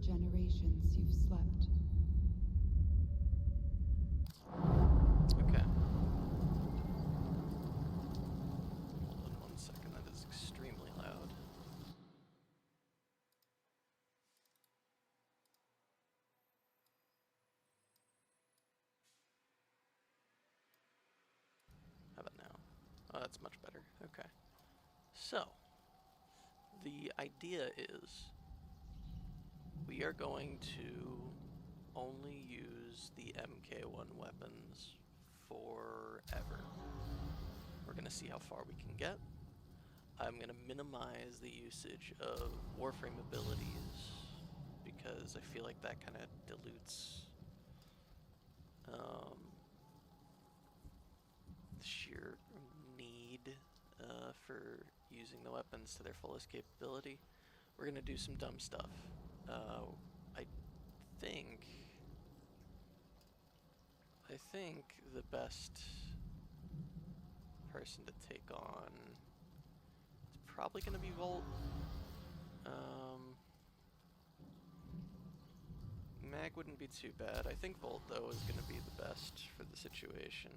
generations you've slept. Okay. Hold on 1 second, that is extremely loud. How about now? Oh, that's much better. Okay. So, the idea is we are going to only use the MK1 weapons forever. We're going to see how far we can get. I'm going to minimize the usage of Warframe abilities because I feel like that kind of dilutes the sheer need for using the weapons to their fullest capability. We're going to do some dumb stuff. I think the best person to take on is probably going to be Volt. Mag wouldn't be too bad. I think Volt, though, is going to be the best for the situation.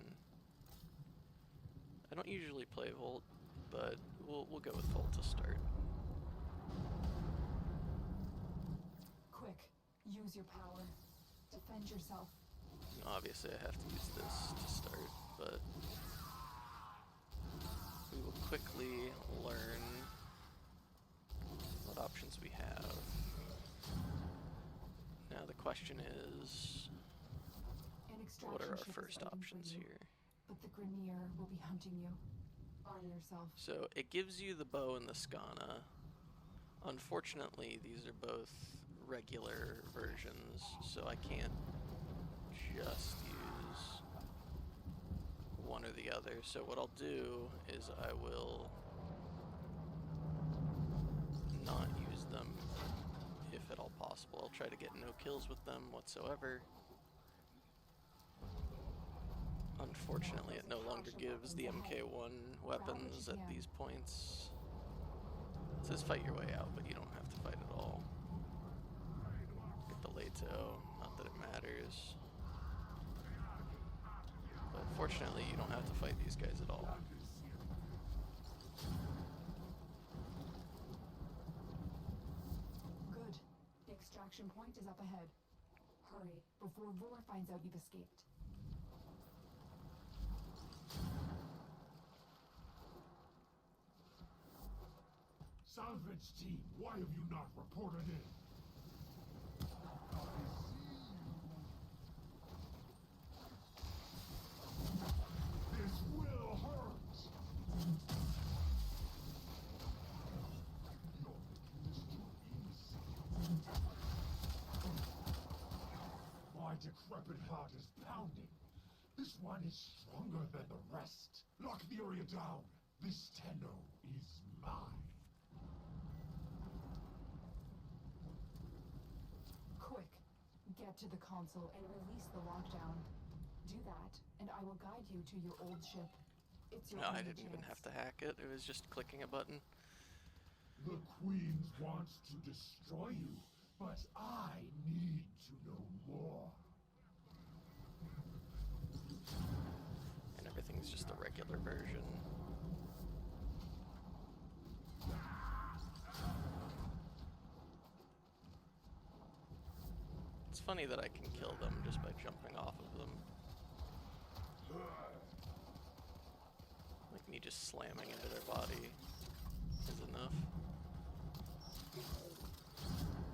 I don't usually play Volt, but we'll go with Volt to start. Quick, use your power. Defend yourself. Obviously, I have to use this to start, but we will quickly learn what options we have. Now the question is, what are our first options here? But the Grineer will be hunting you. Arm yourself. So it gives you the bow and the Skana. Unfortunately, these are both regular versions, so I can't just use one or the other. So what I'll do is I will not use them if at all possible. I'll try to get no kills with them whatsoever. Unfortunately, it no longer gives the MK1 weapons at these points. It says fight your way out, but you don't have to fight at all. Get the Leto, not that it matters. But fortunately, you don't have to fight these guys at all. Good. The extraction point is up ahead. Hurry, before Vor finds out you've escaped. Salvage team, why have you not reported in? This will hurt! You're making this too easy. My decrepit heart is pounding. This one is stronger than the rest. Lock the area down. This Tenno is mine. Quick, get to the console and release the lockdown. Do that, and I will guide you to your old ship. It's your No, only I didn't even have to hack it. It was just clicking a button. The Queens wants to destroy you, but I need to know more. And everything's just the regular version. It's funny that I can kill them just by jumping off of them. Like me just slamming into their body is enough.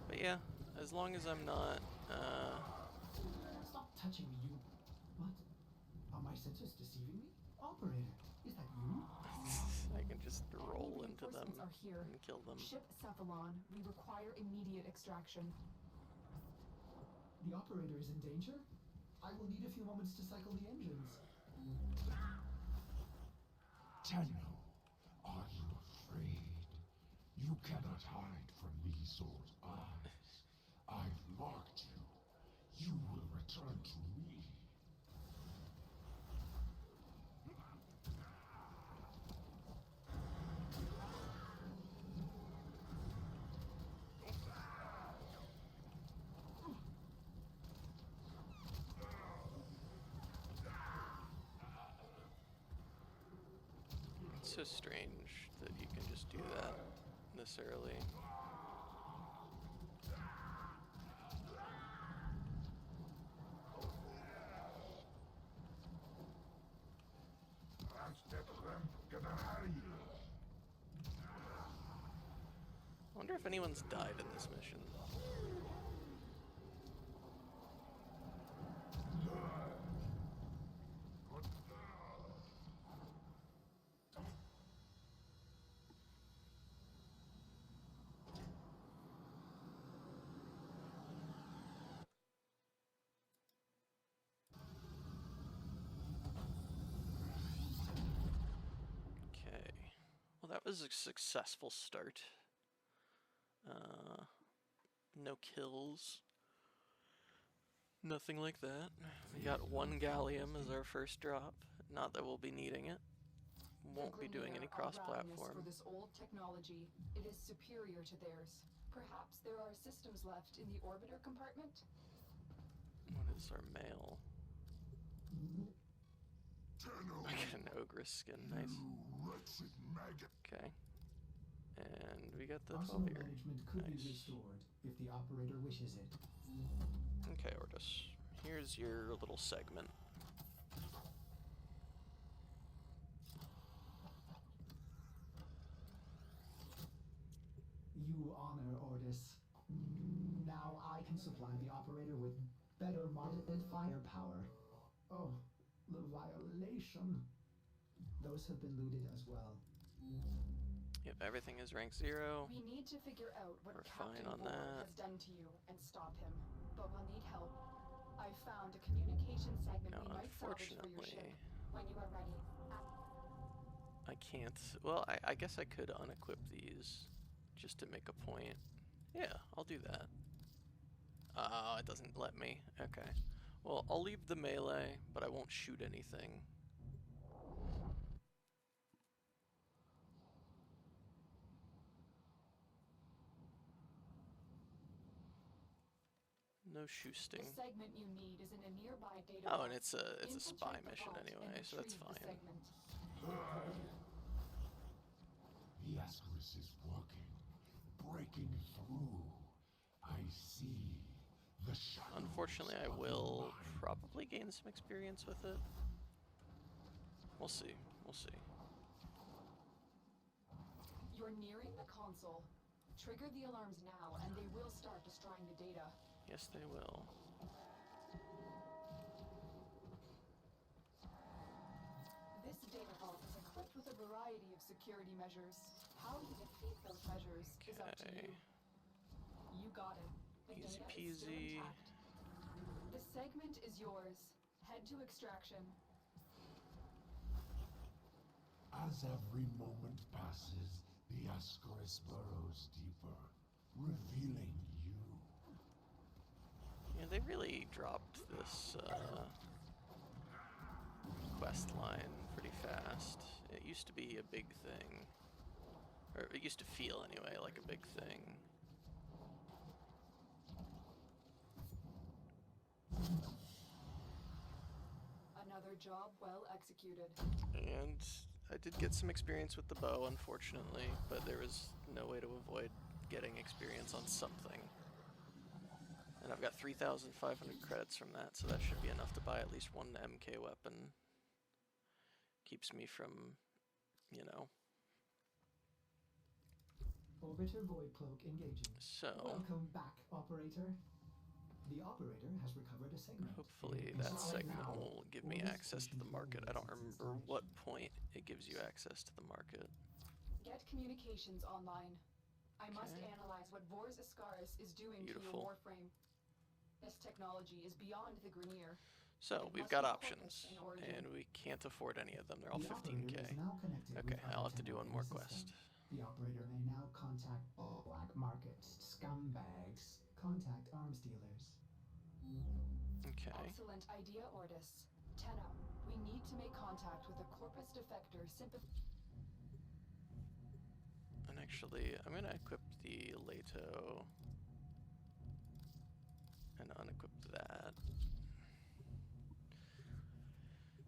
But yeah, as long as I'm not, Stop touching me, you... What? Are my senses deceiving me? Operator, is that you? I can just roll into them Reinforcements are here. and kill them. Ship Cephalon, we require immediate extraction. The operator is in danger? I will need a few moments to cycle the engines. Tenno, are you afraid? You cannot hide from Lisor's eyes. I've marked you. You will return to me. It's so strange that you can just do that this early. I wonder if anyone's died in this mission. Okay. Well, that was a successful start. No kills. Nothing like that. We got 1 gallium as our first drop. Not that we'll be needing it. Won't be doing any cross-platform. For this old technology, it is superior to theirs. Perhaps there are systems left in the orbiter compartment? What is our mail? I get an ogress skin, nice. Okay. And we got the 12 Arsenal here. management could be Nice. restored if the operator wishes it. Okay, Ordis. Here's your little segment. You honor Ordis. Now I can supply the operator with better modded firepower. Oh, the violation. Those have been looted as well. Yep, everything is rank 0. We need to figure out what We're Captain fine on Bohr that. has done to you and stop him, but we'll need help. I found a communication segment Now, we might salvage for your unfortunately, ship. When you are ready. I can't. Well, I guess I could unequip these just to make a point. Yeah, I'll do that. It doesn't let me. Okay. Well, I'll leave the melee, but I won't shoot anything. No shoosting. The segment you need is in a nearby data Oh, and vault. it's a spy Infiltrate the mission vault anyway, and so that's retrieve the fine. segment. The Ascaris is working, breaking through. I see the shadows. Unfortunately, I of the will mind. probably gain some experience with it. We'll see. We'll see. You're nearing the console. Trigger the alarms now, and they will start destroying the data. Yes, they will. This data vault is equipped with a variety of security measures. How you defeat those measures is up to Okay. you. You got it. The Easy data is still peasy. intact. The segment is yours. Head to extraction. As every moment passes, the Ascaris burrows deeper, revealing you. Yeah, they really dropped this quest line pretty fast. It used to be a big thing. Or it used to feel anyway like a big thing. Another job well executed. And I did get some experience with the bow, unfortunately, but there was no way to avoid getting experience on something. And I've got 3,500 credits from that, so that should be enough to buy at least one MK weapon. Keeps me from, you know. Orbiter void cloak engaging. So, Welcome back, operator. The operator has recovered a segment. hopefully It is that right segment now. will give me Ordis access to the patiently market. I don't awaits its remember what installation. point it gives you access to the market. Get communications online. I must Okay. analyze what Vor's Ascaris is doing to Beautiful. your warframe. This technology is beyond the Grineer. So, It we've must got be options, corpus in origin. and we can't afford any of them. They're all The operator 15k. is now connected Okay, with I'll our have to do one more technology quest. system. The operator may now contact black market scumbags. Contact arms dealers. Okay. Excellent idea, Ordis. Tenna, we need to make contact with a corpus defector And actually, I'm gonna equip the Leto and unequip that.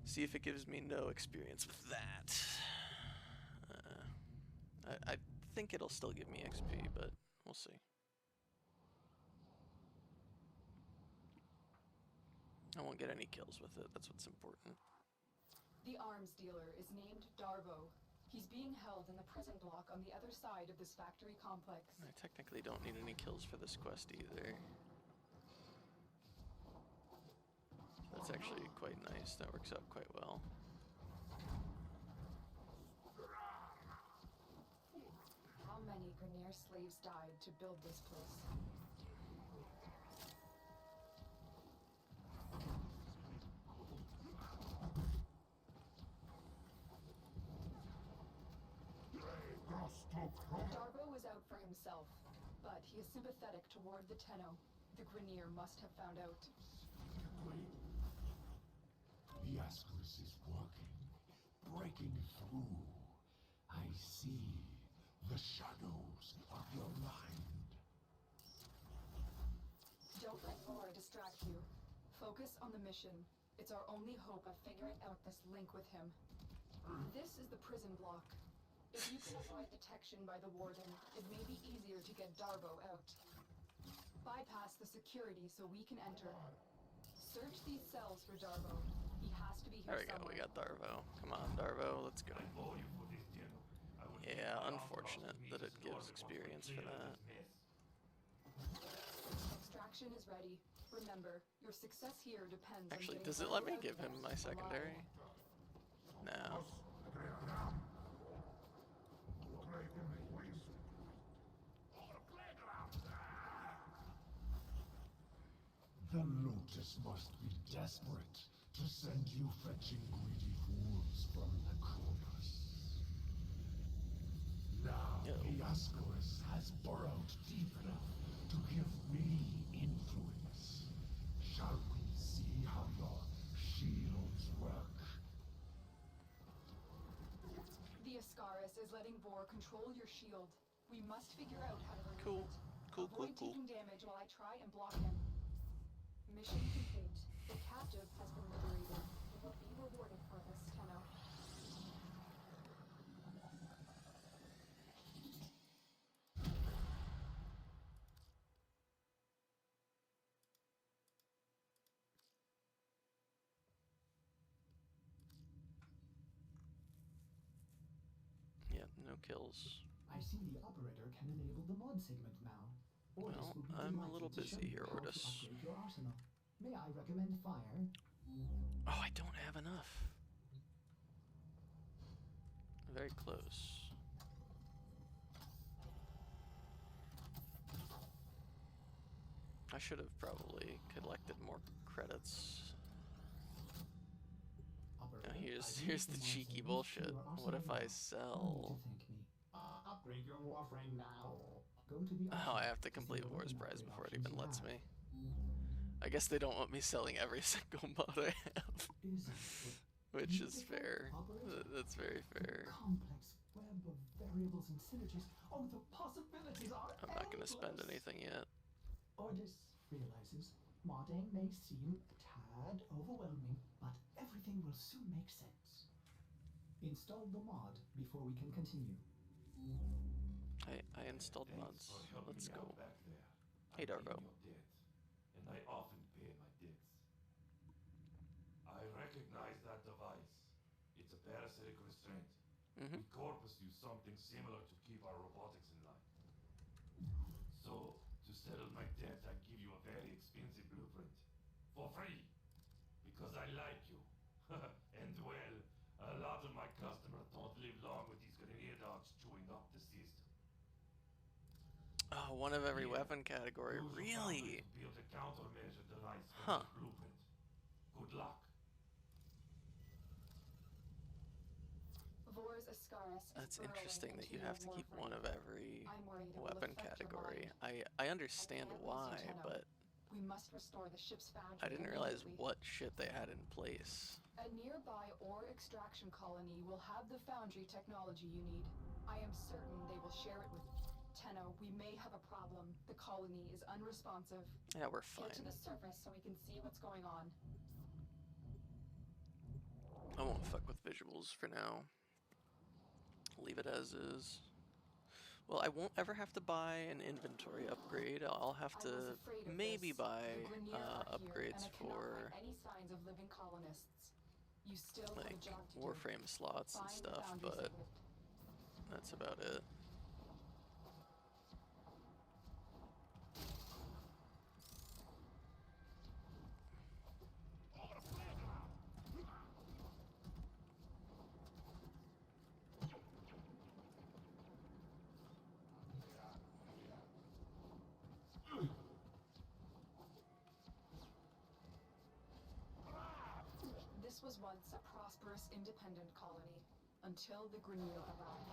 See if it gives me no experience with that. think it'll still give me XP, but we'll see. I won't get any kills with it, that's what's important. The arms dealer is named Darvo. He's being held in the prison block on the other side of this factory complex. I technically don't need any kills for this quest either. That's actually quite nice, that works out quite well. How many Grenier slaves died to build this place? Darvo is out for himself, but he is sympathetic toward the Tenno. The Grenier must have found out. The Ascaris is working, breaking through. I see the shadows of your mind. Don't let Vor distract you. Focus on the mission. It's our only hope of figuring out this link with him. This is the prison block. If you can avoid detection by the warden, it may be easier to get Darvo out. Bypass the security so we can enter. Search these cells for Darvo. He has to be here There we go, we got Darvo. Come on, Darvo, let's go. Yeah, unfortunate that it gives experience for that. Extraction is ready. Remember, your success here depends Actually, on does it let me give him my secondary? No. The Lotus must be desperate to send you fetching greedy fools from the corpus. Now the Ascaris has burrowed deep enough to give me influence. Shall we see how your shields work? The Ascaris is letting Vor control your shield. We must figure out how to remove Cool. it. Cool. Avoid taking damage while I try and block him. Mission complete. The captive has been liberated. You will be rewarded for this, Tenno. Yeah, no kills. I see the operator can enable the mod segment now. Ordis Well, will be I'm a delighted little to show busy you here, how to Ordis. upgrade your arsenal. May I recommend fire? Oh, I don't have enough. Very close. I should have probably collected more credits. Now here's the cheeky bullshit. What if I sell? Upgrade your warframe now. Go to the Oh, I have to complete War's Prize before it even lets me. I guess they don't want me selling every single mod I have. Which is fair. That's very fair. Complex web of variables and synergies. Oh, the possibilities are I'm not gonna spend endless. anything yet. Ordis realizes modding may seem a tad overwhelming, but everything will soon make sense. Install the mod before we can continue. I installed mods. Let's go. Back there. Hey, Darvo. And I often pay my debts. I recognize that device. It's a parasitic restraint. Mm-hmm. The corpus use something similar to keep our robotics in line. So, to settle my debt, I give you a very expensive blueprint. For free. Because I like you. And well, a lot of my customers don't live long with these grenade dogs chewing up the system. Oh, one of every weapon category. Really? Build a countermeasure device for Huh. this blueprint. Good luck. Vor's Ascaris is That's burrowing interesting that into you your have to keep warframe. one of every I'm worried it will weapon affect your category. mind. I understand I can't why, lose you, Tenno. but We must restore the ship's foundry. I didn't realize immediately. what shit they had in place. A nearby ore extraction colony will have the foundry technology you need. I am certain they will share it with Tenno. We may have a problem. The colony is unresponsive. Yeah, we're Get to fine. the surface so we can see what's going on. I won't fuck with visuals for now. Leave it as is. Well, I won't ever have to buy an inventory upgrade. I'll have I was to afraid of maybe this. buy The Grineer are here, upgrades and I cannot for find any signs of living colonists. You still have like a job to do. Warframe slots and Find the stuff, boundary but segment. that's about it. This was once a prosperous independent colony, until the Grineer arrived.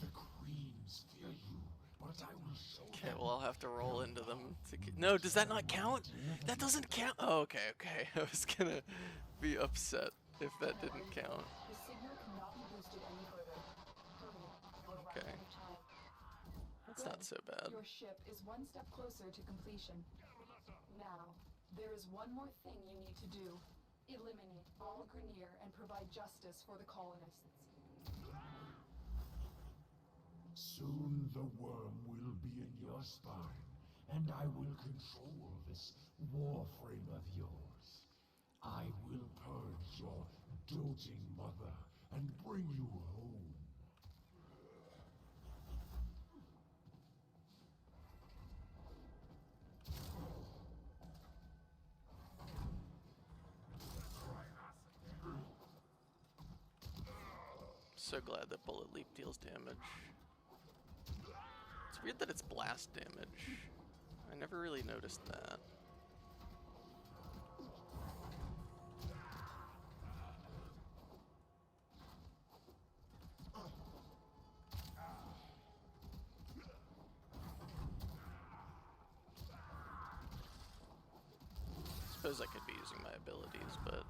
The queens fear you, but I will show Okay, them. well I'll have to roll into them to get. No, does that not count? That doesn't count. Oh, okay, okay. I was gonna be upset if that didn't count. The signal cannot be boosted any further. Hurry, we're running Okay. out of time. That's not so bad. Your ship is one step closer to completion. Now, there is one more thing you need to do. Eliminate all Grineer and provide justice for the colonists. Soon the worm will be in your spine, and I will control this warframe of yours. I will purge your doting mother and bring you home. So glad that bullet leap deals damage. It's weird that it's blast damage. I never really noticed that. Suppose I could be using my abilities, but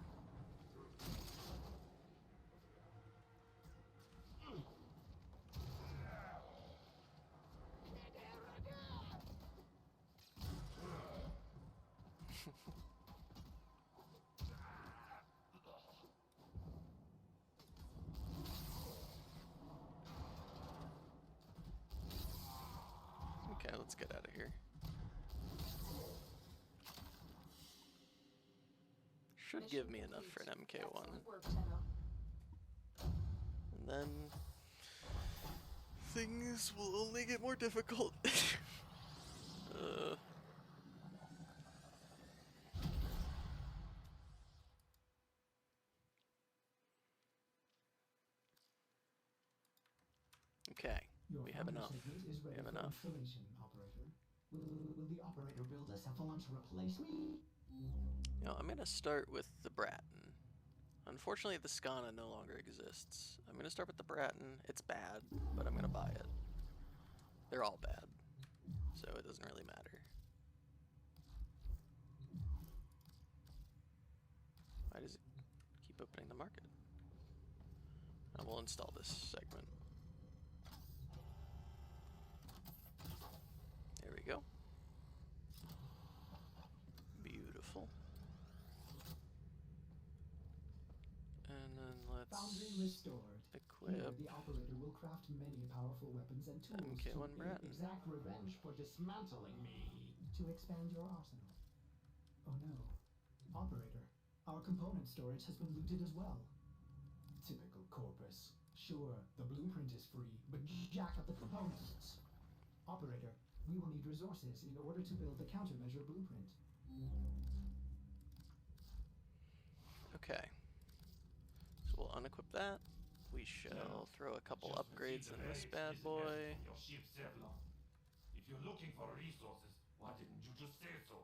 okay, let's get out of here. Should give me enough for an MK1. Excellent work, Tenno. And then things will only get more difficult. Okay, Your we have foundry enough. segment is ready have for enough. installation, operator. Will the operator build a cephalon to replace me? Now, I'm going to start with the Bratton. Unfortunately, the Skana no longer exists. I'm going to start with the Bratton. It's bad, but I'm going to buy it. They're all bad, so it doesn't really matter. Why does it keep opening the market? And we'll install this segment. There we go. Beautiful. And then let's Foundry restored. Here, equip. the operator will craft many powerful weapons and tools MK1 to Bratton. exact revenge for dismantling me. To expand your arsenal. Oh no. Operator, our component storage has been looted as well. Typical Corpus. Sure, the blueprint is free, but jack up the components. Operator, we will need resources in order to build the countermeasure blueprint. Okay. So we'll unequip that. We shall throw a couple upgrades in this bad boy. Your ship Sevlon. If you're looking for resources, why didn't you just say so?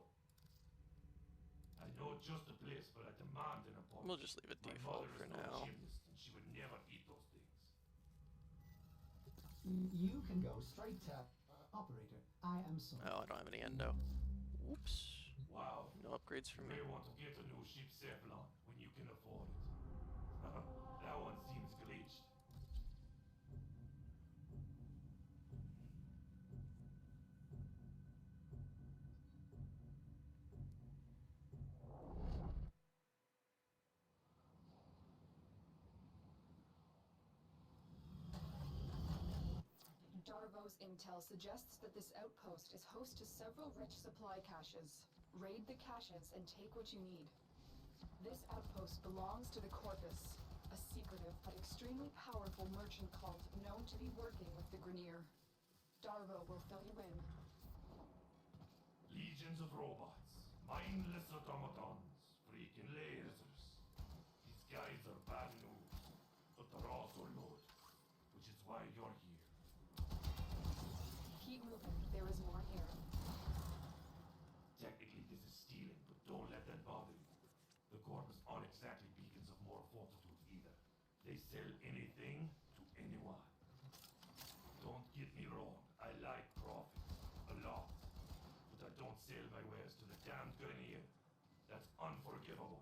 I know just the place, but I demand an apology. We'll just leave it My default mother for is no now. gymnast, and she would never eat those things. You can go straight to operator. I am sorry. Oh, I don't have any endo. Whoops. Wow. No upgrades for You me. may want to get a new ship Sevlon when you can afford it. That one seems glitched. close intel suggests that this outpost is host to several rich supply caches. Raid the caches and take what you need. This outpost belongs to the Corpus, a secretive but extremely powerful merchant cult known to be working with the Grenier. Darvo will fill you in. Legions of robots, mindless automatons, freaking lasers. These guys are bad news, but they're also good, which is why you're here. Keep moving, there is more here. Technically, this is stealing, but don't let that bother you. The Corpus aren't exactly beacons of moral fortitude either. They sell anything to anyone. Don't get me wrong, I like profit. A lot. But I don't sell my wares to the damned Grenier. That's unforgivable.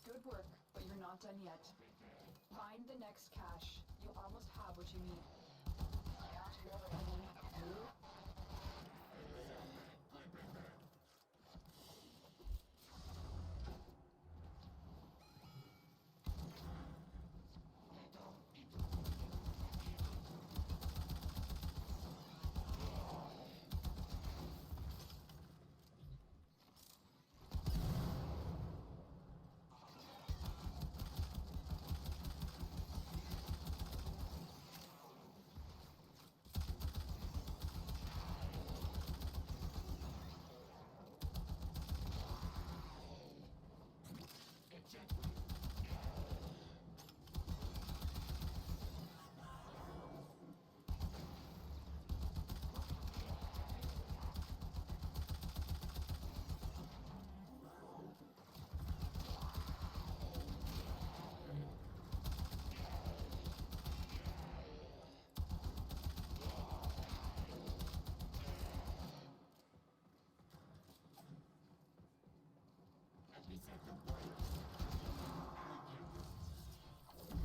Good work, but you're not done yet. Find the next cache. You almost have what you need.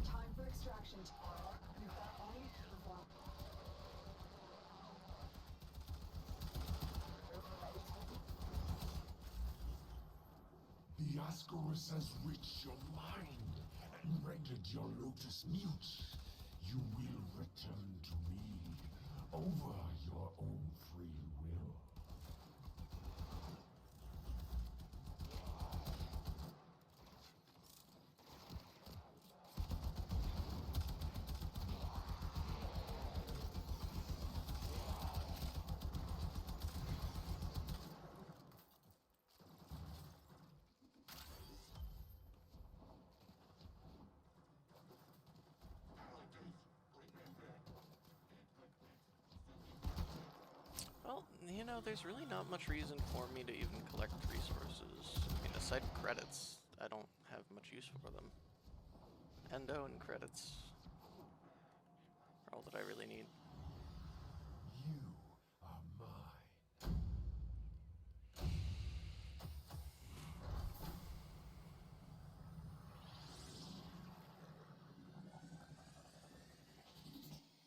Time for extraction. You've got all you can for. The Ascaris has reached your mind and rendered your lotus mute. You will return to me over your own free will. Well, you know, there's really not much reason for me to even collect resources. I mean, aside from credits, I don't have much use for them. Endo and credits are all that I really need. You are mine.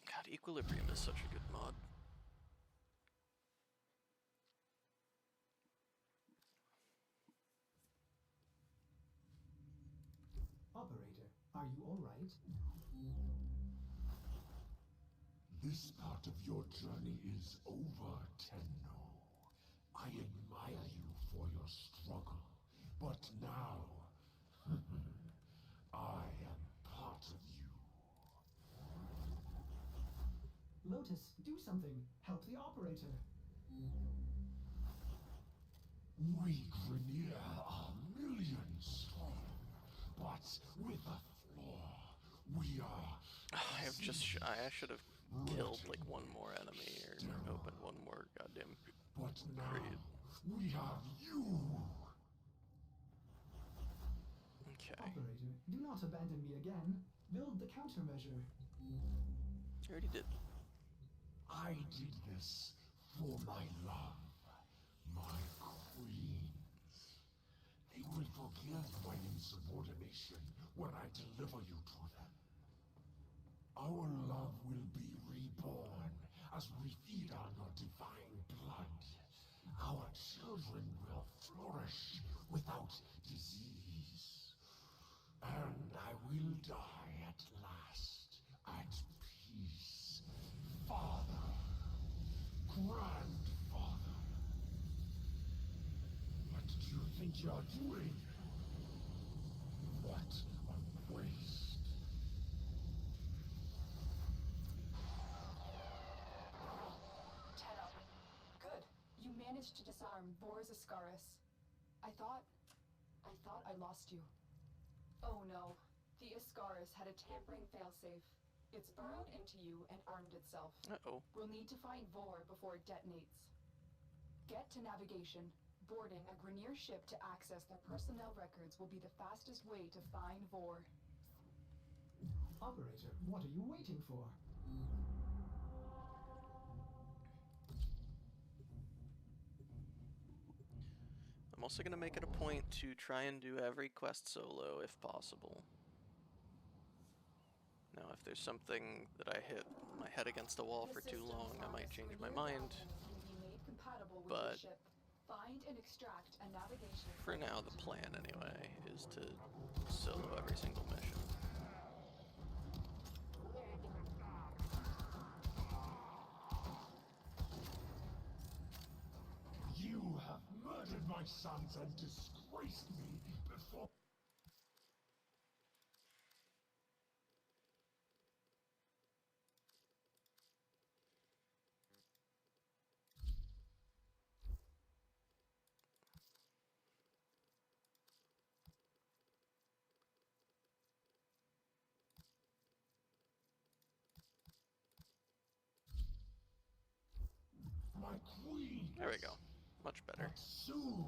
God, Equilibrium is such a good mod. Operator, are you alright? This part of your journey is over, Tenno. I admire you for your struggle, but now I am part of you. Lotus, do something. Help the operator. We Grenier are millions strong, but with a flaw. We are. I should have killed like one more enemy or opened one more goddamn But now crate. we have you. Operator, do not abandon me again. Build the countermeasure. I already did. I did this for my love, my queens. They will forgive my insubordination when I deliver you to them. Our love will be reborn as we feed on your divine blood. Our children will flourish without disease. And I will die at last, at peace. Father, grandfather. What do you think you're doing? What a waste. Tenno. Good. You managed to disarm Vor's Ascaris. I thought I lost you. Oh no. The Ascaris had a tampering failsafe. It's burrowed into you and armed itself. Uh-oh. We'll need to find Vor before it detonates. Get to navigation. Boarding a Grineer ship to access their personnel records will be the fastest way to find Vor. Operator, what are you waiting for? I'm also going to make it a point to try and do every quest solo if possible. Now, if there's something that I hit my head against a wall for too long, I might change my mind. But Find and extract a navigation. for now, the plan anyway is to solo every single mission. You have murdered my sons and disgraced me before. My queen. There we go. Much better. But soon,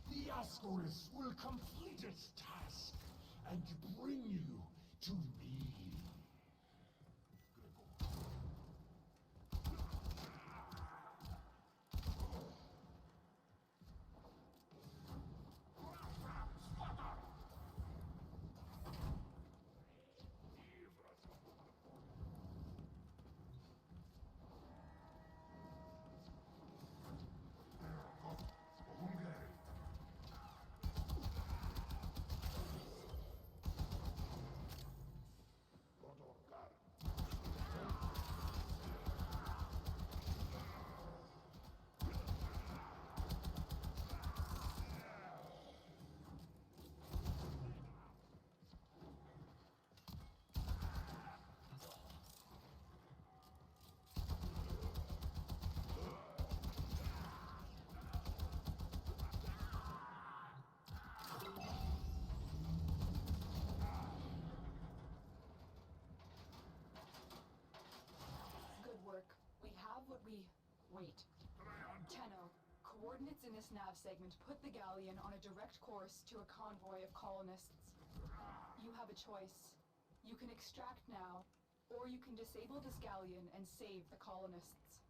the Ascaris will complete its task and bring you to me. Good work. We have what we... Wait. Tenno, coordinates in this nav segment put the galleon on a direct course to a convoy of colonists. You have a choice. You can extract now, or you can disable this galleon and save the colonists.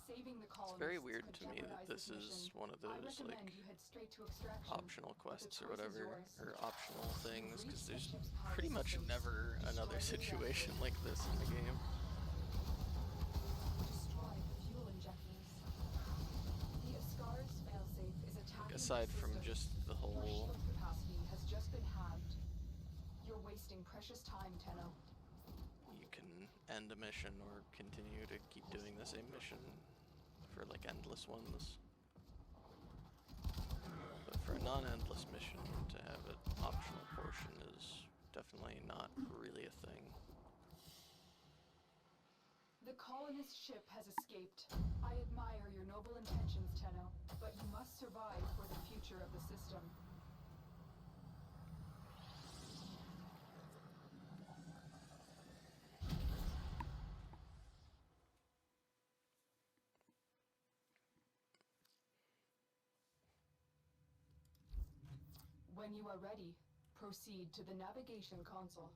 Saving the colonists Very weird could to me that jeopardize this mission. is one of I those, recommend like, you head straight to extraction. optional but the quests or choice is whatever, yours. or optional things, because Reach the there's ship's power pretty much systems. never another Destroy the situation reactor. like this in the game. Destroy the fuel injectors. The Ascaris failsafe is attacking Aside the from system. just the Your whole shield capacity has just been halved. You're wasting precious time, Tenno. you can end a mission or continue to keep doing the same mission for like endless ones. But for a non-endless mission, to have an optional portion is definitely not really a thing. The colonist ship has escaped. I admire your noble intentions, Tenno, but you must survive for the future of the system. When you are ready, Proceed to the navigation console.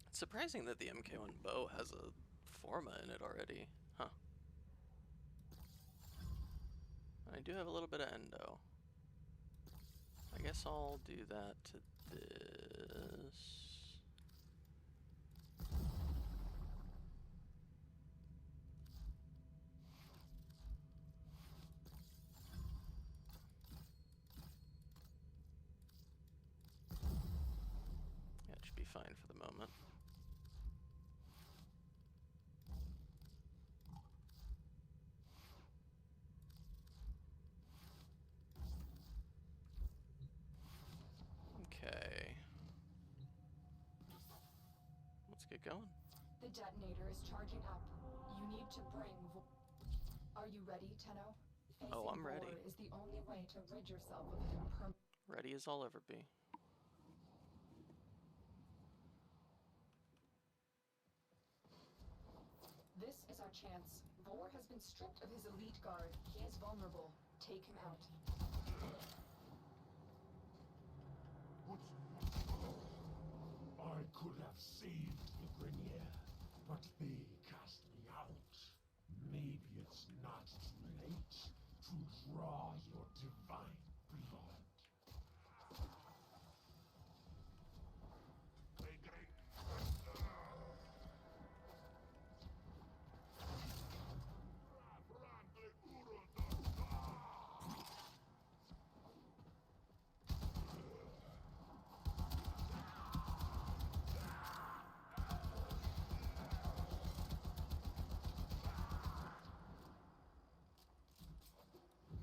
It's surprising that the MK1 bow has a forma in it already. Huh. I do have a little bit of endo. I guess I'll do that to this. That should be fine for the moment. Okay. Let's get going. The detonator is charging up. You need to bring Are you ready, Tenno? Oh, I'm ready. Vor is the only way to rid yourself of him Ready as I'll ever be. This is our chance. Vor has been stripped of his elite guard. He is vulnerable. Take him out. I could have saved the Grenier, but they cast me out. Maybe it's not too late to draw your divine blood.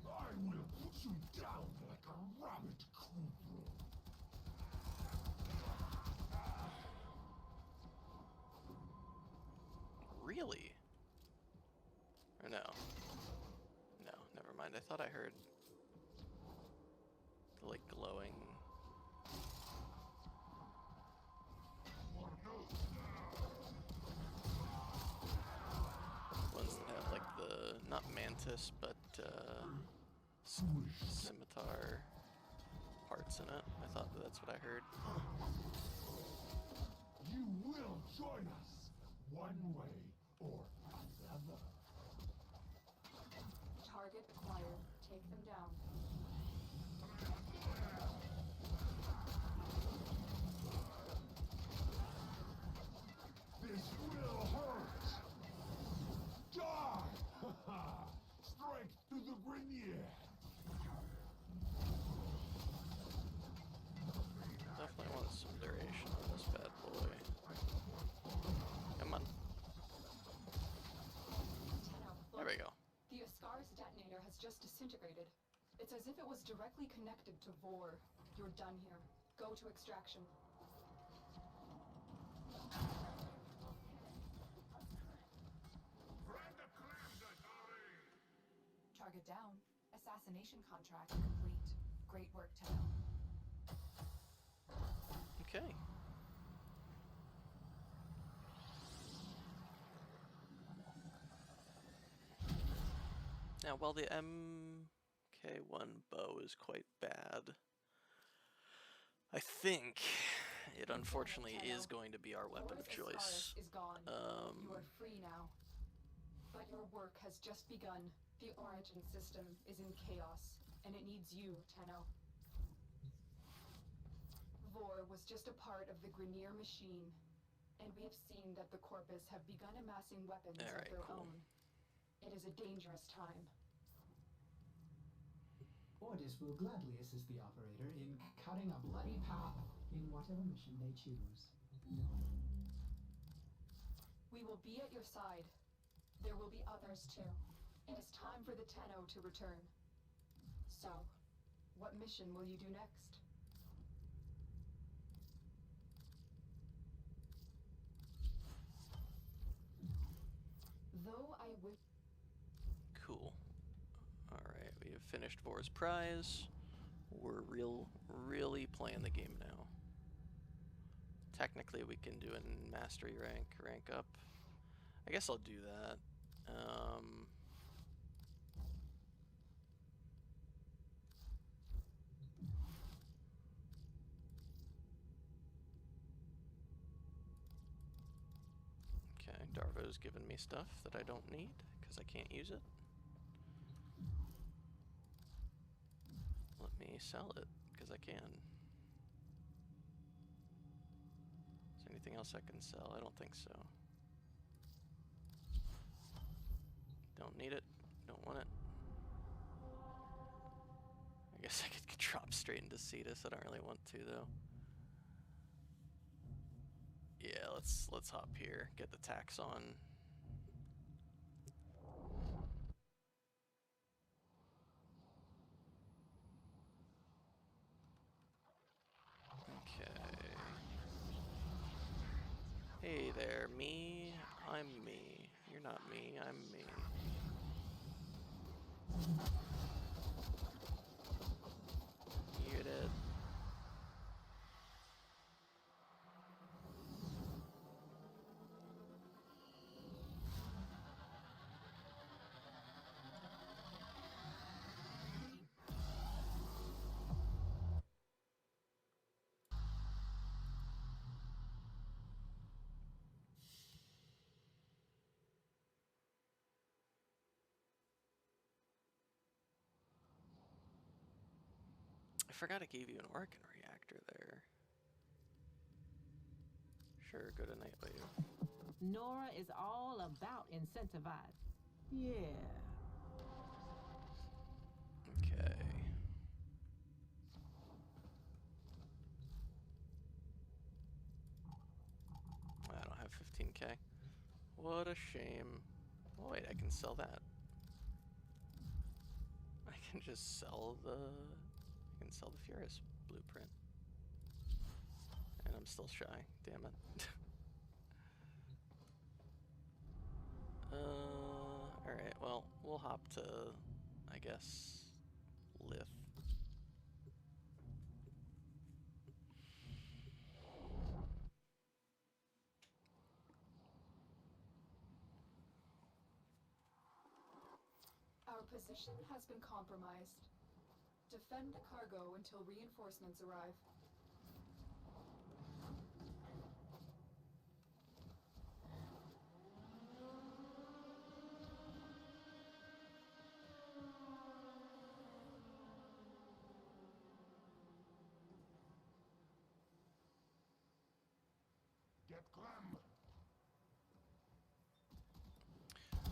I will put you down like a rabbit cobra. Really? Or no? No, never mind. I thought I heard the, like, glowing. Ones that have, like, the, not mantis, but, scimitar parts in it. I thought that's what I heard. You will join us, one way or another. Target acquired. Take them down. This will hurt! Die! Strength to the Grenier! Definitely want some duration on this bad boy. Come on. Tenno, There we go. The Ascaris detonator has just disintegrated. It's as if it was directly connected to Vor. You're done here. Go to extraction. Target down. Assassination contract complete. Great work, Tenno. Okay. Now, while the MK1 bow is quite bad, I think it unfortunately is going to be our weapon of Vor's choice. Ascaris is gone. You are free now. But your work has just begun. The Origin system is in chaos, and it needs you, Tenno. Vor was just a part of the Grenier machine, and we have seen that the Corpus have begun amassing weapons of Alright, their cool. own. It is a dangerous time. Ordis will gladly assist the operator in cutting a bloody path in whatever mission they choose. We will be at your side. There will be others too. It is time for the Tenno to return. So, what mission will you do next? Though I wish... Cool. Alright, we have finished Vor's Prize. We're really playing the game now. Technically, we can do a mastery rank up. I guess I'll do that. Okay, Darvo's given me stuff that I don't need because I can't use it. Let me sell it because I can. Is there anything else I can sell? I don't think so. Don't need it. Don't want it. I guess I could drop straight into Cetus. I don't really want to though. Yeah, let's hop here. Get the tax on. Okay. Hey there, me. I'm me. You're not me. I'm me. You're dead. I forgot I gave you an organ reactor there. Sure, go to Nightwave. Nora is all about incentivize. Yeah. Okay. I don't have 15k. What a shame. Oh, wait, I can sell that. I can just sell the... I can sell the Furus blueprint. And I'm still shy. Damn it. Alright, well, we'll hop to, I guess, Lith. Our position has been compromised. Defend the cargo until reinforcements arrive. Get Clem!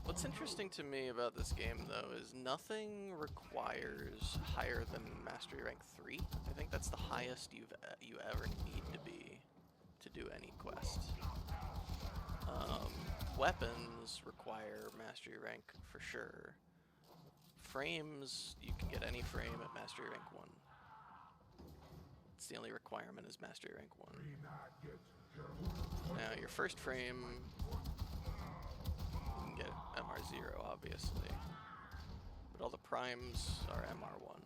What's interesting to me about this game, though, is nothing requires higher than Mastery Rank 3. I think that's the highest you ever need to be to do any quest. Weapons require Mastery Rank for sure. Frames, you can get any frame at Mastery Rank 1. It's the only requirement is Mastery Rank 1. Now, your first frame, you can get MR0, obviously. But all the primes are MR1.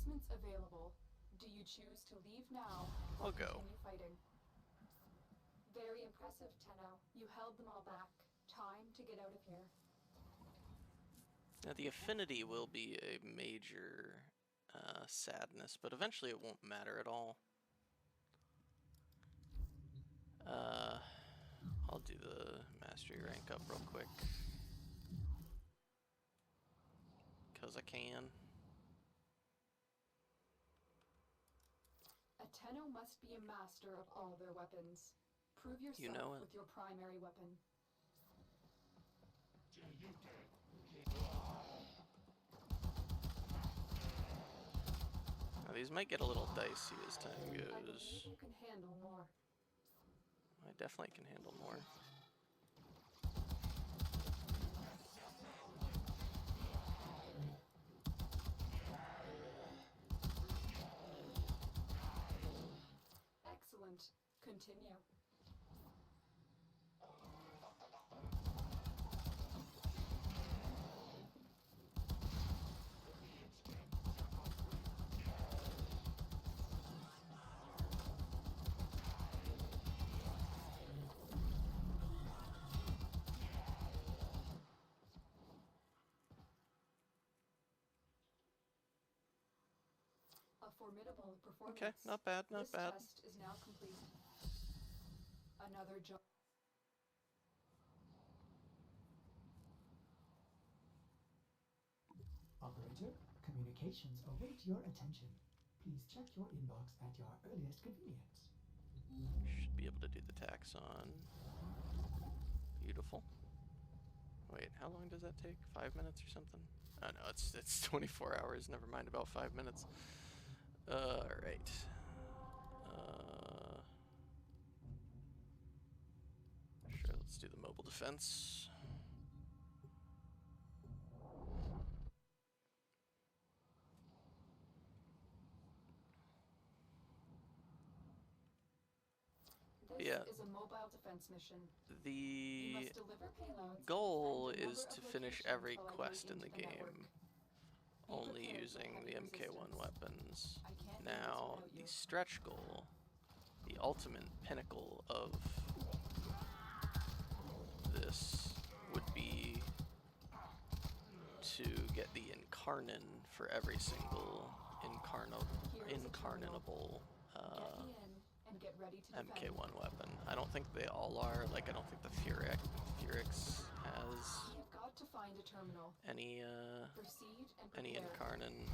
Reinforcements available. Do you choose to leave now or I'll go. continue fighting? Very impressive, Tenno. You held them all back. Time to get out of here. Now the affinity will be a major sadness, but eventually it won't matter at all. I'll do the mastery rank up real quick. Because I can. A Tenno must be a master of all their weapons. Prove yourself You know it. with your primary weapon. Now these might get a little dicey as time I believe goes. you can handle more. I definitely can handle more. Excellent. Continue. A formidable performance. Okay, not bad, not This bad. test is now complete. Another job. Operator, communications await your attention. Please check your inbox at your earliest convenience. Should be able to do the taxon. Beautiful. Wait, how long does that take? 5 minutes or something? Oh no, it's 24 hours. Never mind about 5 minutes. Alright. Sure, let's do the mobile defense. This Yeah. is a mobile defense mission. You The must deliver payloads and goal defend a is number to of finish locations every while I quest break in the into network. game Be only prepared for using heavy the MK1 resistance. weapons. I can't do this Now, without the you. stretch goal, the ultimate pinnacle of this would be to get the incarnin for every single Here is a terminal. incarnable Get me in and get ready to defend. MK1 weapon. I don't think they all are. Like, I don't think the Furix has We have got to find a terminal. any Proceed and any prepare. incarnin.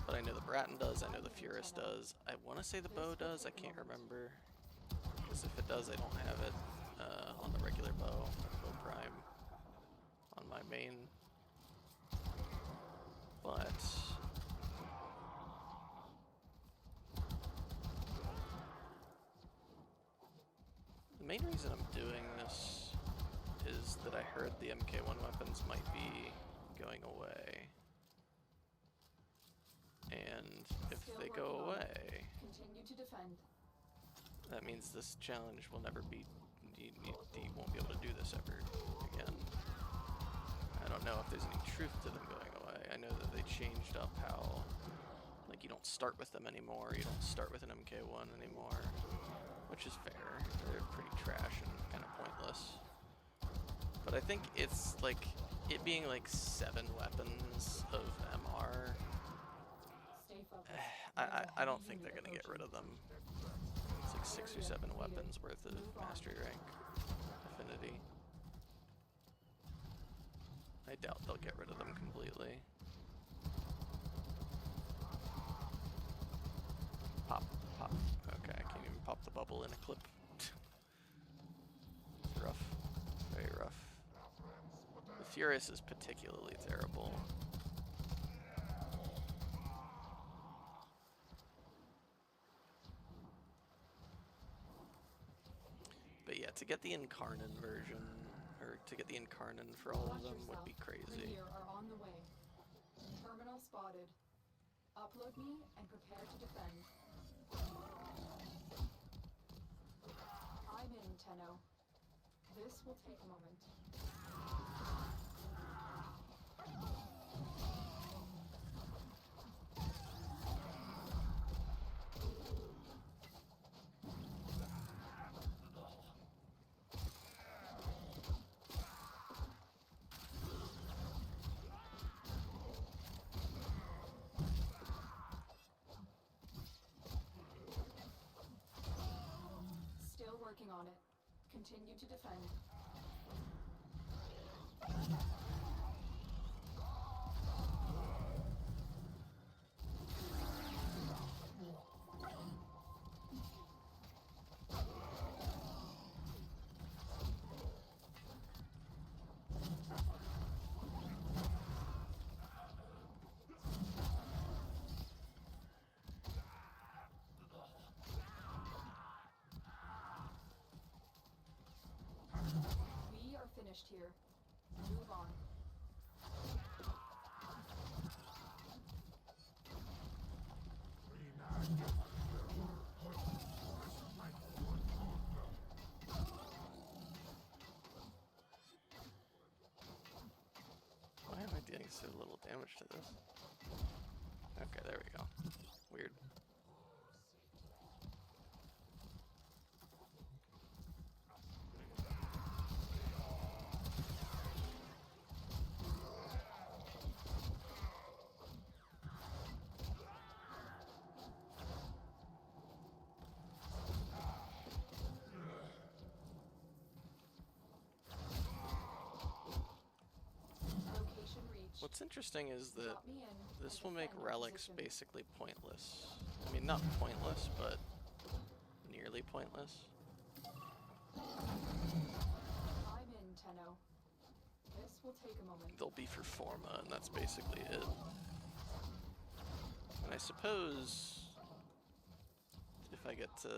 But I know the Bratton does, I know the Furix does. I want to say the bow does, I can't remember. Because if it does, I don't have it on the regular bow prime, on my main. But the main reason I'm doing this is that I heard the MK1 weapons might be going away. And if Still they working go on it. away, Continue to defend. that means this challenge will never be, you won't be able to do this ever again. I don't know if there's any truth to them going away. I know that they changed up how, like, you don't start with them anymore, you don't start with an MK1 anymore, which is fair. They're pretty trash and kind of pointless. But I think it's, like, it being like 7 weapons of MR, Stay focused. I don't think they're gonna get rid of them. It's like 6 or 7 weapons worth of mastery rank affinity. I doubt they'll get rid of them completely. Pop, pop. Okay, I can't even pop the bubble in a clip. It's rough. Very rough. The Furious is particularly terrible. But yeah, to get the Incarnin version, or to get the Incarnin for all of them would be crazy. Premier are on the way. Terminal spotted. Upload me and prepare to defend. I'm in, Tenno. This will take a moment. on it. Continue to defend. We are finished here. Move on. Why am I doing so little damage to this? Okay, there we go. Weird. Location reached. What's interesting is that Drop me in this and will make defend our relics position. basically pointless. I mean, not pointless, but nearly pointless. I'm in, Tenno. This will take a moment. They'll be for Forma, and that's basically it. And I suppose if I get to,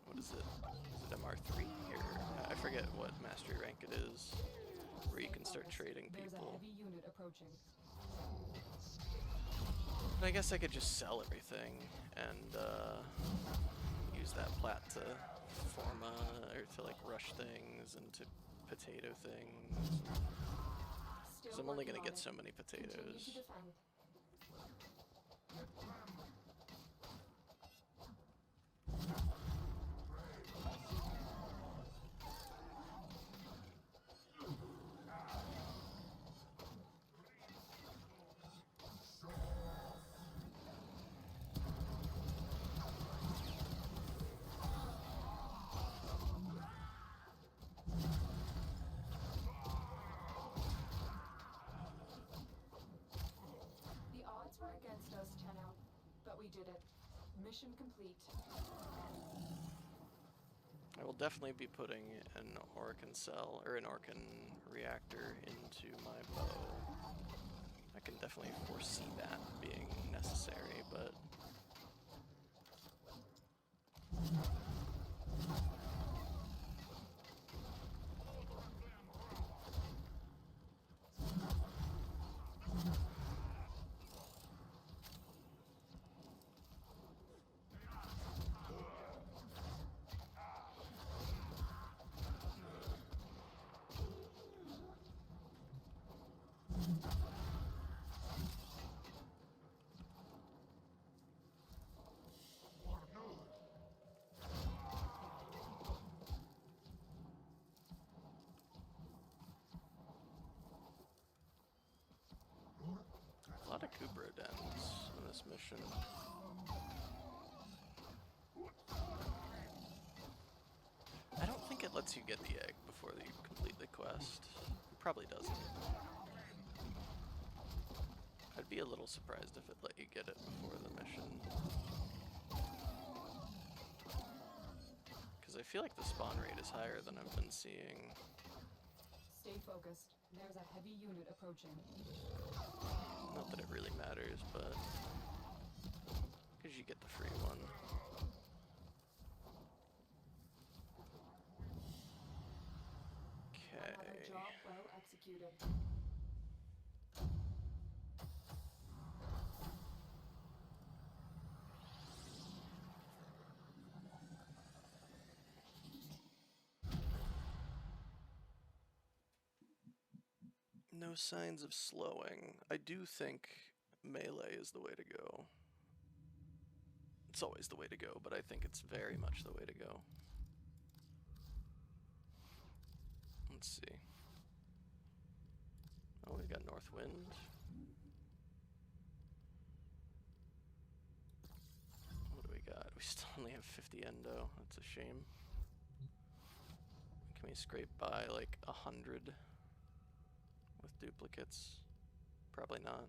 what is it? Is it MR3? Or I forget what mastery rank it is, where you can start trading There's a people. heavy unit approaching. But I guess I could just sell everything and use that plat to Forma, or to like rush things and to potato things. Because I'm only Still gonna working get on so many it. Continue to potatoes. defend. The odds were against us, Tenno, but we did it. Mission complete. I will definitely be putting an Orcan cell, or an Orcan reactor into my bow. I can definitely foresee that being necessary, but... A lot of Kubra dens in this mission. I don't think it lets you get the egg before you complete the quest. It probably doesn't. I'd be a little surprised if it let you get it before the mission. Because I feel like the spawn rate is higher than I've been seeing. Stay focused. There's a heavy unit approaching. Not that it really matters, but... because you get the free one. Another Okay. job well executed. No signs of slowing. I do think melee is the way to go. It's always the way to go, but I think it's very much the way to go. Let's see. Oh, we got North Wind. What do we got? We still only have 50 endo. That's a shame. Can we scrape by like 100 with duplicates? Probably not.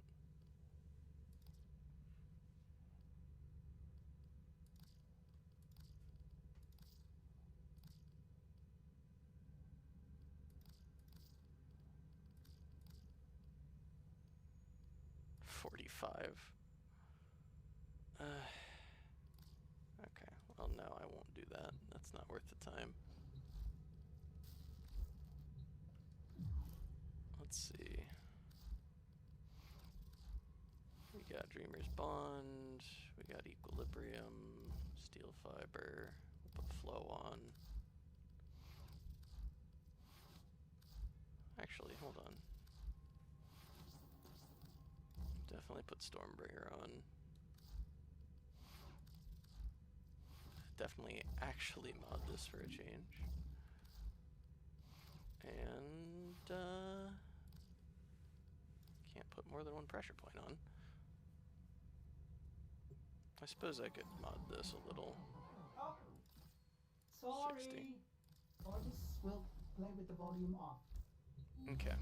Okay, well no, I won't do that. That's not worth the time. Let's see. We got Dreamer's Bond, we got Equilibrium, Steel Fiber, we'll put Flow on. Actually, hold on. Definitely put Stormbringer on. Definitely actually mod this for a change. And can't put more than one pressure point on. I suppose I could mod this a little. Oh, sorry. 60. Mortis will play with the volume off. Okay. I'm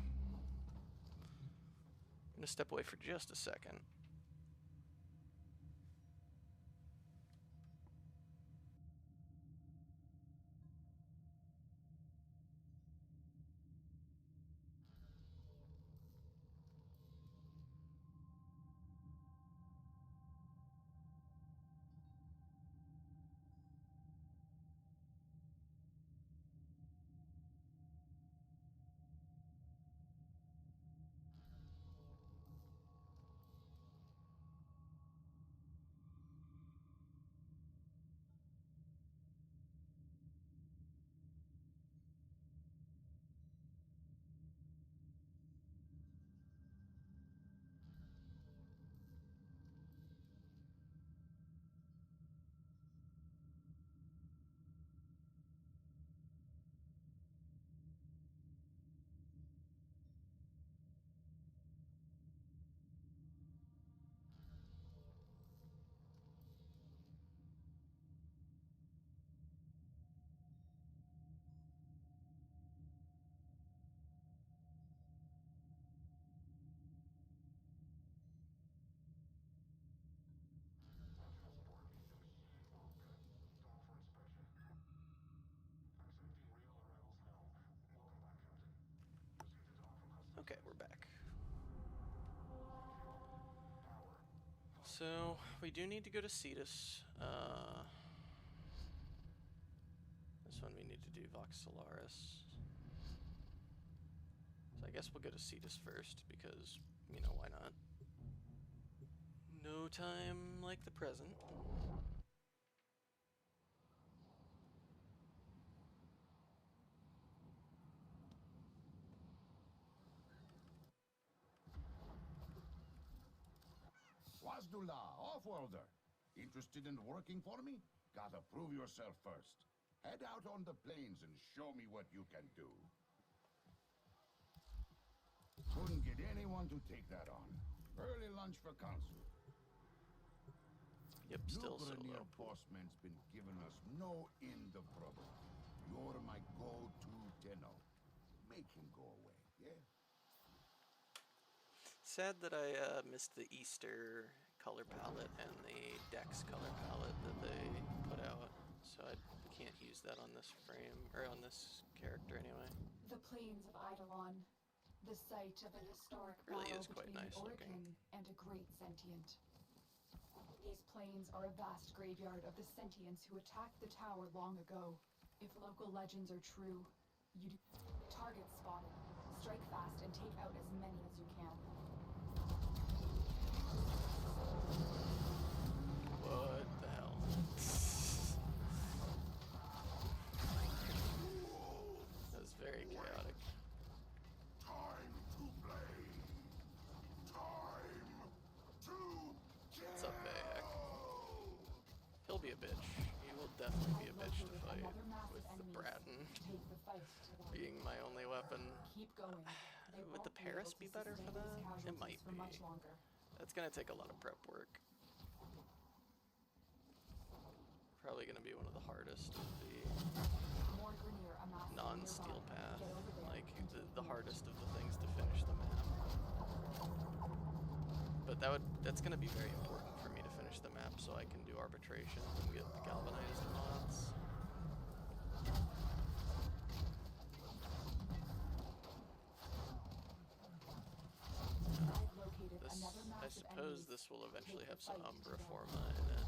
gonna step away for just a second. Okay, we're back. So, we do need to go to Cetus. This one we need to do Vox Solaris. So I guess we'll go to Cetus first, because, you know, why not? No time like the present. Wazdullah, Offworlder. Interested in working for me? Gotta prove yourself first. Head out on the plains and show me what you can do. Couldn't get anyone to take that on. Early lunch for council. Yep, still Lucre near solo. Bossman's been giving us no end of trouble. You're my go-to tenno. Make him go away, yeah? Sad that I missed the Easter color palette and the Dex color palette that they put out, so I can't use that on this frame, or on this character anyway. The plains of Eidolon, the site of an historic Really battle is quite between nice an looking. Orkin and a great sentient. These plains are a vast graveyard of the sentients who attacked the tower long ago. If local legends are true, you target spotted, strike fast, and take out as many as you can. What the hell? That was very chaotic. Time to play. Time to kill. What's up, Bayek? He'll be a bitch. He will definitely be a bitch to fight, with the Bratton Take the fight to them. being my only weapon. Keep going. They Would the won't Paris able be to better for sustain that? these It casualties might for be. much longer. That's gonna take a lot of prep work. Probably gonna be one of the hardest of the More Grenier amassing non-steel path, like the hardest of the things to finish the map. But that's gonna be very important for me to finish the map so I can do arbitration and get the galvanized mods. I suppose this will eventually have some Umbra Forma in it.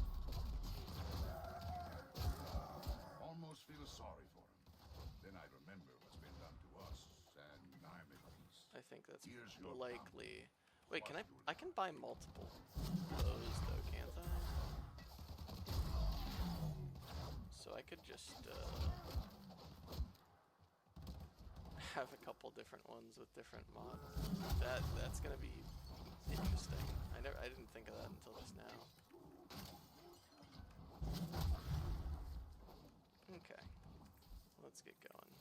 Almost feel sorry for him. Then I remember what's been done to us, and I'm at peace. I think that's Here's your likely. Wait, can I can buy multiple bows though, can't I? So I could just have a couple different ones with different mods. That's gonna be interesting. I didn't think of that until just now. Okay, let's get going.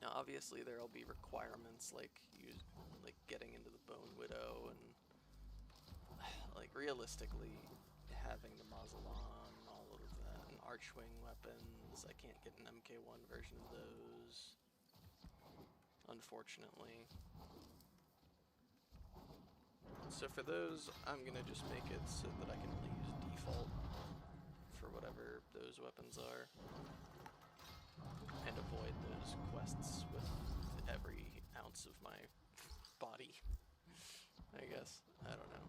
Now, obviously, there'll be requirements like getting into the Bone Widow and like realistically having the Mausolon, all of that, and Archwing weapons. I can't get an MK1 version of those, unfortunately. So for those, I'm gonna just make it so that I can only use default for whatever those weapons are, and avoid those quests with every ounce of my body, I guess. I don't know.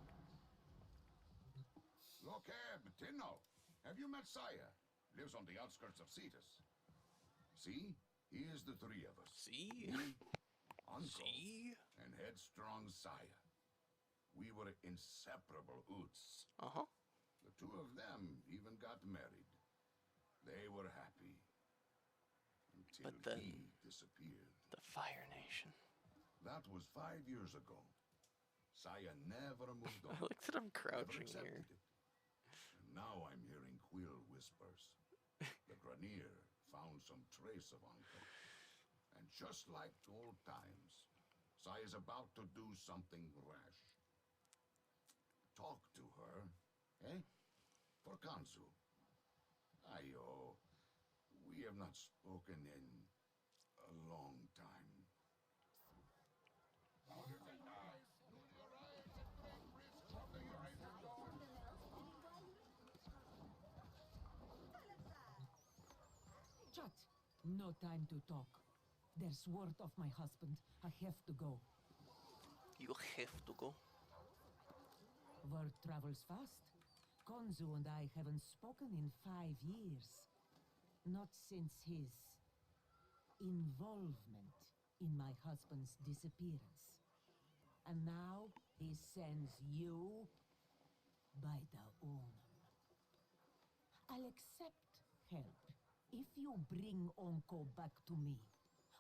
Look here, Tinno. Have you met Saya? Lives on the outskirts of Cetus. See? Here's the three of us. See? Me, Uncle, See? and headstrong Saya. We were inseparable Oots. Uh-huh. The two of them even got married. They were happy. Until But then he disappeared. the Fire Nation. That was 5 years ago. Saya never moved on. I like that I'm crouching Never here. accepted it. And now I'm hearing quill whispers. The Granier found some trace of Uncle. And just like old times, Saya's about to do something rash. Talk to her, eh? For Kansu. Ayo, we have not spoken in a long time. Chat. No time to talk. There's word of my husband. I have to go. You have to go. Word travels fast. Konzu and I haven't spoken in 5 years. Not since his involvement in my husband's disappearance. And now he sends you by the Unum. I'll accept help if you bring Onko back to me.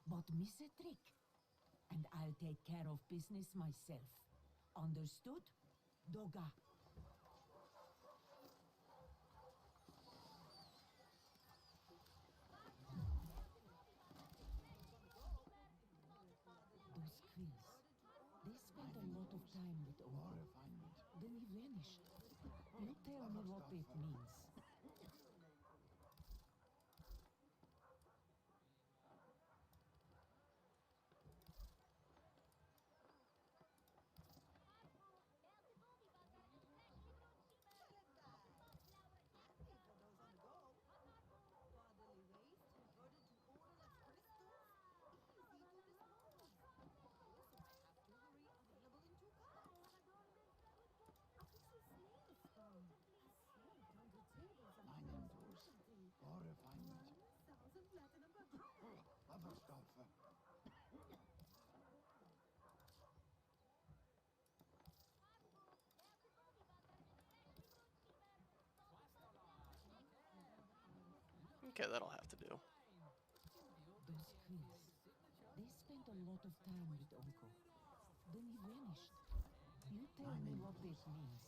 But miss a trick, and I'll take care of business myself. Understood? Doga. Those quills, they spend a lot of time with Onko. Then he vanished. You tell me what it means. Okay, that'll have to do. Those quills, they spent a lot of time with Onko. Then he vanished. You tell me what it means.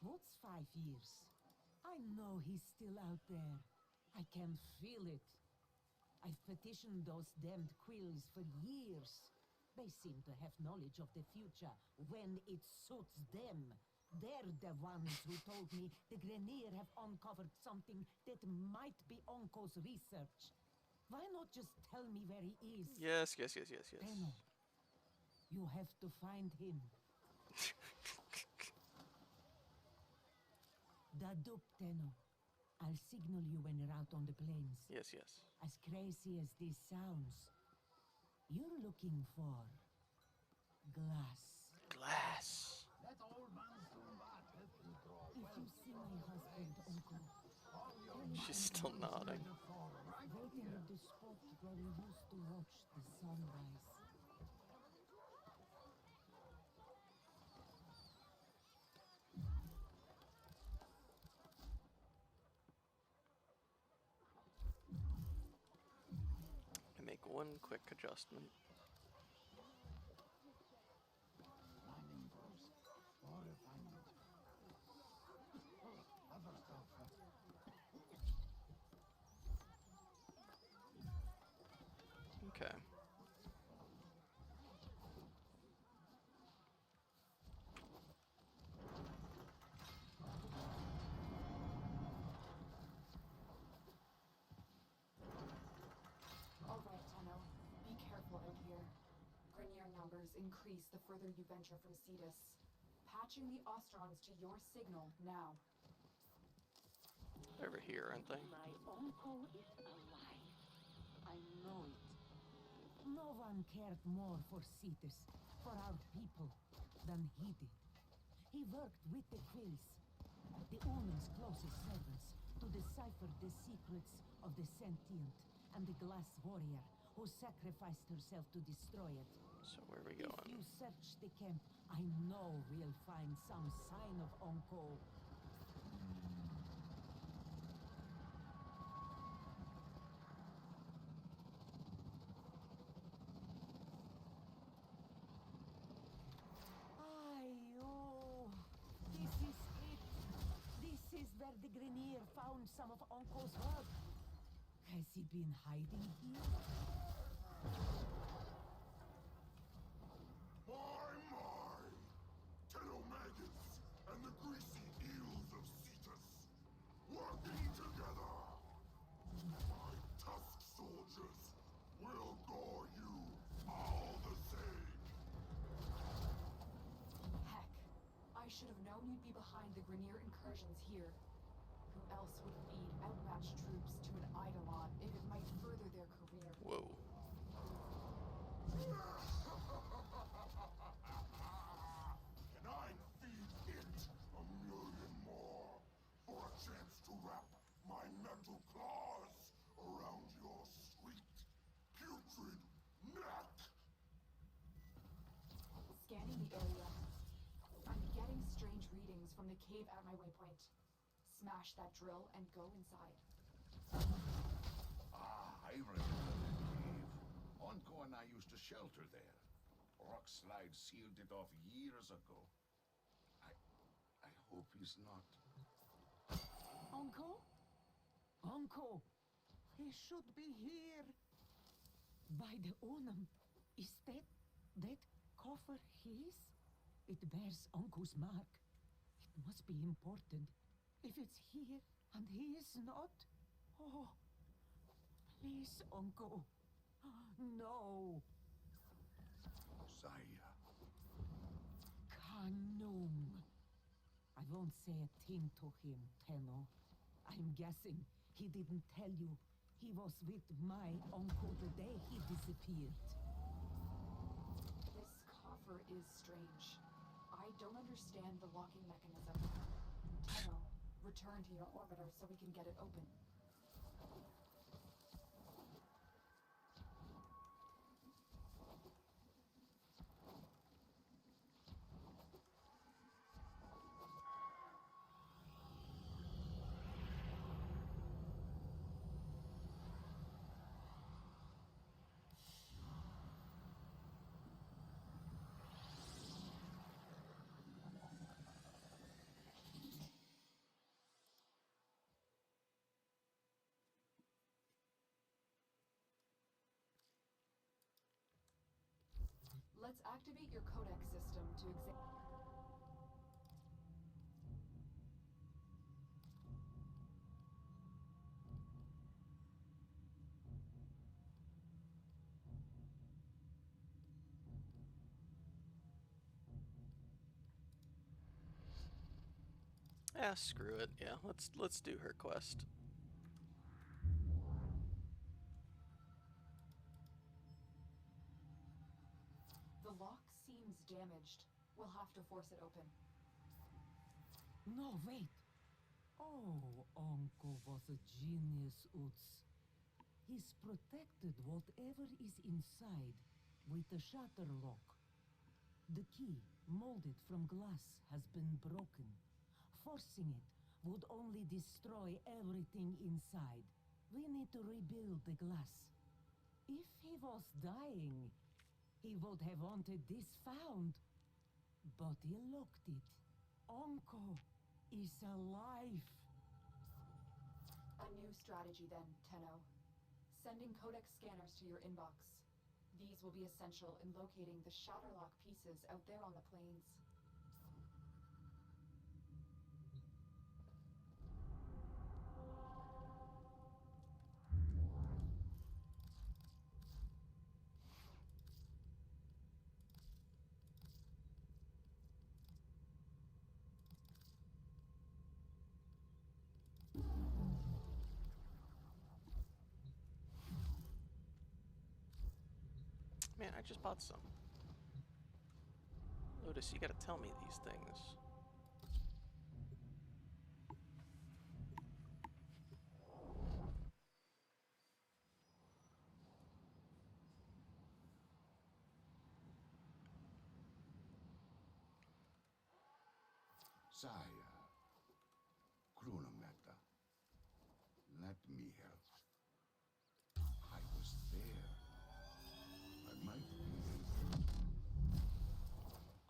What's 5 years? I know he's still out there. I can feel it. I've petitioned those damned quills for years. They seem to have knowledge of the future when it suits them. They're the ones who told me the Grenier have uncovered something that might be Onko's research. Why not just tell me where he is? Yes. Tenno, you have to find him. Dadup, Tenno. I'll signal you when you're out on the plains. Yes. As crazy as this sounds, you're looking for glass. Glass. If you see my husband, Uncle, tell him She's I'm still in nodding. waiting at the spot where we used to watch the sunrise. I make one quick adjustment. Okay. All right, Tenno. Be careful out here. Grenier numbers increase the further you venture from Cetus. Patching the Ostrons to your signal now. They're over here, aren't they? My uncle is alive. I know it. No one cared more for Cetus, for our people, than he did. He worked with the Quills, the Omen's closest servants, to decipher the secrets of the sentient and the glass warrior who sacrificed herself to destroy it. So where are we If going? you search the camp, I know we'll find some sign of Onko. Ayo, this is it. This is where the Grenier found some of Onko's work. Has he been hiding here? My! Telomagus and the greasy eels of Cetus, working together! My tusk soldiers will gore you all the same! Heck, I should have known you'd be behind the Grenier incursions here. Who else would feed outmatched troops to an Eidolon if it might further their career? Whoa. Can I feed it a million more for a chance to wrap my metal claws around your sweet, putrid neck? Scanning the area. I'm getting strange readings from the cave at my waypoint. Smash that drill and go inside. I remember that cave. Onko and I used to shelter there. Rock slide sealed it off years ago. I hope he's not. Onko? Onko! He should be here! By the Onum, is that coffer his? It bears Onko's mark. It must be important. If it's here and he is not, oh, please, Onko. No. Saya. Kanung. I won't say a thing to him, Tenno. I'm guessing he didn't tell you he was with my uncle the day he disappeared. This coffer is strange. I don't understand the locking mechanism. Tenno, return to your orbiter so we can get it open. Let's activate your codex system to examine. Screw it. Yeah, let's do her quest. The lock seems damaged. We'll have to force it open. No, wait. Oh, Uncle was a genius, Utz. He's protected whatever is inside with the shutter lock. The key, molded from glass, has been broken. Forcing it would only destroy everything inside. We need to rebuild the glass. If he was dying, he would have wanted this found. But he looked it. Uncle is alive. A new strategy then, Tenno. Sending codex scanners to your inbox. These will be essential in locating the Shatterlock pieces out there on the plains. Man, I just bought some. Lotus, you gotta tell me these things. Saya, Krunameta, let me help. I was there. I might be.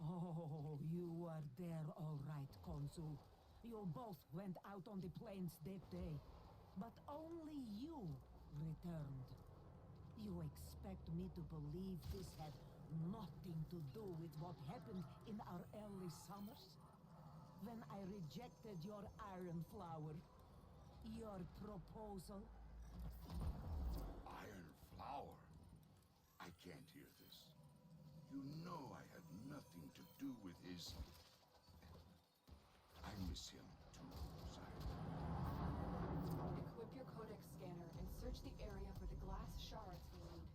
Oh, you are there all right, Consul. You both went out on the plains that day. But only you returned. You expect me to believe this had nothing to do with what happened in our early summers? When I rejected your iron flower, your proposal? Iron flower? I can't hear this. You know I had nothing to do with his... I miss him too, Saya. Equip your codex scanner and search the area for the glass shards we need.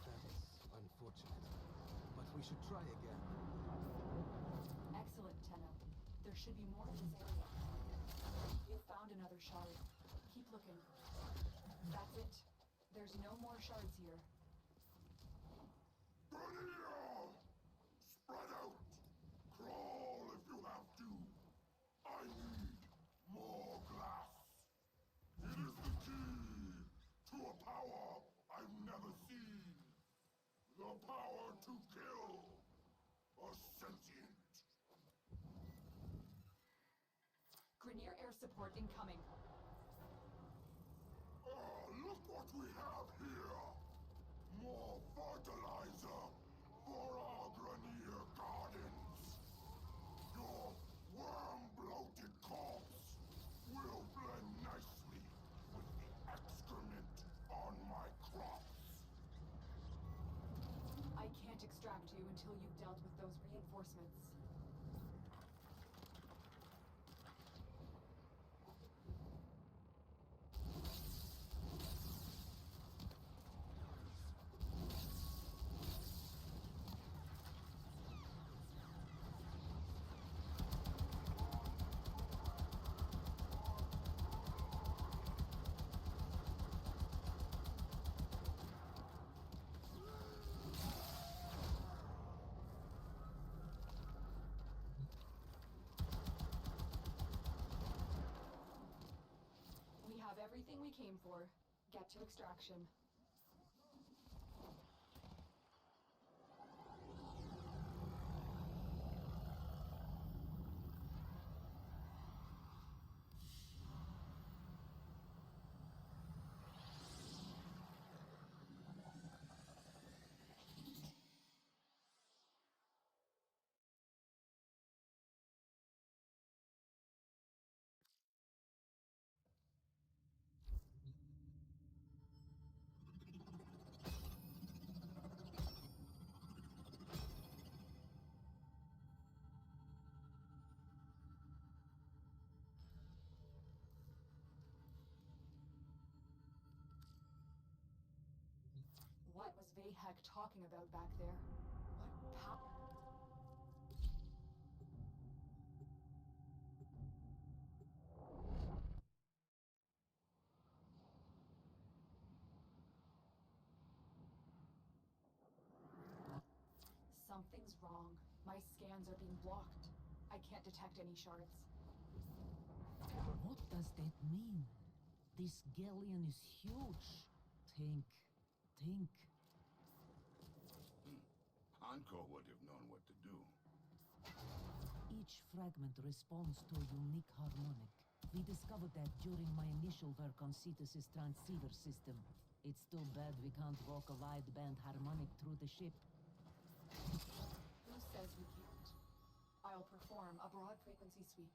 That is unfortunate, but we should try again. Excellent, Tenno. There should be more in this area. You found another shard. Keep looking. That's it. There's no more shards here. Grania! Spread out! Crawl if you have to. I need more glass. It is the key to a power I've never seen. The power to kill a sentient. Grenier air support incoming. Look what we have here! More fertilizer for our Grenier gardens! Your worm-bloated corpse will blend nicely with the excrement on my crops. I can't extract you until you've dealt with those reinforcements. We have everything we came for. Get to extraction. they heck talking about back there? What power? Something's wrong. My scans are being blocked. I can't detect any shards. What does that mean? This galleon is huge. Think. Hanko would have known what to do. Each fragment responds to a unique harmonic. We discovered that during my initial work on Cetus's transceiver system. It's too bad we can't walk a wideband harmonic through the ship. Who says we can't? I'll perform a broad frequency sweep.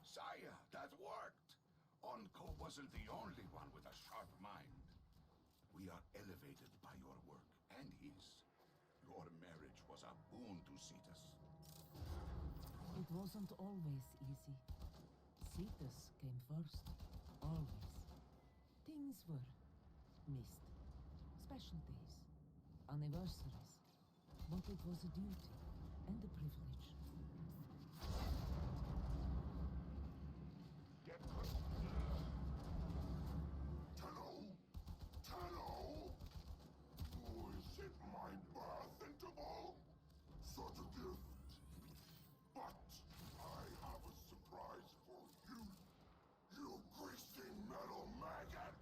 Saya, that worked! Onko wasn't the only one with a sharp mind. We are elevated by your work and his. Your marriage was a boon to Cetus. It wasn't always easy. Cetus came first. Always. Things were missed. Special days. Anniversaries. But it was a duty and a privilege. Get Tenno! Tenno! Oh, is it my birth interval? Such a gift. But I have a surprise for you. You greasy metal maggot!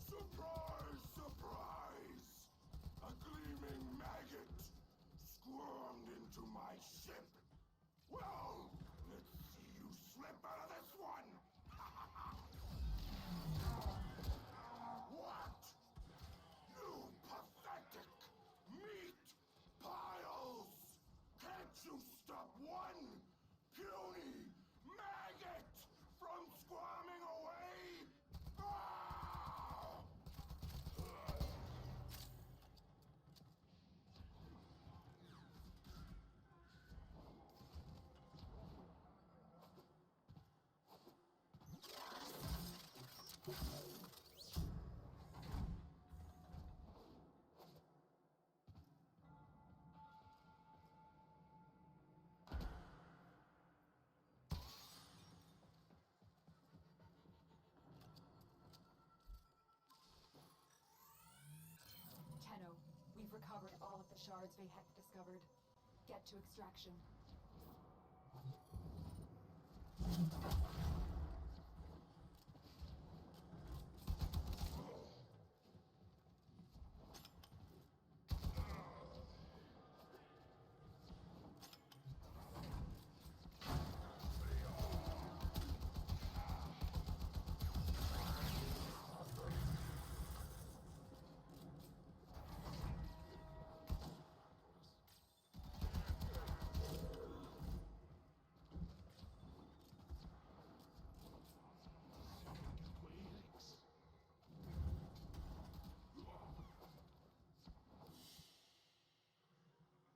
Surprise! Surprise! A gleaming maggot squirmed into my ship. Well, let's see you slip out of this one. What? You pathetic meat piles! Can't you stop one puny maggot from squirming away? Ah! Tenno, we've recovered all of the shards Vahek discovered. Get to extraction.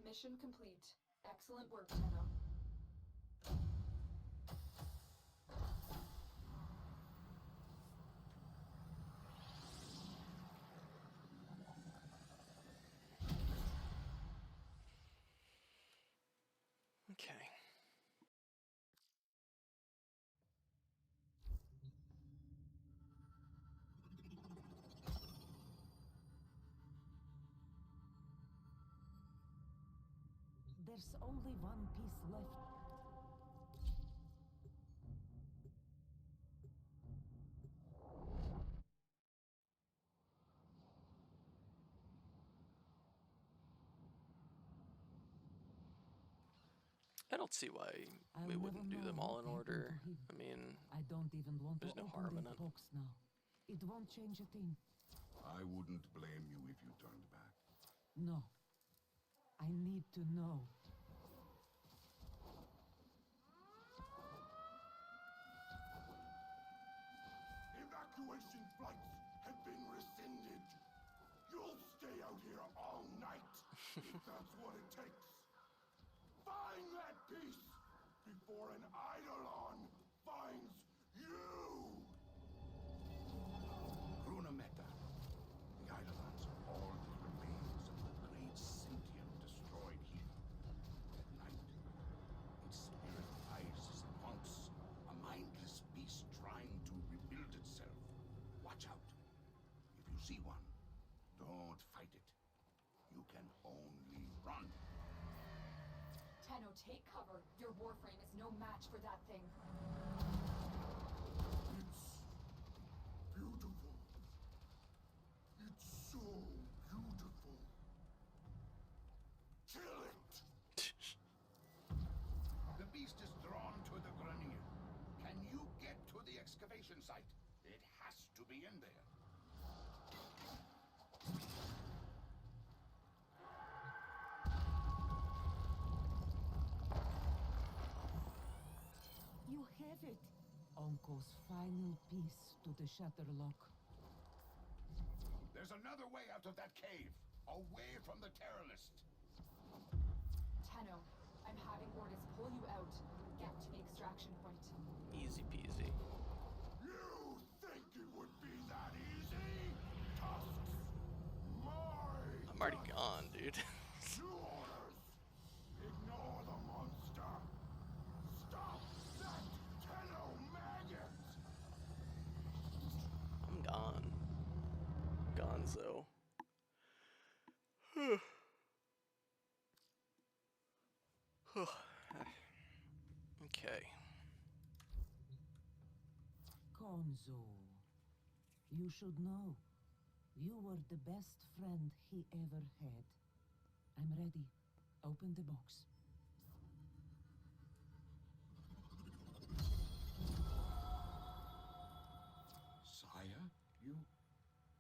Mission complete. Excellent work, Tenno. There's only one piece left. I don't see why I'll we never wouldn't do know them all what in happened order. to him. I mean, I don't even want There's to no open harm in that it. box now. It won't change a thing. I wouldn't blame you if you turned back. No. I need to know. Evacuation flights have been rescinded. You'll stay out here all night, if that's what it takes. Find that piece before an Eidolon finds you! Runameta. The Eidolons are all the remains of the great sentient destroyed here. At night, its spirit rises and haunts, a mindless beast trying to rebuild itself. Watch out. If you see one, don't fight it. You can only run. Tenno, take cover. Your warframe is no match for that thing. It's beautiful. It's so beautiful. Kill it! The beast is drawn to the Grenier. Can you get to the excavation site? It has to be in there. You have it. Uncle's final piece to the Shatterlock. There's another way out of that cave. Away from the Terrorist. Tenno, I'm having Ordis pull you out. Get to the extraction point. easy peasy. You think it would be that easy? Tusks! My I'm already gone, dude. New orders! Ignore the monster! Stop that Tenno maggot! I'm gone. Gonzo. Okay. Konzo. You should know. You were the best friend he ever had. I'm ready. Open the box. Sire, you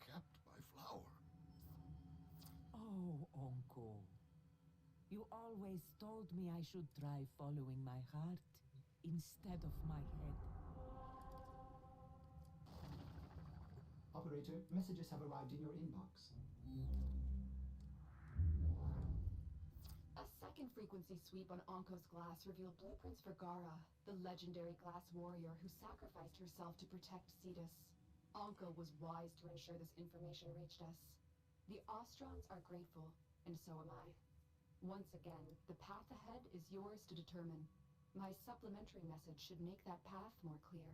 kept my flower. Oh, Uncle. You always told me I should try following my heart instead of my head. Operator, messages have arrived in your inbox. A second frequency sweep on Onko's glass revealed blueprints for Gara, the legendary glass warrior who sacrificed herself to protect Cetus. Onko was wise to ensure this information reached us. The Ostrons are grateful, and so am I. Once again, the path ahead is yours to determine. My supplementary message should make that path more clear.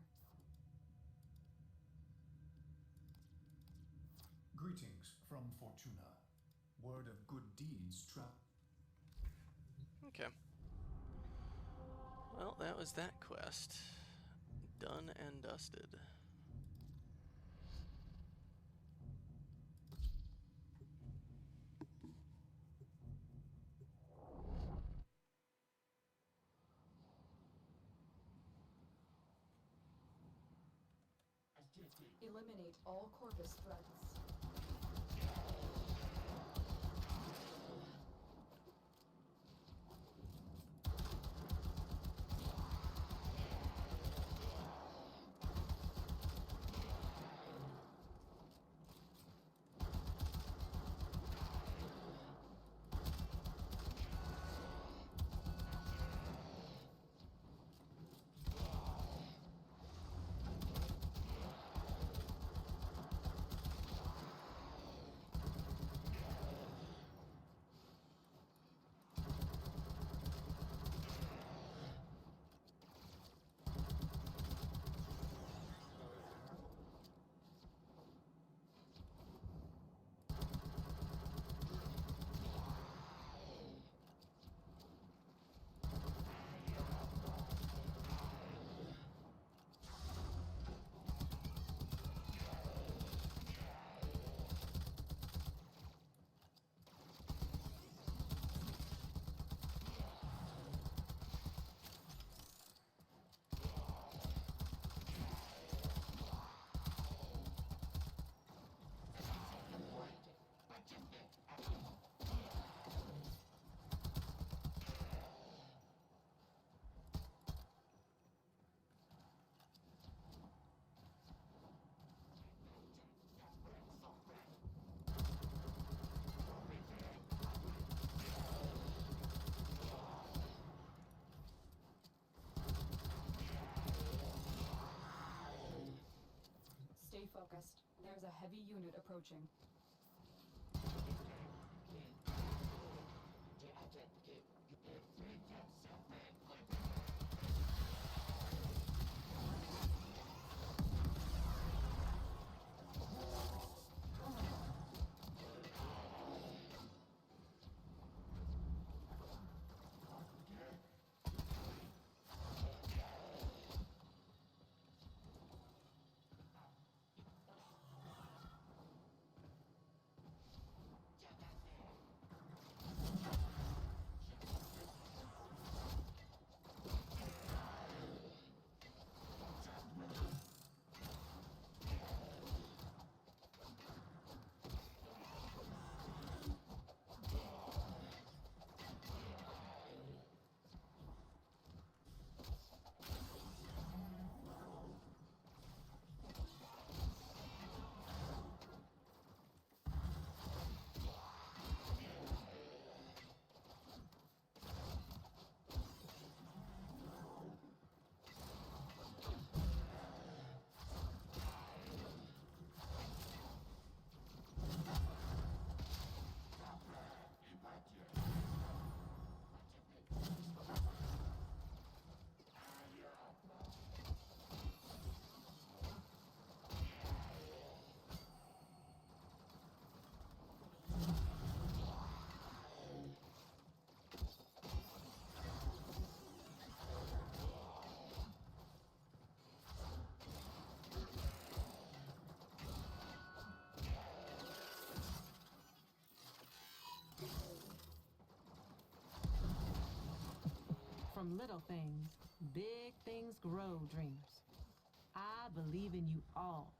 Greetings from Fortuna. Word of good deeds Okay. Well, that was that quest. Done and dusted. Eliminate all Corvus threats. heavy unit approaching. From little things, big things grow, dreamers. I believe in you all.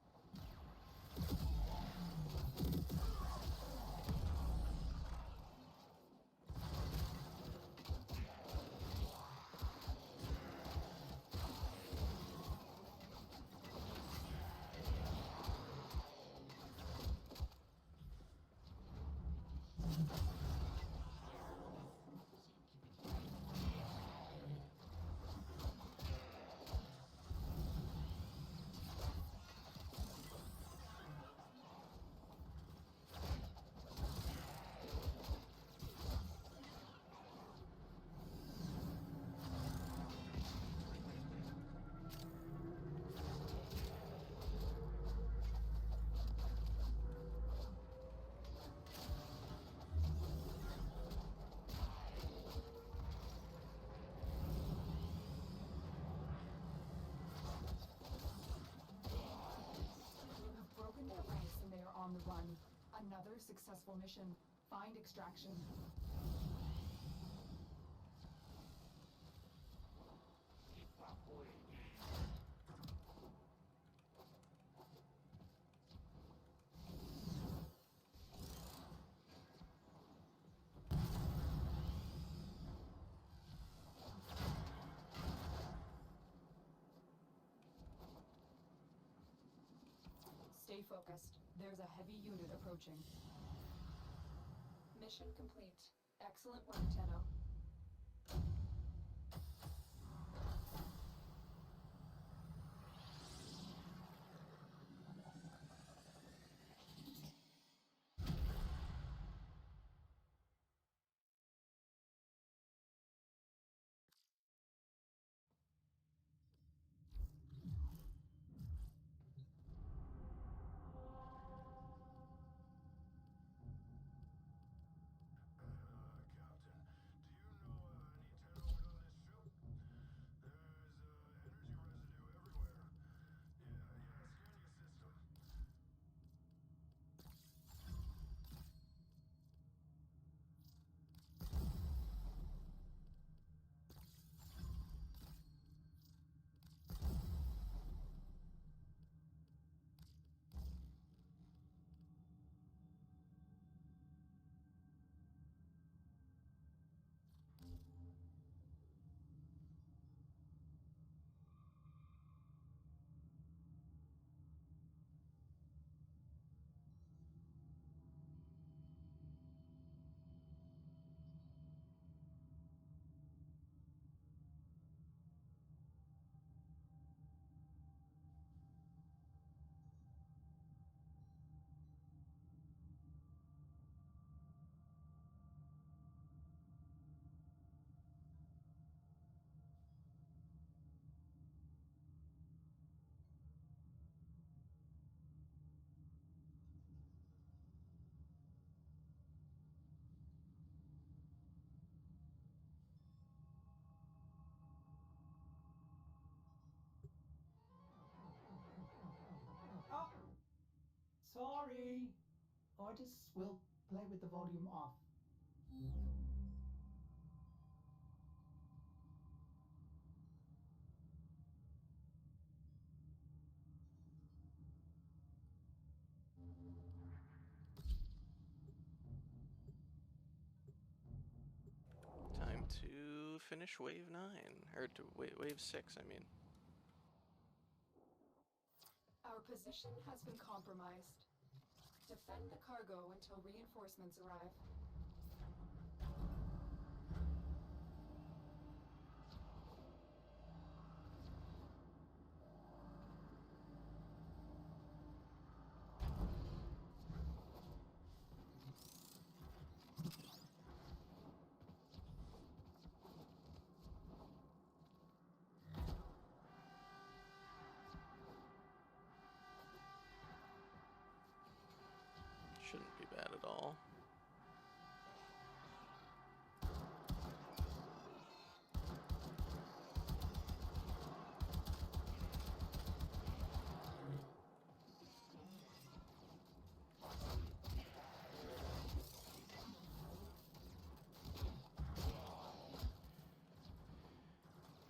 Broken their ranks and they are on the run. Another successful mission. Find extraction. Stay focused. There's a heavy unit approaching. Mission complete. Excellent work, Tenno. Captain, Sorry. Otis will play with the volume off. Time to finish wave 9, or to wave 6, I mean. Our position has been compromised. Defend the cargo until reinforcements arrive. Shouldn't be bad at all.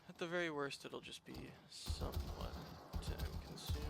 At the very worst, it'll just be somewhat time-consuming.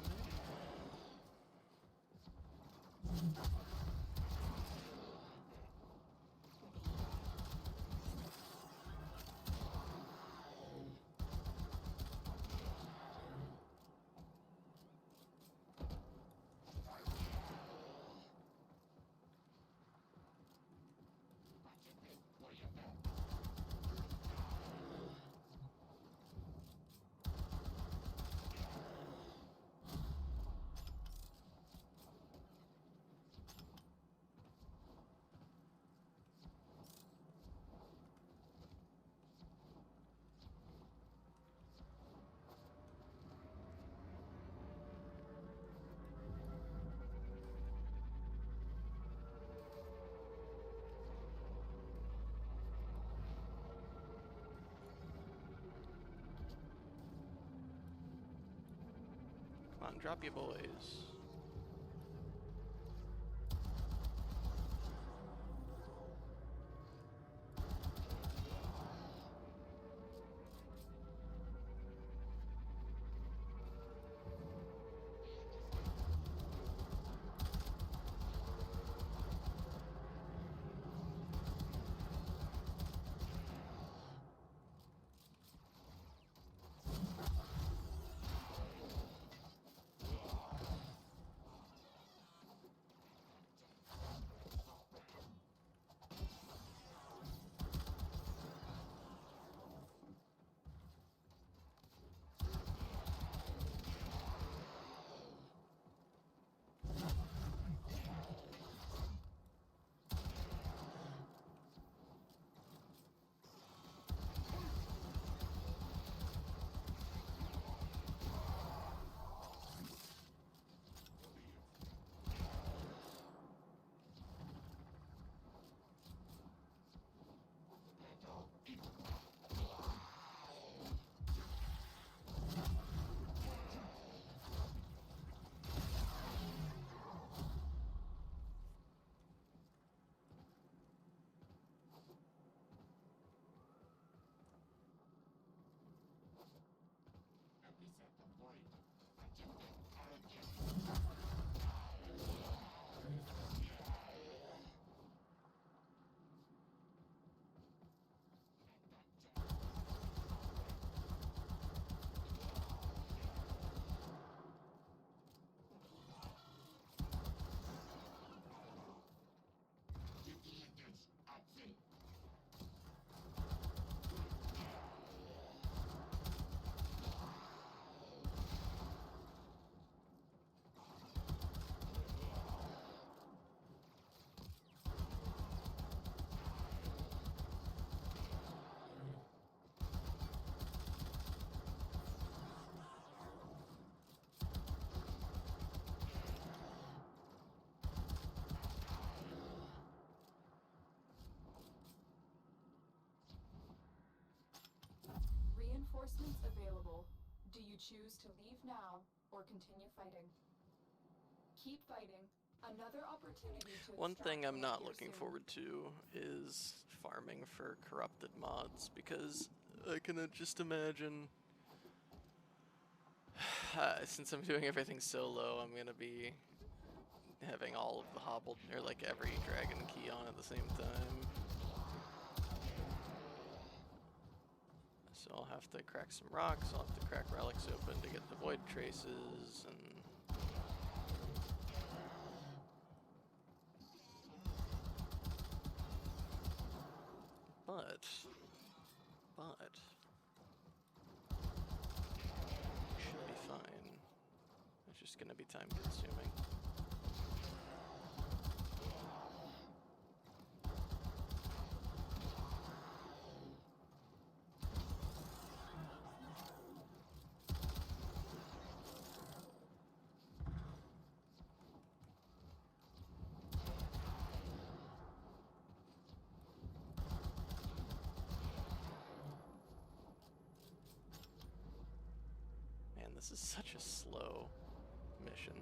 Come on, drop you boys. Reinforcements available. Do you choose to leave now or continue fighting? Keep fighting. Another opportunity to One thing extract I'm not here looking soon. forward to is farming for corrupted mods, because I can just imagine, since I'm doing everything solo, I'm gonna be having all of the hobbled, or like every dragon key on at the same time. So I'll have to crack some rocks, I'll have to crack relics open to get the void traces, and But, should be fine. It's just gonna be time consuming. Man, this is such a slow mission.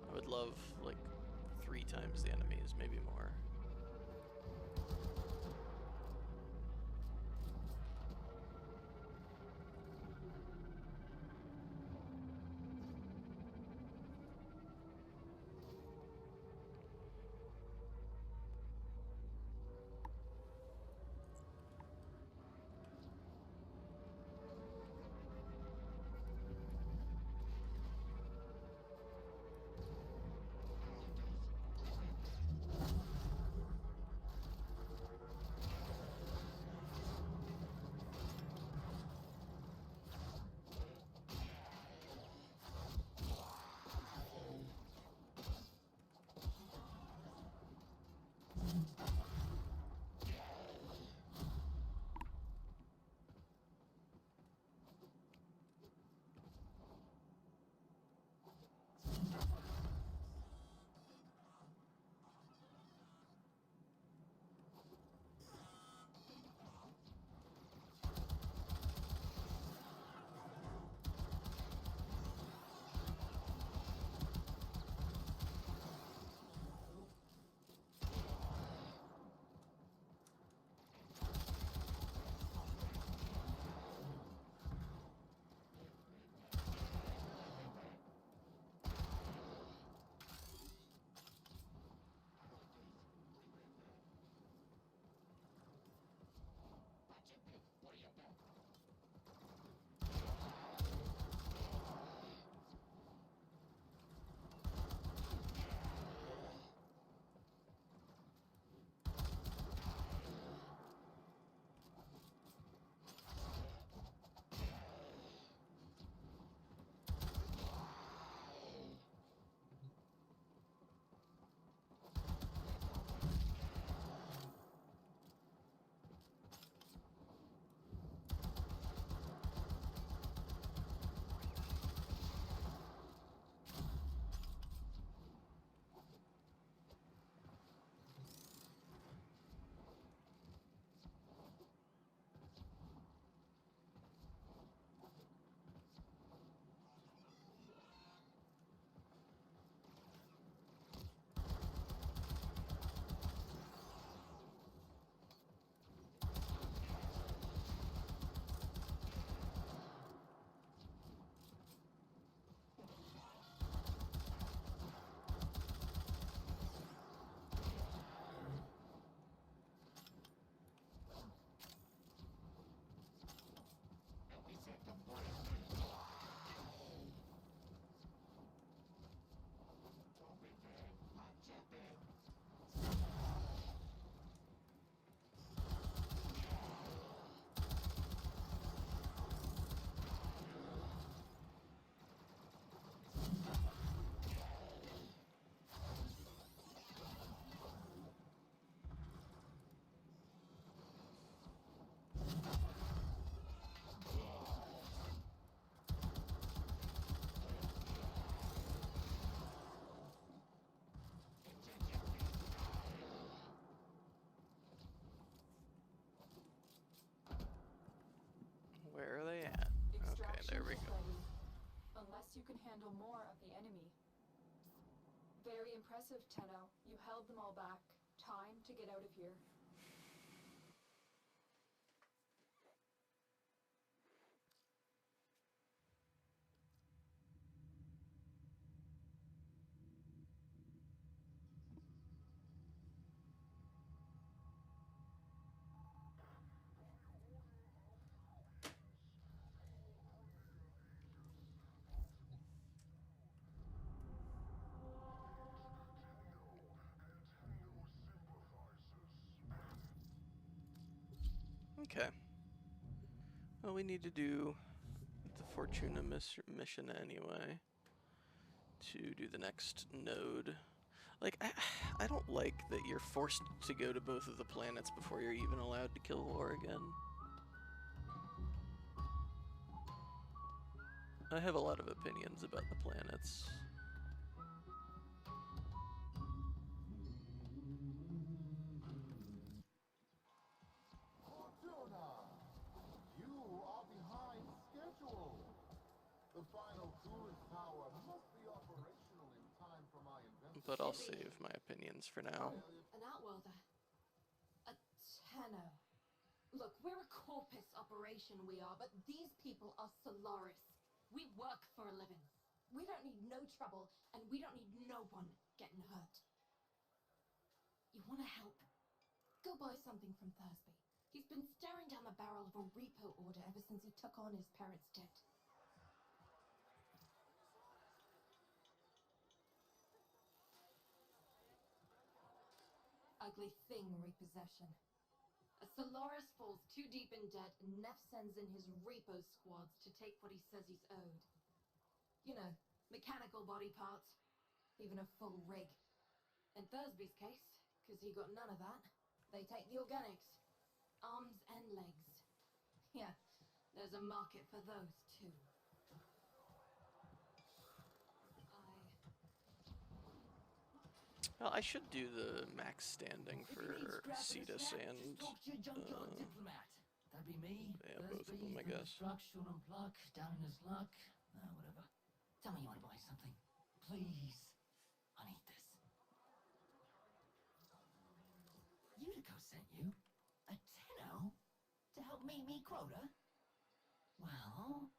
I would love, like, 3 times the enemies, maybe more. Where are they at? Okay, there we Extraction is go. ready. Unless you can handle more of the enemy, Very impressive, Tenno. You held them all back. Time to get out of here. Okay. Well, we need to do the Fortuna mission anyway to do the next node. Like, I don't like that you're forced to go to both of the planets before you're even allowed to kill Oregon. I have a lot of opinions about the planets. Fortuna! You are behind schedule. The final cooling tower must be operational in time for my investment. But I'll save my opinions for now. An outworlder. A Tenno. Look, we're a Corpus operation, we are, but these people are Solaris. We work for a living. We don't need no trouble, and we don't need no one getting hurt. You want to help? Go buy something from Thursby. He's been staring down the barrel of a repo order ever since he took on his parents' debt. Ugly thing, repossession. A Solaris falls too deep in debt, and Neff sends in his repo squads to take what he says he's owed. You know, mechanical body parts, even a full rig. In Thursby's case, because he got none of that, they take the organics. Arms and legs. Yeah, there's a market for those, too. Well, I should do the max standing for Cetus and Diplomat. That'd be me. yeah, both of them, I guess. Structural and pluck, down in his luck. Whatever. Tell me you want to buy something. Please. I need this. Unico sent you? A Tenno? To help me meet quota? Well,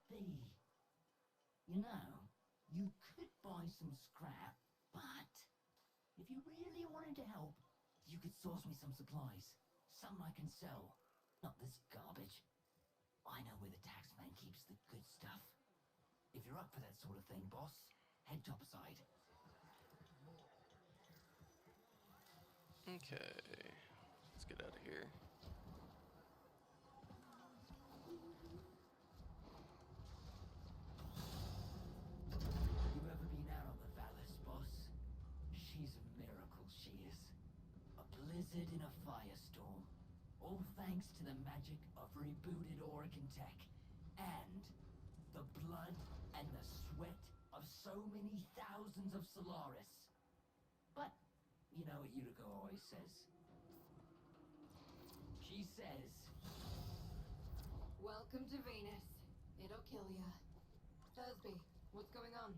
you know, you could buy some scrap, but if you really wanted to help, you could source me some supplies. Something I can sell. Not this garbage. I know where the taxman keeps the good stuff. If you're up for that sort of thing, boss, head topside. Okay, let's get out of here. You ever been out on the Vallis, boss? She's a miracle, she is. A blizzard in a firestorm. All thanks to the magic of rebooted Oregon tech. And the blood and the sweat of so many thousands of Solaris. But, you know what Utico always says? She says, Welcome to Venus. It'll kill ya. Thursby, what's going on?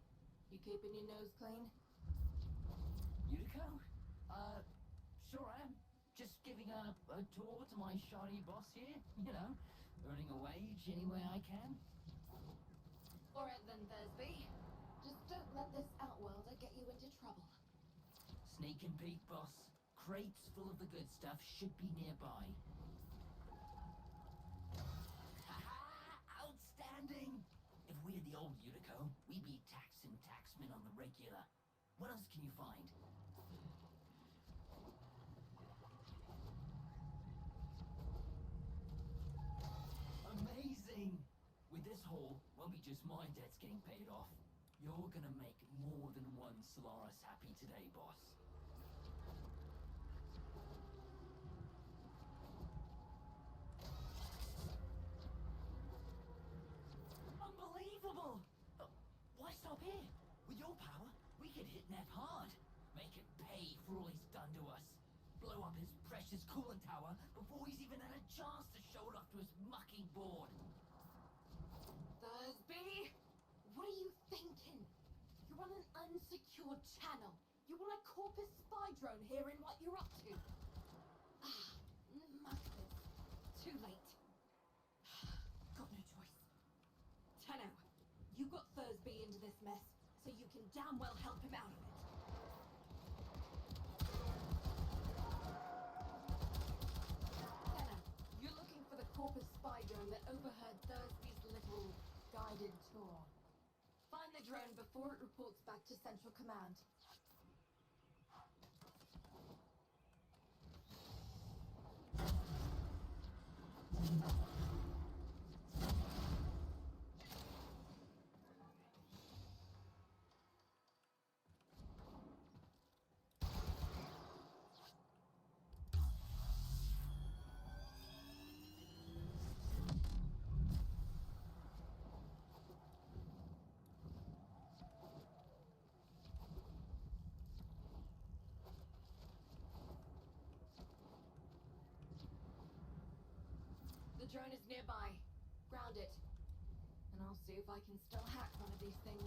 You keeping your nose clean? Utico? Sure am. Just giving a tour to my shoddy boss here. You know, earning a wage any way I can. Alright then, Thursby. Just don't let this outworlder get you into trouble. Sneak and peek, boss. Crates full of the good stuff should be nearby. Ha-ha! Outstanding! If we had the old Utico, we'd be taxing taxmen on the regular. What else can you find? Amazing! With this haul, won't be just my debts getting paid off. You're gonna make more than one Solaris happy today, boss. Unbelievable! Why stop here? With your power, we could hit Neff hard. Make him pay for all he's done to us. Blow up his precious coolant tower before he's even had a chance to show it off to his mucking board. Thursby? What are you thinking? You're on an unsecured channel. You want corpus spy drone hearing what you're up to? Ah, Magnus. Too late. Got no choice. Tenno, you got Thursby into this mess, so you can damn well help him out of it. Tenno, you're looking for the corpus spy drone that overheard Thursby's little guided tour. Find the drone before it reports back to Central Command. The drone is nearby. Ground it. And I'll see if I can still hack one of these things.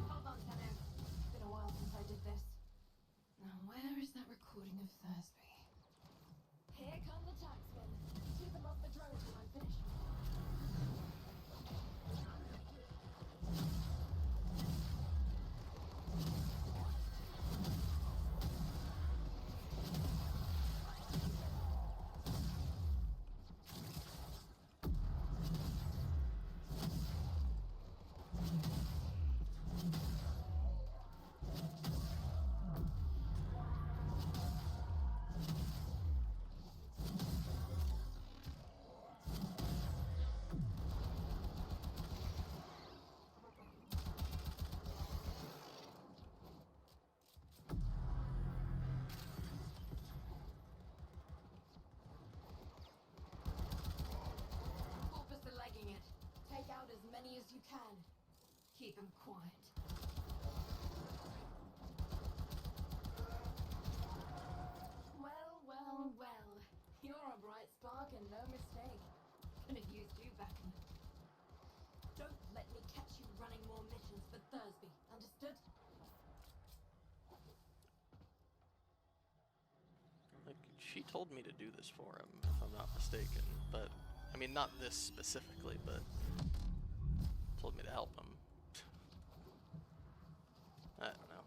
Hold on, Tenno. It's been a while since I did this. Now, where is that recording of Thursby? Here come the taxmen. Keep them off the drone till I'm finished. Corpus are legging it. Take out as many as you can. Keep them quiet. Well, well, well. You're a bright spark and no mistake. Could have used you back in. Don't let me catch you running more missions for Thursby. Understood? Like, she told me to do this for him, if I'm not mistaken. But, I mean, not this specifically, but told me to help him. I don't know.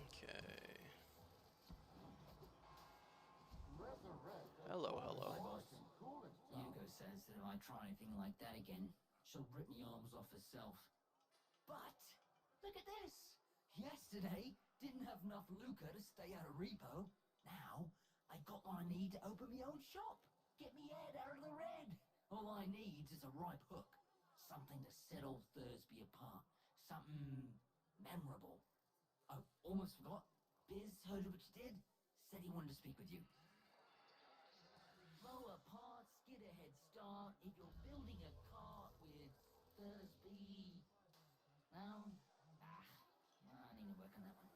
Okay. Hello, hello. Hugo says that if I try anything like that again, she'll rip me arms off herself. But, look at this! Yesterday, didn't have enough lucre to stay out of repo. Now, I got what I need to open my own shop. Get me head out of the red. All I need is a ripe hook. Something to set old Thursby apart. Something memorable. Oh, almost forgot. Biz heard what you did. Said he wanted to speak with you. Lower parts, get a head start if you're building a car with Thursby. Well, I need to work on that one.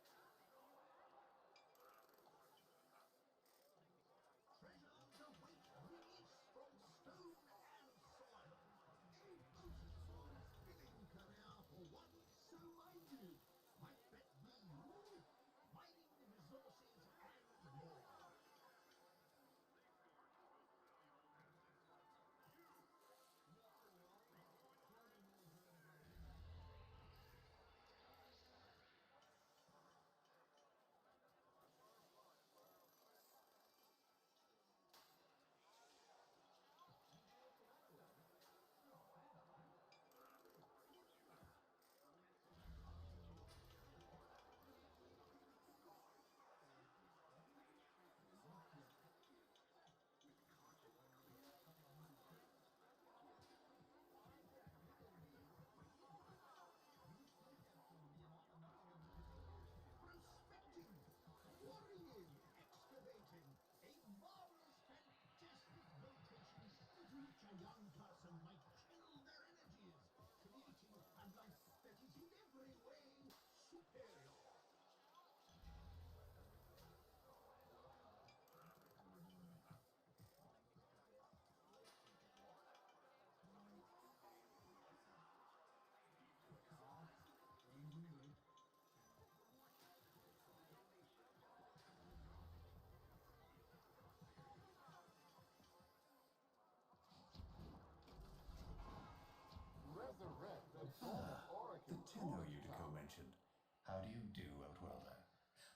How do you do, Outworlder?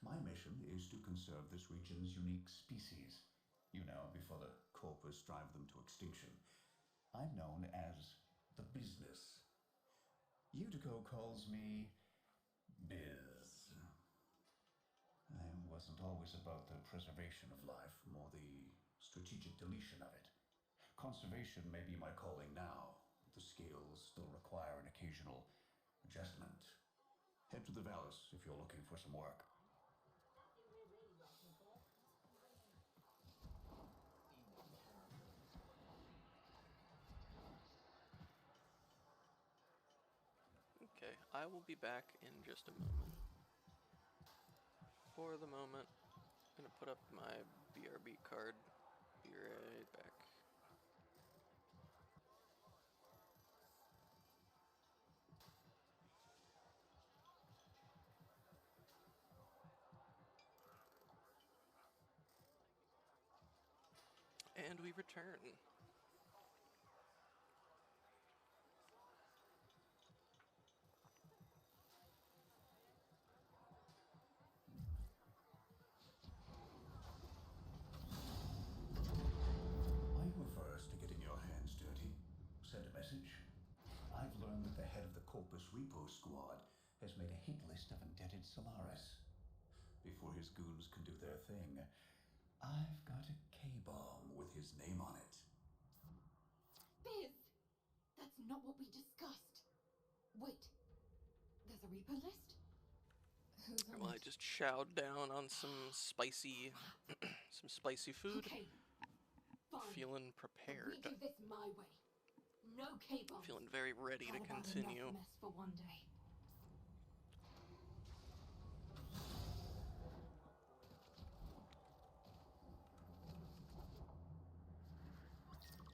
My mission is to conserve this region's unique species. You know, before the Corpus drive them to extinction. I'm known as the Business. Utico calls me Biz. I wasn't always about the preservation of life, more the strategic deletion of it. Conservation may be my calling now. The scales still require an occasional adjustment. Head to the Vallis if you're looking for some work. Okay, I will be back in just a moment. For the moment, I'm gonna put up my BRB card. Be right back. And we return. Are you averse to getting your hands dirty? Send a message. I've learned that the head of the Corpus Repo Squad has made a hit list of indebted Solaris. Before his goons can do their thing, I've got a K-bomb with his name on it. Biz! That's not what we discussed. Wait, there's a repo list? Who's on Well, I it? just chowed down on some spicy food. Okay, fine. Feeling But prepared. we do this my way. No K-bombs. Feeling very ready to How about continue. enough mess for one day?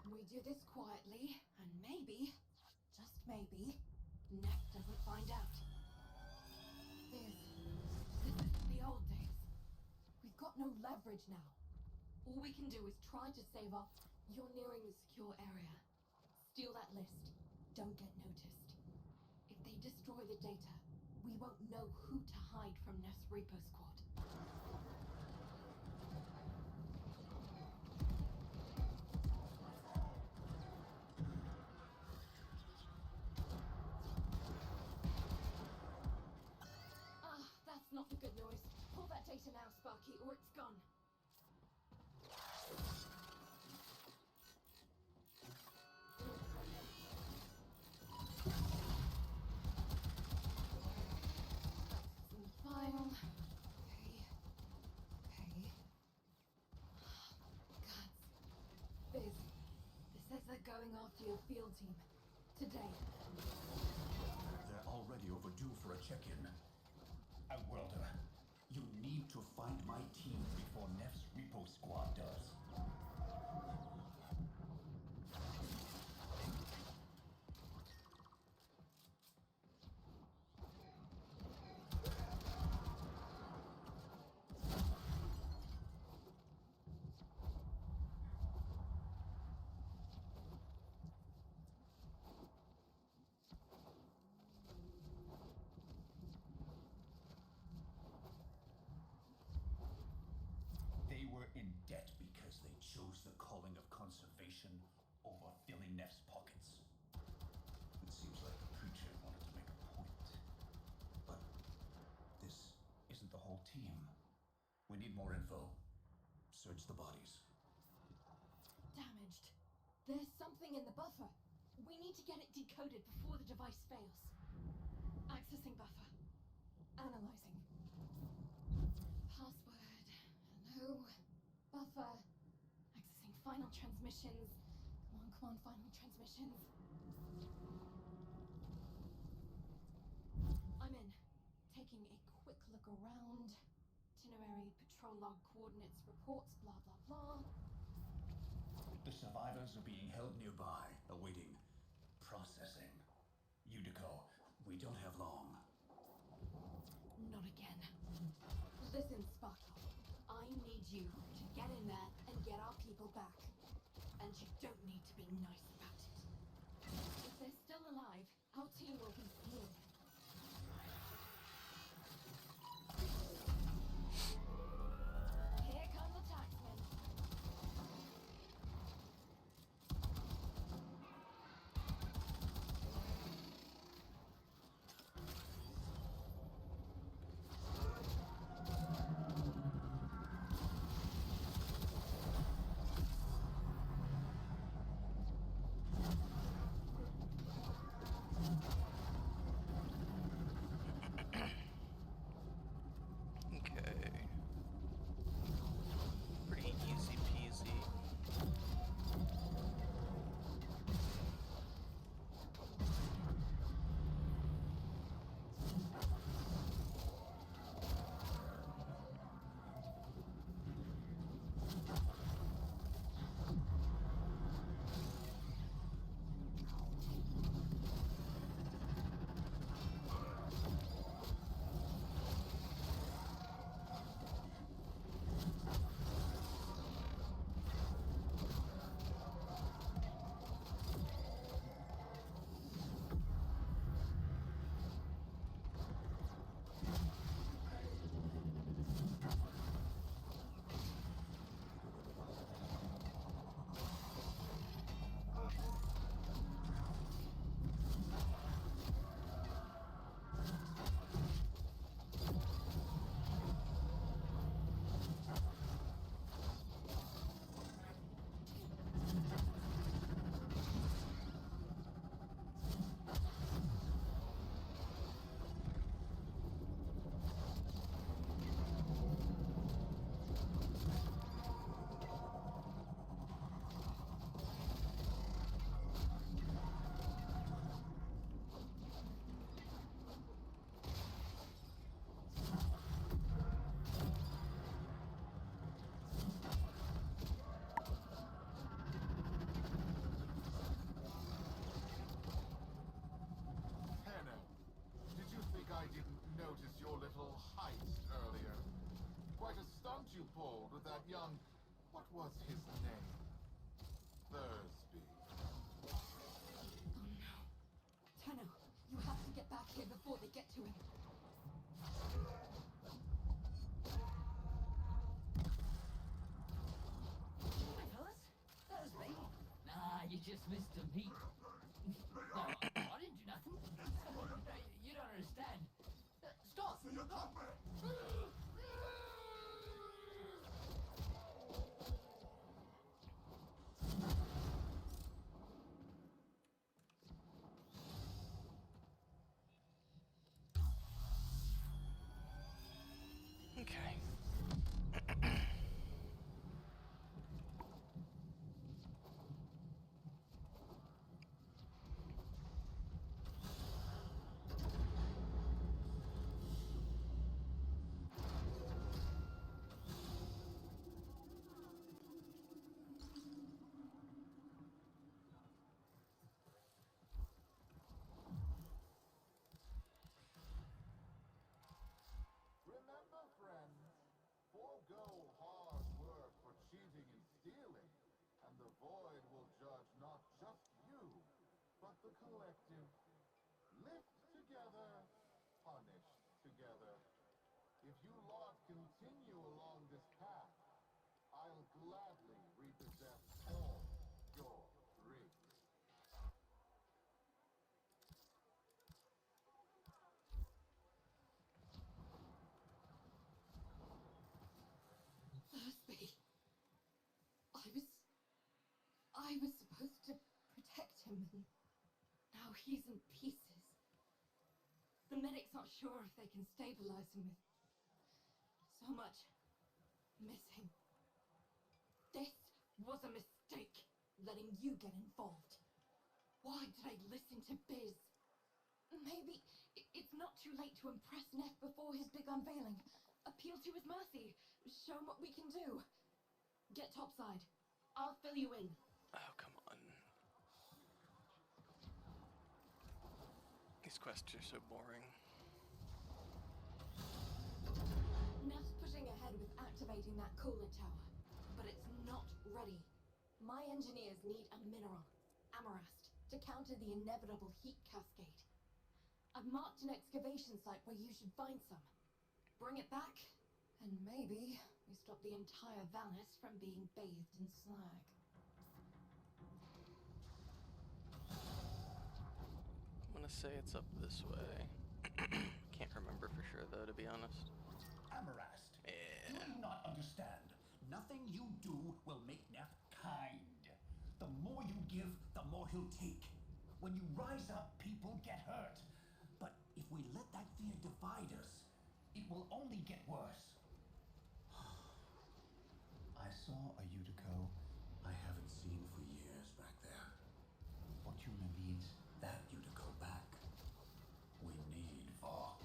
We do this quietly, and maybe, just maybe, Neff doesn't find out. This isn't the old days. We've got no leverage now. All we can do is try to save up. You're nearing the secure area. Steal that list. Don't get noticed. If they destroy the data, we won't know who to hide from Neff's Repo Squad. That's not the good noise. Pull that data now, Sparky, or it's gone. Accessing the file. Okay. Guts. Biz, this says they're going after your field team. Today. They're already overdue for a check-in. Outworlder, you need to find my team before Neff's Repo Squad does. They were in debt because they chose the calling of conservation over filling Neff's pockets. It seems like the preacher wanted to make a point. But this isn't the whole team. We need more info. Search the bodies. Damaged. There's something in the buffer. We need to get it decoded before the device fails. Accessing buffer. Analyzing. Password. Hello. Buffer. Accessing final transmissions. Come on, final transmissions. I'm in. Taking a quick look around. Itinerary, patrol log, coordinates, reports, blah, blah, blah. The survivors are being held nearby, awaiting processing. Utico, we don't have long. Not again. Listen, Sparky. I need you to get in there and get our people back. And you don't need to be nice about it. If they're still alive, our team will be here. notice your little heist earlier. Quite a stunt you pulled with that young... What was his name? Thursby. Oh no. Tenno, you have to get back here before they get to him. Hi, fellas. Thursby. Nah, you just missed a beat. No, I didn't do nothing. You don't understand. Stop! Okay. Remember, friends, forego hard work for cheating and stealing, and the Void will judge not just you, but the collective. Lift together, punish together. If you lot continue along this path, I'll gladly repossess all your rings. Thursby. I was supposed to protect him, and now he's in pieces. The medic's not sure if they can stabilize him with so much missing. This was a mistake, letting you get involved. Why did I listen to Biz? Maybe it's not too late to impress Neff before his big unveiling. Appeal to his mercy. Show him what we can do. Get topside. I'll fill you in. Oh, come on. These quests are so boring. Neff's pushing ahead with activating that coolant tower, but it's not ready. My engineers need a mineral, amarast, to counter the inevitable heat cascade. I've marked an excavation site where you should find some. Bring it back, and maybe we stop the entire Valis from being bathed in slag. I'm gonna say it's up this way. Can't remember for sure though, to be honest. Amarast. Yeah. Do you not understand? Nothing you do will make Neff kind. The more you give, the more he'll take. When you rise up, people get hurt. But if we let that fear divide us, it will only get worse. I saw a Utico I haven't seen for years back there. Fortuna needs that Utico back. We need Vox.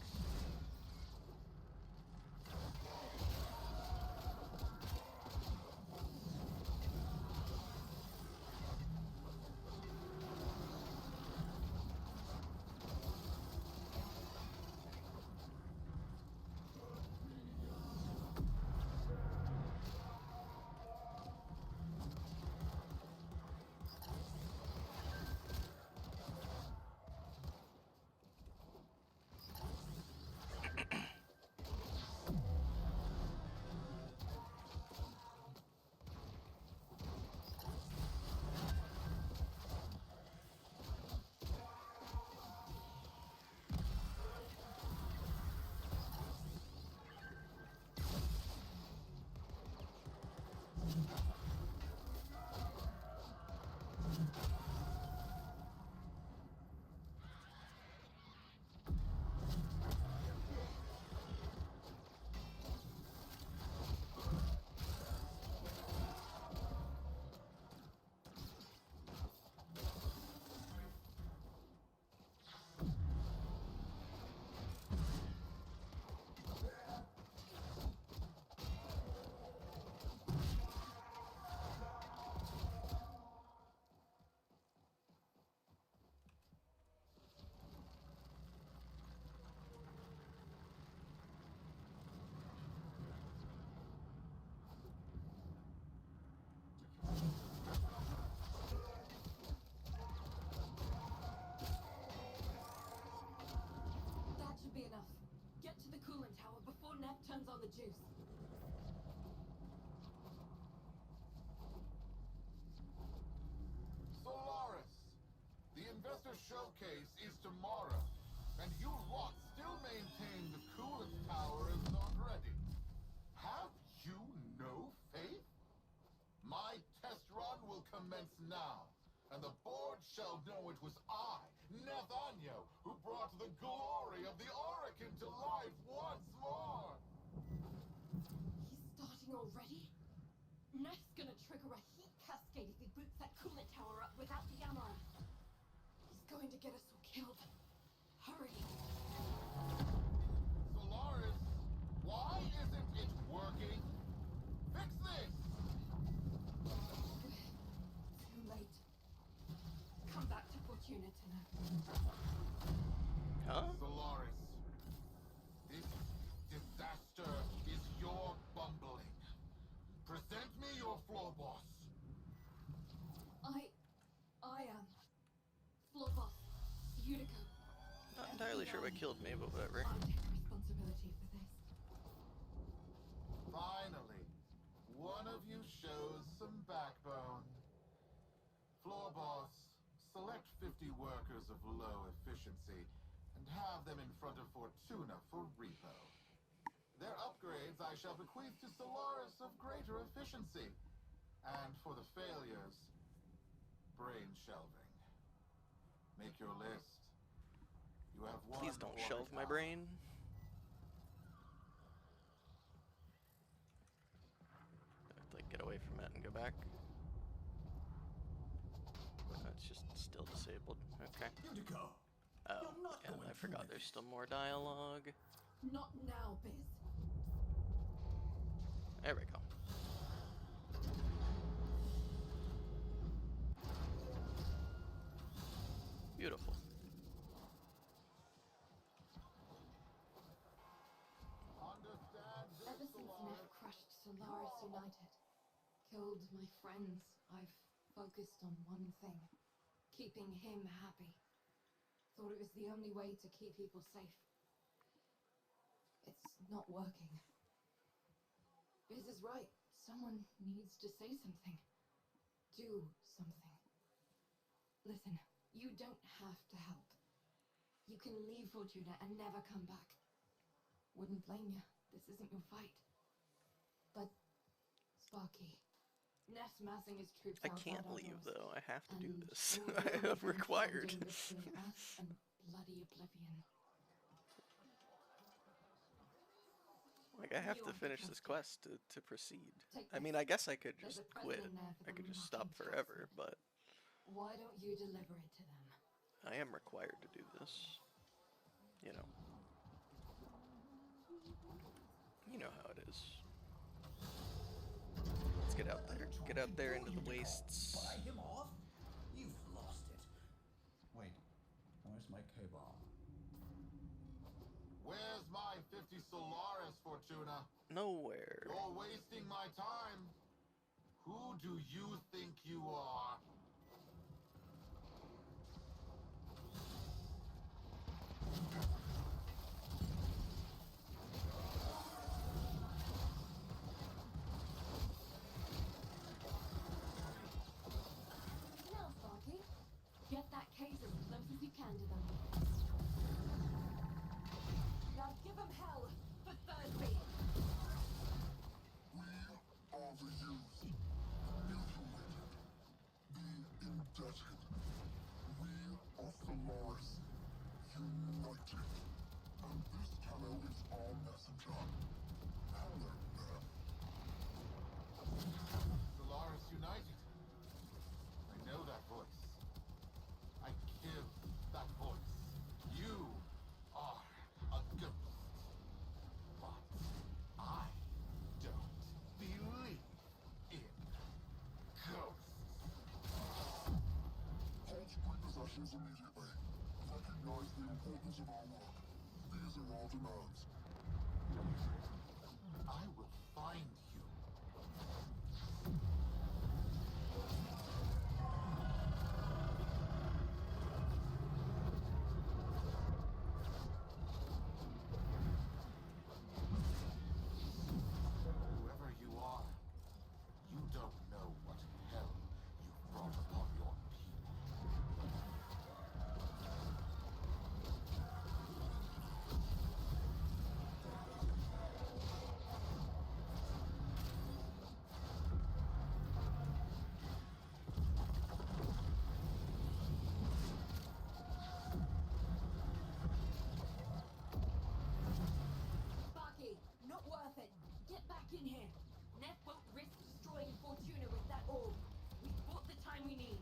coolant tower before Neff turns on the juice. Solaris, the investor showcase is tomorrow, and you lot still maintain the coolant tower is not ready. Have you no faith? My test run will commence now, and the board shall know it was I, Nathaniel, who brought the glory of the Oracle to life once more. He's starting already? Neff's gonna trigger a heat cascade if he boots that coolant tower up without the Amaranth. He's going to get us all killed. Hurry. Solaris, why isn't it working? Fix this! Too late. Come back to Fortuna tonight. Huh? Solaris, this disaster is your bumbling. Present me your floor boss. I am floor boss, Unico. Not entirely sure what killed me, but whatever. I'll take responsibility for this. Finally, one of you shows some backbone. Floor boss, select 50 workers of low efficiency and have them in front of Fortuna for repo. Their upgrades I shall bequeath to Solaris of greater efficiency. And for the failures, brain shelving. Make your list. You have one. Please don't more shelve my account. brain. I have to, like, get away from it and go back. It's just still disabled. Okay. Unico! Oh, You're not yeah, going I through forgot with there's this. still more dialogue. Not now, Biz. There we go. Beautiful. Understand this, Ever since Solaris. Neff crushed Solaris United, killed my friends, I've focused on one thing. Keeping him happy. Thought it was the only way to keep people safe. It's not working. Biz is right. Someone needs to say something. Do something. Listen, you don't have to help. You can leave Fortuna and never come back. Wouldn't blame you. This isn't your fight. But, Sparky, Neff's massing his troops I outside can't our leave, doors. though. I have to do And this. all the I only am thing required. standing between us and bloody oblivion. Like, I have You to are finish this trusted. quest to proceed. Take I this. mean, I guess I could There's just a quit. president there for I the could just mocking stop forever, captain. but Why don't you deliver it to them? I am required to do this. You know. You know how it is. Let's get out there. Get out there into the wastes. Buy him off? You've lost it. Wait, where's my K-bomb? Where's my 50 Solaris, Fortuna? Nowhere. You're wasting my time. Who do you think you are? Now, Sparky, get that case as close as you can to them. Now give them hell for Thursby. We are the used, mutilated, the indebted. We are Solaris, united. And this tunnel is our messenger. Hello, Neff. Solaris United. I know that voice. I killed that voice. You are a ghost. But I don't believe in ghosts. Halt repossessions immediately. Recognize the importance of our work. These are our demands. I will find you. worth it. Get back in here. Neff won't risk destroying Fortuna with that orb. We've bought the time we need.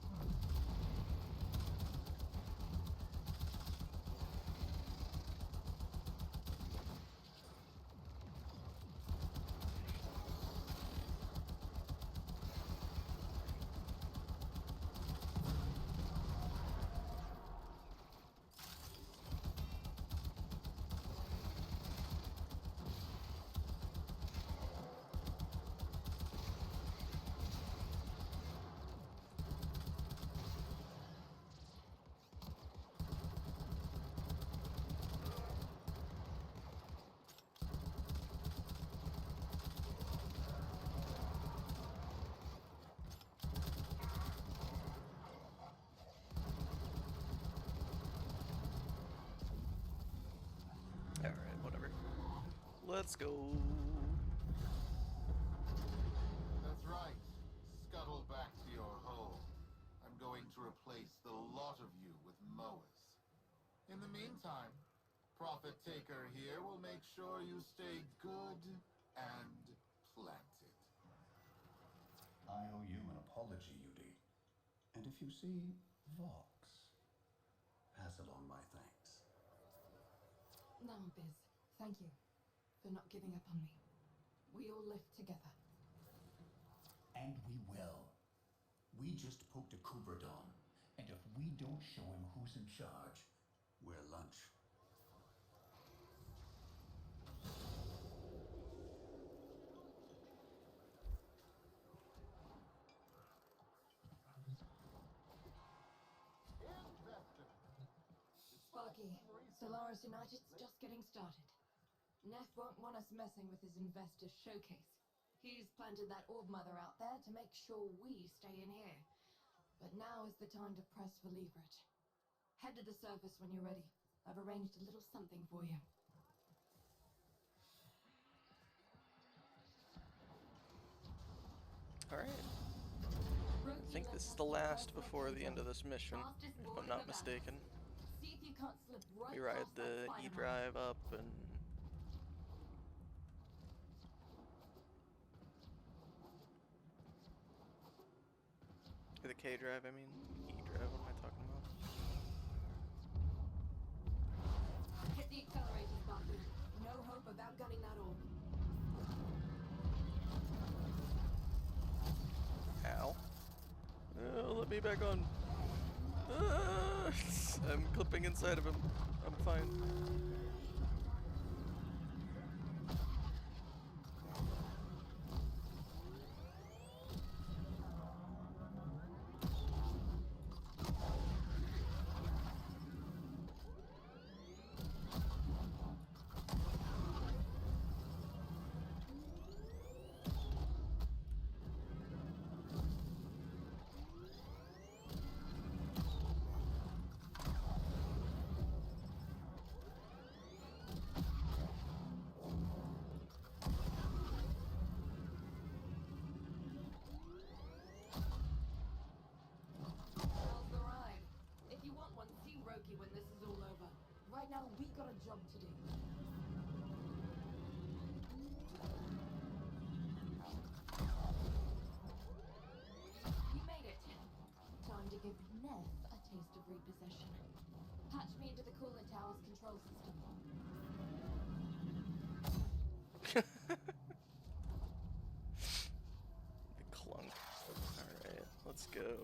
Alright, whatever. Let's go. That's right. Scuttle back to your hole. I'm going to replace the lot of you with mowers. In the meantime, Profit Taker here will make sure you stay good and planted. I owe you an apology, Yudi. And if you see Vox, pass along my thanks. No, Biz. Thank you for not giving up on me. We all live together. And we will. We just poked a Kuberdon, and if we don't show him who's in charge, we're lunch. Sparky, Solaris United's just getting started. Neff won't want us messing with his investor showcase. He's planted that orb mother out there to make sure we stay in here. But now is the time to press for leverage. Head to the surface when you're ready. I've arranged a little something for you. Alright. I think this is the last before the end of this mission, if I'm not mistaken. See if you can't slip right We ride past that the spider E-Drive up and... the K-Drive, I mean. E-Drive, what am I talking about? Hit the accelerator, Sparky. No hope of outgunning that orb. Ow. Oh, let me back on. I'm clipping inside of him. I'm fine. How's the ride? If you want one, see Roki when this is all over. Right now, we got a job to do. We made it. Time to give Neff a taste of repossession. Patch me into the coolant tower's control system. The clunk. Alright, let's go.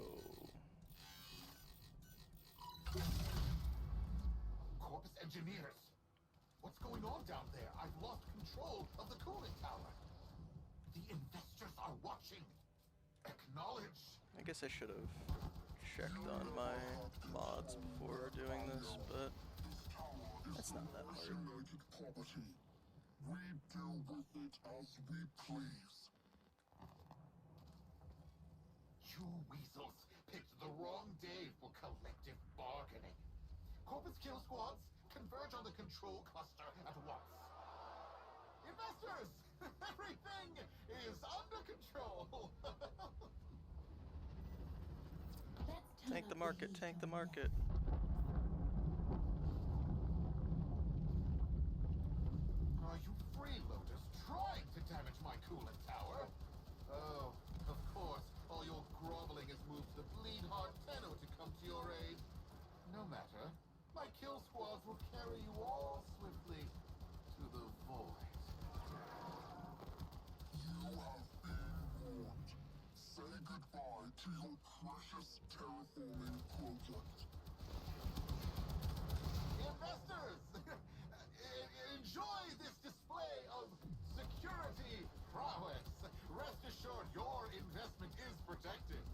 Corpus engineers! What's going on down there? I've lost control of the cooling tower. The investors are watching. Acknowledge. I guess I should have checked on my mods before doing this, but that's not that hard. Designated property. We deal with it as we please. You weasels picked the wrong day for collective bargaining. Corpus kill squads, converge on the control cluster at once. Investors! Everything is under control! Tank the market, tank the market. Are you freeloaders? Try coolant tower. Oh, of course, all your groveling has moved the bleed-hard Tenno to come to your aid. No matter. My kill squads will carry you all swiftly to the void. You have been warned. Say goodbye to your precious terraforming project. Investors! Enjoy this display of security prowess. Rest assured your investment is protected.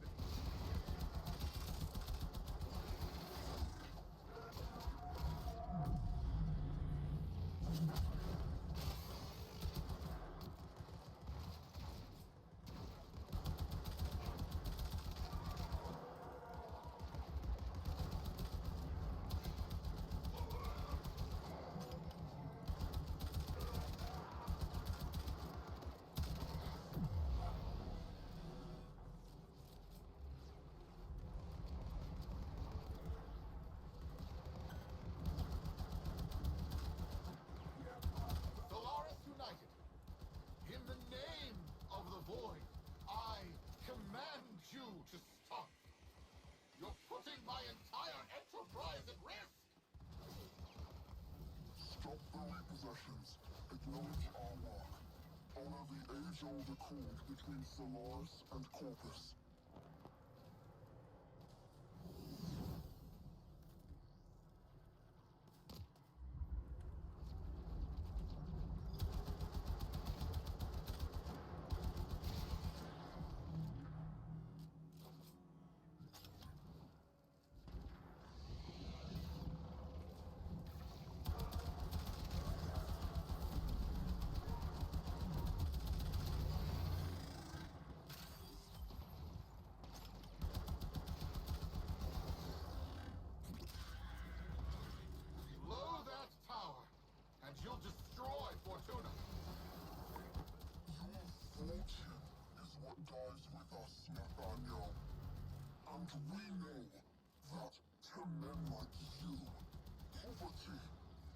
Solaris United, in the name of the Void, I command you to stop. You're putting my entire enterprise at risk. Stop the repossessions. Acknowledge our work. Honor the age-old accord between Solaris and Corpus. Blow that tower, and you'll destroy Fortuna. Your fortune is what dies with us, Nathaniel. And we know that to men like you, poverty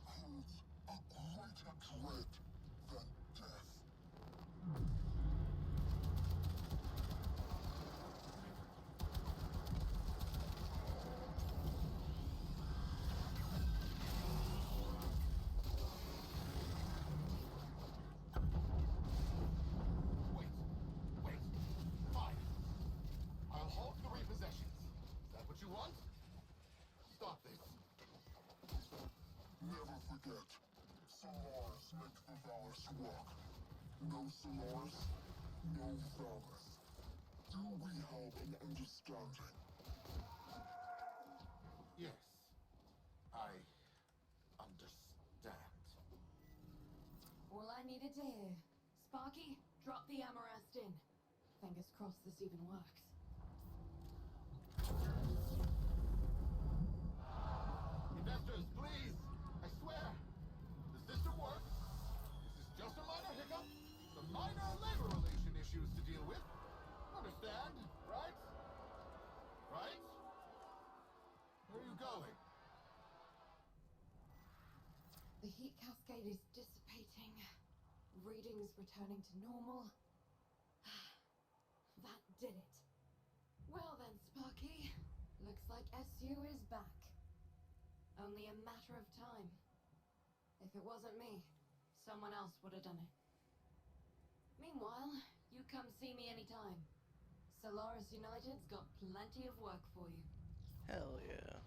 holds a greater dread than death. Wait. Fine. I'll halt the repossessions. Is that what you want? Stop this. Never forget, Solaris make the Valus work. No Solaris, no Valus. Do we have an understanding? Yes, I understand. All I needed to hear. Sparky, drop the Amarest in. Fingers crossed this even works. Investors, please! I swear! The system works. This is just a minor hiccup. Some minor labor relation issues to deal with. Understand, right? Right? Where are you going? The heat cascade is dissipating. Readings returning to normal. That did it. Well then, Sparky. Looks like SU is back. Only a matter of time. If it wasn't me, someone else would have done it. Meanwhile, you come see me anytime. Solaris United's got plenty of work for you. Hell yeah.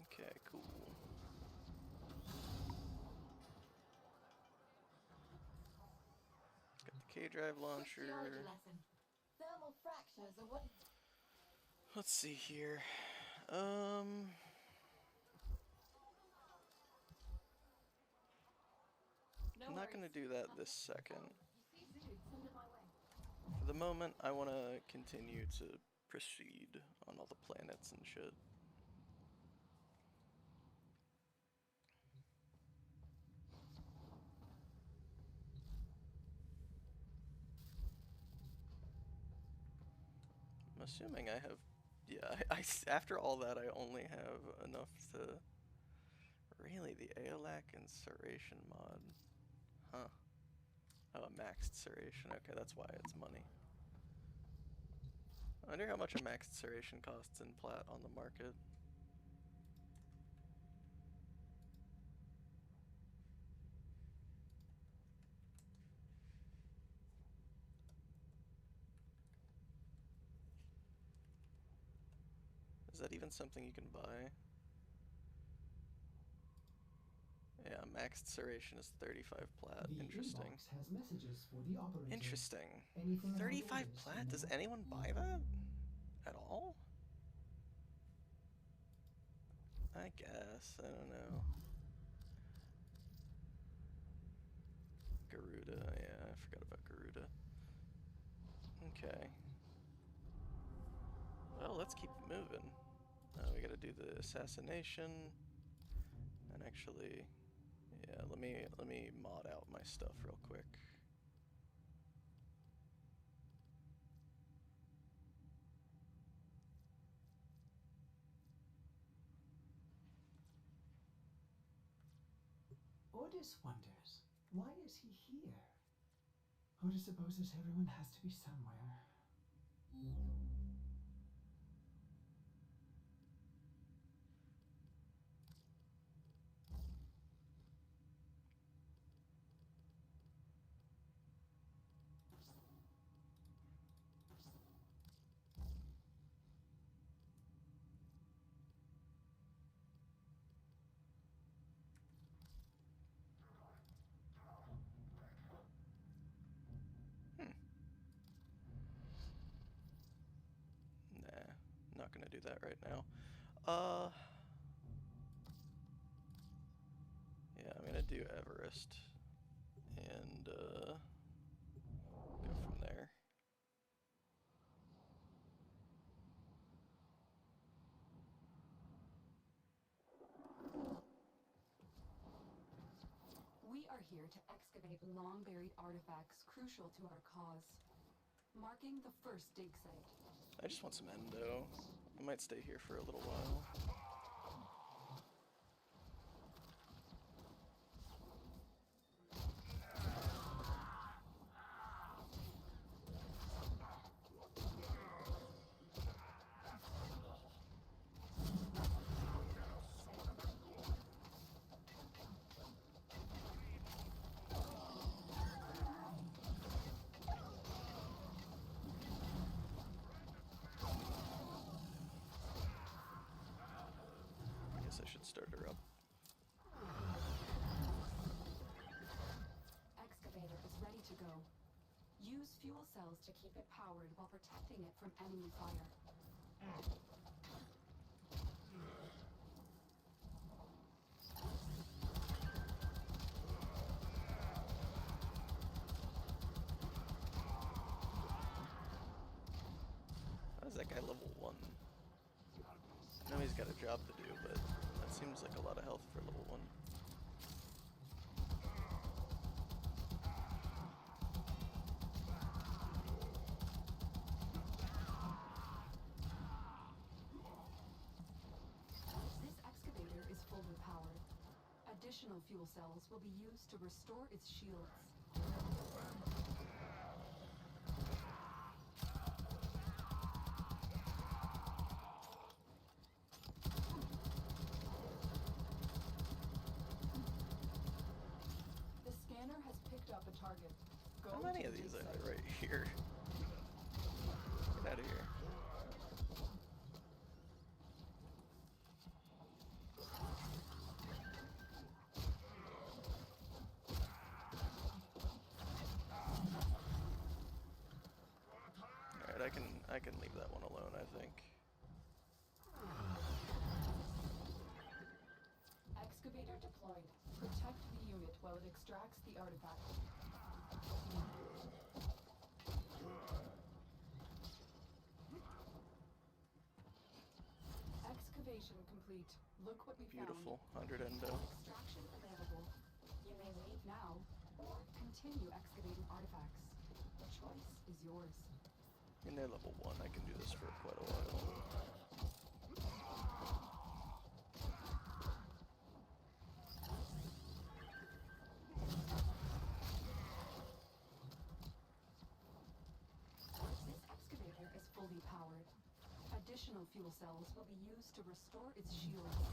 Okay, cool. Got the K-Drive launcher. Sociology lesson. Thermal fractures are what... Let's see here. I'm not going to do that this second. For the moment, I want to continue to proceed on all the planets and shit. I'm assuming I have... Yeah, after all that, I only have enough to... Really, the Aeolac Insuration mod. Huh. Oh, a maxed Serration. Okay, that's why it's money. I wonder how much a maxed Serration costs in plat on the market. Is that even something you can buy? Yeah, maxed Serration is 35 plat. The Interesting. inbox has messages for the operator. Interesting. Anything about 35 orders, plat? you Does know? anyone buy that? At all? I guess. I don't know. Garuda. Yeah, I forgot about Garuda. Okay. Well, let's keep moving. We gotta do the assassination. And actually, yeah, let me mod out my stuff real quick. Ordis wonders, why is he here? Ordis supposes everyone has to be somewhere. Nah, not gonna do that right now. Yeah, I'm gonna do Everest. And, go from there. We are here to excavate long-buried artifacts crucial to our cause. Marking the first dig site. I just want some endo. I might stay here for a little while. I should start her up. Excavator is ready to go. Use fuel cells to keep it powered while protecting it from enemy fire. How is that guy level 1? I know he's got a job to do, but that seems like a lot of health for level 1. This excavator is fully powered. Additional fuel cells will be used to restore its shields. The scanner has picked up a target. Go How many to of the these dig are site. there right here? Get out of here. Alright, I can leave that one alone, I think. Excavator deployed. Protect the unit while it extracts the artifact. Excavation complete. Look what we Beautiful. found. 100 endo. Extraction available. You may leave now, or continue excavating artifacts. The choice is yours. I mean, they're level 1. I can do this for quite a while. Additional fuel cells will be used to restore its shields.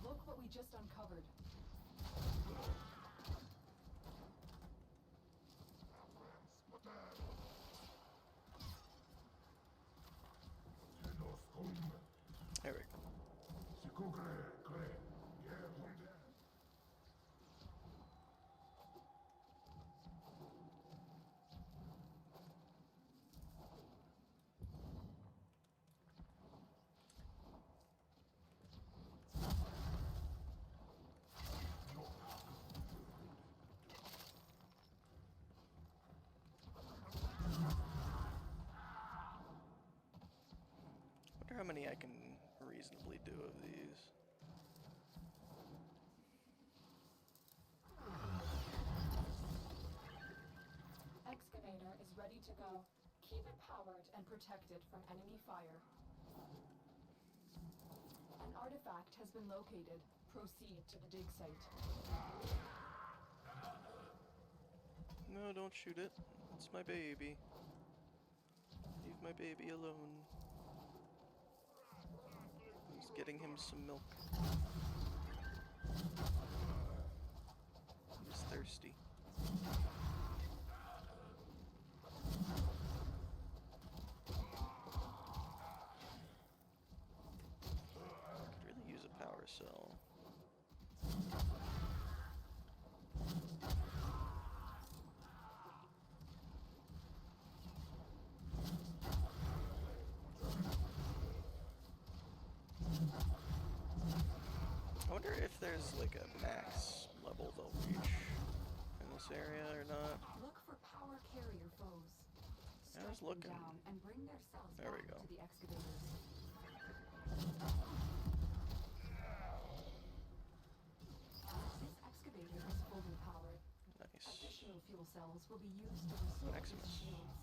Look what we just uncovered. There we go. Wonder how many I can reasonably do of these. Excavator is ready to go. Keep it powered and protected from enemy fire. An artifact has been located. Proceed to the dig site. No, don't shoot it. It's my baby. Leave my baby alone. He's getting him some milk. He's thirsty. Could really use a power cell. I wonder if there's like a max level they'll reach in this area or not. Look for power carrier foes. I was Strike them looking. down and bring their cells There we back go. to the excavators. This excavator is fully powered. Nice. Additional fuel cells will be used to restore its Maximus. shields.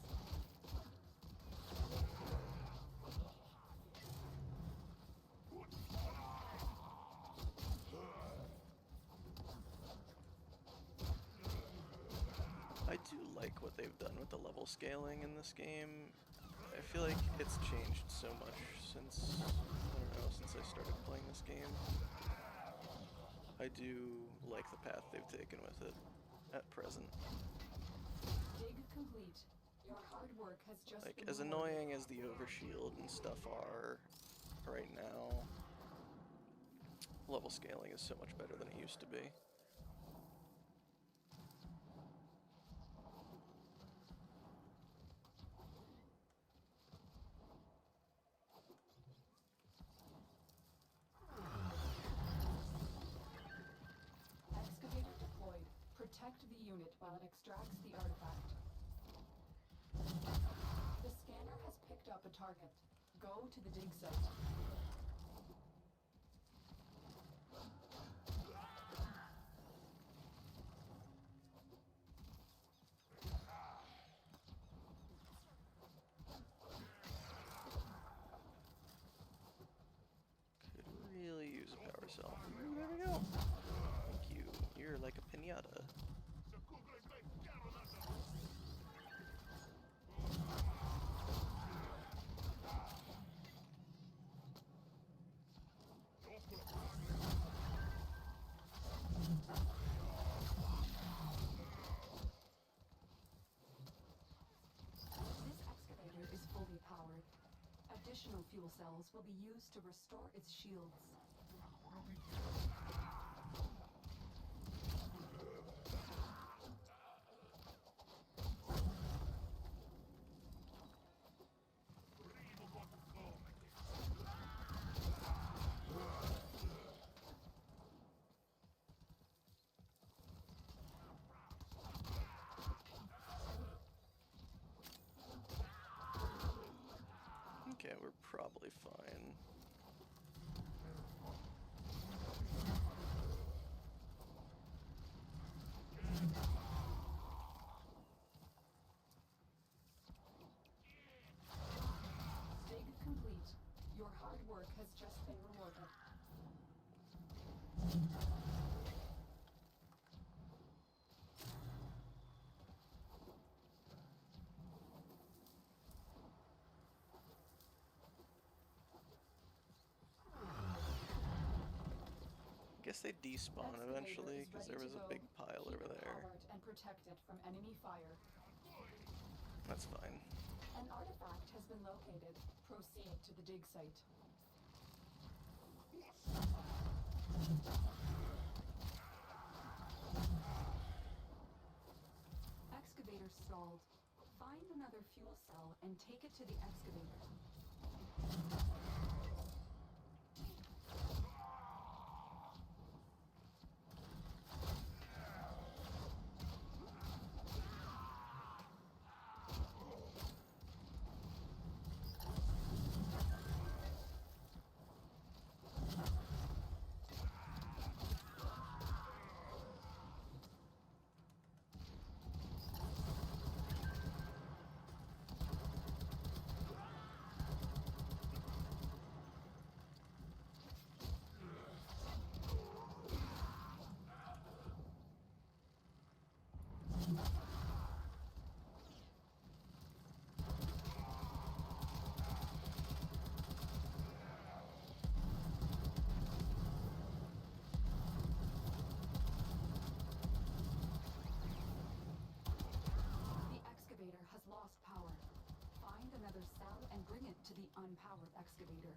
I do like what they've done with the level scaling in this game. I feel like it's changed so much since, I don't know, since I started playing this game. I do like the path they've taken with it at present. Dig complete. Your hard work has just Like, been as rewarded. annoying as the overshield and stuff are right now, level scaling is so much better than it used to be. Excavator deployed. Protect the unit while it extracts the artifact. The scanner has picked up a target. Go to the dig site. Could really use a power cell. Ooh, there we go. Thank you. You're like a pinata. This excavator is fully powered. Additional fuel cells will be used to restore its shields. probably fine. Dig complete. Your hard work has just been rewarded. Guess they despawn Excavator eventually is because ready there to was a go. big pile Keep over it there. powered and protected from enemy fire. That's fine. An artifact has been located. Proceed to the dig site. Excavator stalled. Find another fuel cell and take it to the excavator. The excavator has lost power. Find another cell and bring it to the unpowered excavator.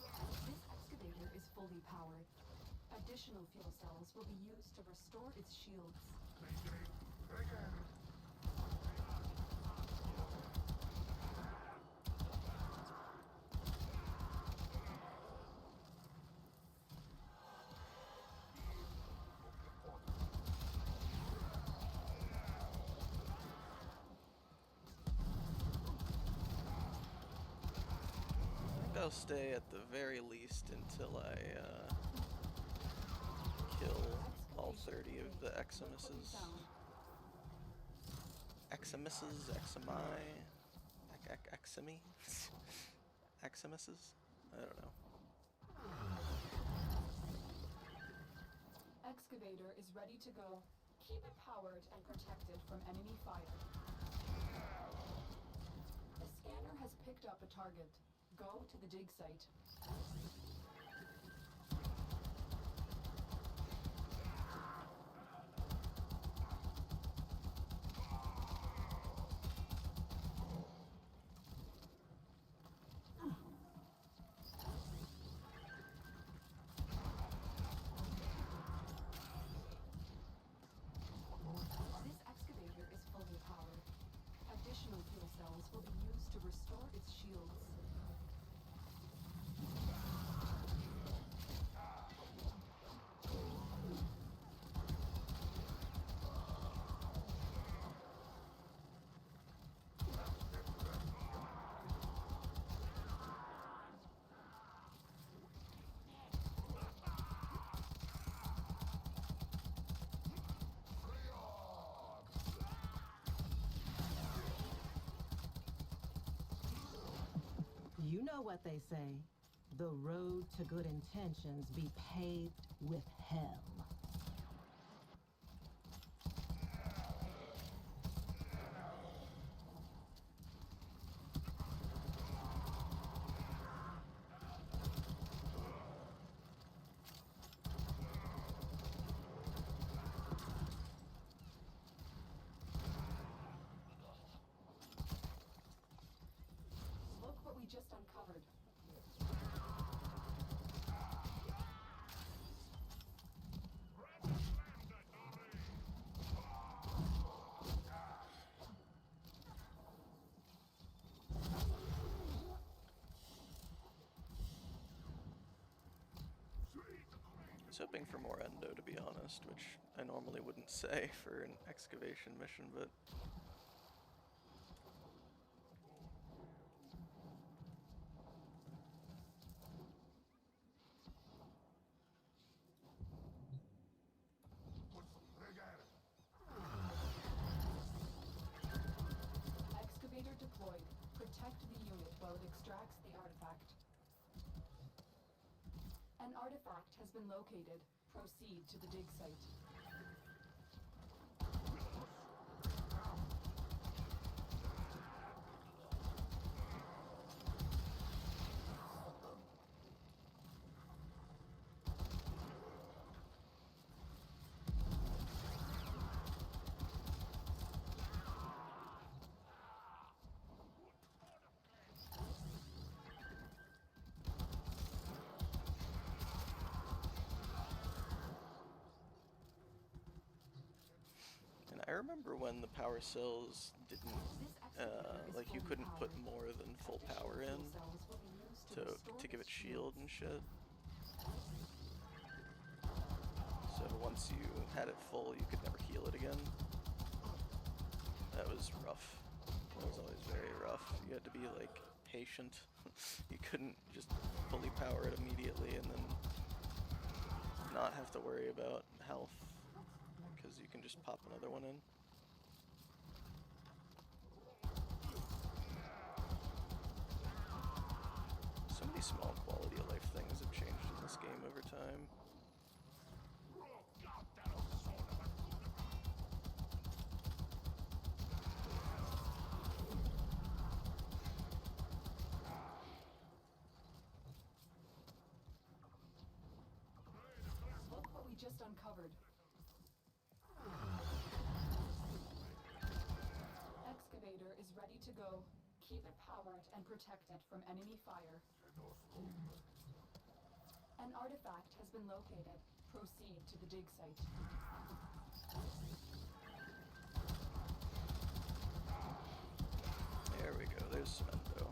This excavator is fully powered. Additional fuel cells will be used to restore its shields. I think I'll stay at the very least until I kill all 30 of the Eximuses. Eximuses? Eximi? Eximi? Eximuses? I don't know. Excavator is ready to go. Keep it powered and protected from enemy fire. The scanner has picked up a target. Go to the dig site. This excavator is fully powered. Additional fuel cells will be used to restore its shields. You know what they say. The road to good intentions be paved with hell. Look what we just uncovered. was hoping for more endo, to be honest, which I normally wouldn't say for an excavation mission, but... Excavator deployed. Protect the unit while it extracts the artifact. An artifact has been located. Proceed to the dig site. I remember when the power cells didn't, like you couldn't put more than full power in to give it shield and shit. So once you had it full, you could never heal it again. That was rough. That was always very rough. You had to be like patient. You couldn't just fully power it immediately and then not have to worry about health, because you can just pop another one in. So many small quality of life things have changed in this game over time. Look what we just uncovered. Excavator is ready to go. Keep it powered and protect it from enemy fire. An artifact has been located. Proceed to the dig site. There we go, there's Cemento.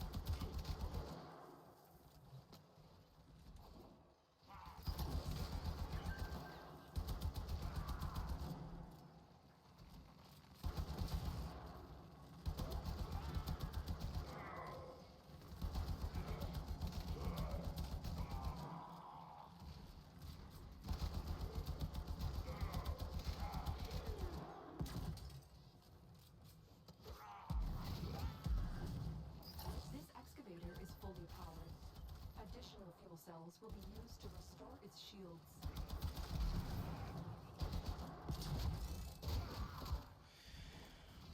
Cells will be used to restore its shields.